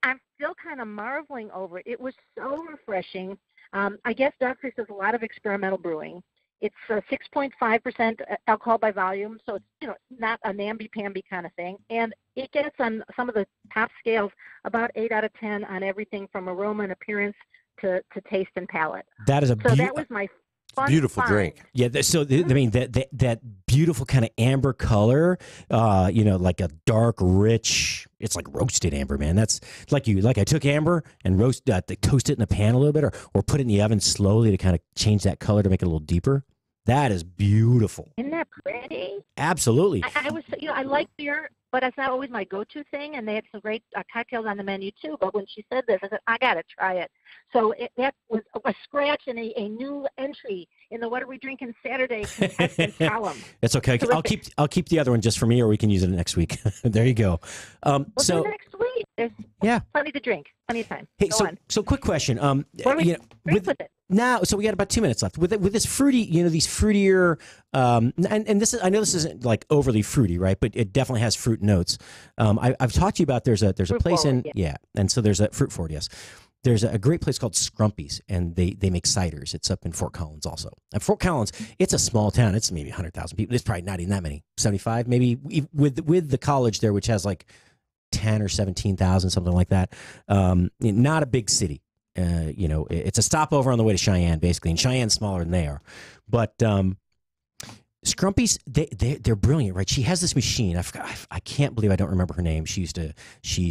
I'm still kind of marveling over it. It was so refreshing. I guess Dogfish does a lot of experimental brewing. It's 6.5% alcohol by volume, so it's not a namby-pamby kind of thing. And it gets on some of the top scales about 8 out of 10 on everything from aroma and appearance to taste and palate. That is that was my fun beautiful find. drink. Yeah, I mean that beautiful kind of amber color, like a dark, rich. It's like roasted amber, man. That's like I took amber and toast it in the pan a little bit, or put it in the oven slowly to kind of change that color to make it a little deeper. That is beautiful. Isn't that pretty? Absolutely. I was, I like beer, but it's not always my go-to thing. And they had some great cocktails on the menu too. But when she said this, I said I gotta try it. So that was a scratch and a new entry in the What Are We Drinking Saturday contestant column. It's okay. Terrific. I'll keep the other one just for me, or we can use it next week. There you go. We'll do next week. There's plenty to drink, plenty of time. Hey, Go on. so quick question. What do we drink with it? Now, so we got about 2 minutes left with this fruity, these fruitier, and this is, I know this isn't like overly fruity, right? But it definitely has fruit notes. I've talked to you about there's a place forward, and so there's a fruit forward, yes. There's a great place called Scrumpy's, and they make ciders. It's up in Fort Collins also. And Fort Collins, it's a small town. It's maybe 100,000 people. It's probably not even that many, 75 maybe, with the college there, which has like 10 or 17,000, something like that. Not a big city. It's a stopover on the way to Cheyenne, basically, and Cheyenne's smaller than they are. But Scrumpy's, they're brilliant, right? She has this machine. I can't believe I don't remember her name. She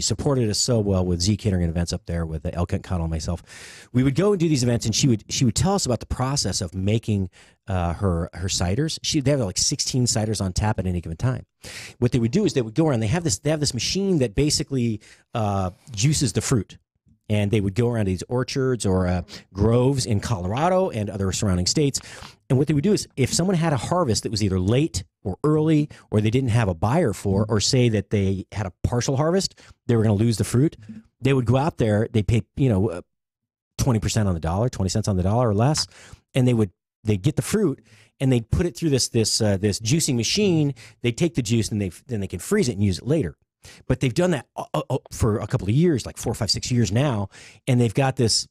supported us so well with Z Catering and events up there with Elkent Connell and myself. We would go and do these events, and she would tell us about the process of making her ciders. They have like 16 ciders on tap at any given time. What they would do is they would go around. They have this machine that basically juices the fruit. And they would go around to these orchards or groves in Colorado and other surrounding states. And what they would do is if someone had a harvest that was either late or early, or they didn't have a buyer for, or say that they had a partial harvest, they were going to lose the fruit, they would go out there, they'd pay, 20% on the dollar, 20 cents on the dollar or less, and they'd get the fruit and they'd put it through this juicing machine. They'd take the juice and then they can freeze it and use it later. But they've done that for a couple of years, like 4, 5, 6 years now, and they've got this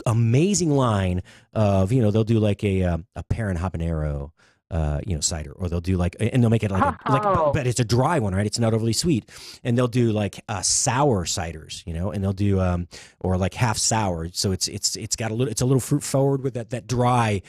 amazing line of they'll do like a pear and habanero cider, or they'll do and they'll make it but it's a dry one, right? It's not overly sweet, and they'll do like sour ciders, and they'll do or like half sour, so it's got a little fruit forward with that dry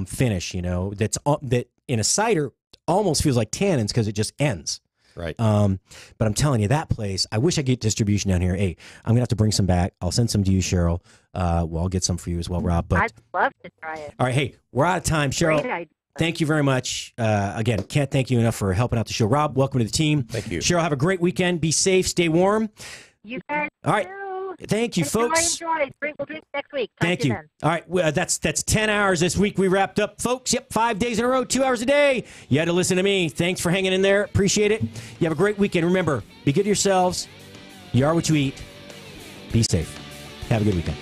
finish, that in a cider almost feels like tannins because it just ends. Right. But I'm telling you, that place, I wish I could get distribution down here. Hey, I'm going to have to bring some back. I'll send some to you, Cheryl. I'll get some for you as well, Rob. But I'd love to try it. all right. Hey, we're out of time, Cheryl. Great idea. Thank you very much. Again, can't thank you enough for helping out the show. Rob, welcome to the team. Thank you. Cheryl, have a great weekend. Be safe. Stay warm. You guys All right. too. Thank you, folks. Enjoy. We'll drink next week. Talk Thank to you. Then. All right, well, that's 10 hours this week. We wrapped up, folks. Yep, 5 days in a row, 2 hours a day. You had to listen to me. Thanks for hanging in there. Appreciate it. You have a great weekend. Remember, be good to yourselves. You are what you eat. Be safe. Have a good weekend.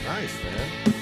Nice, man.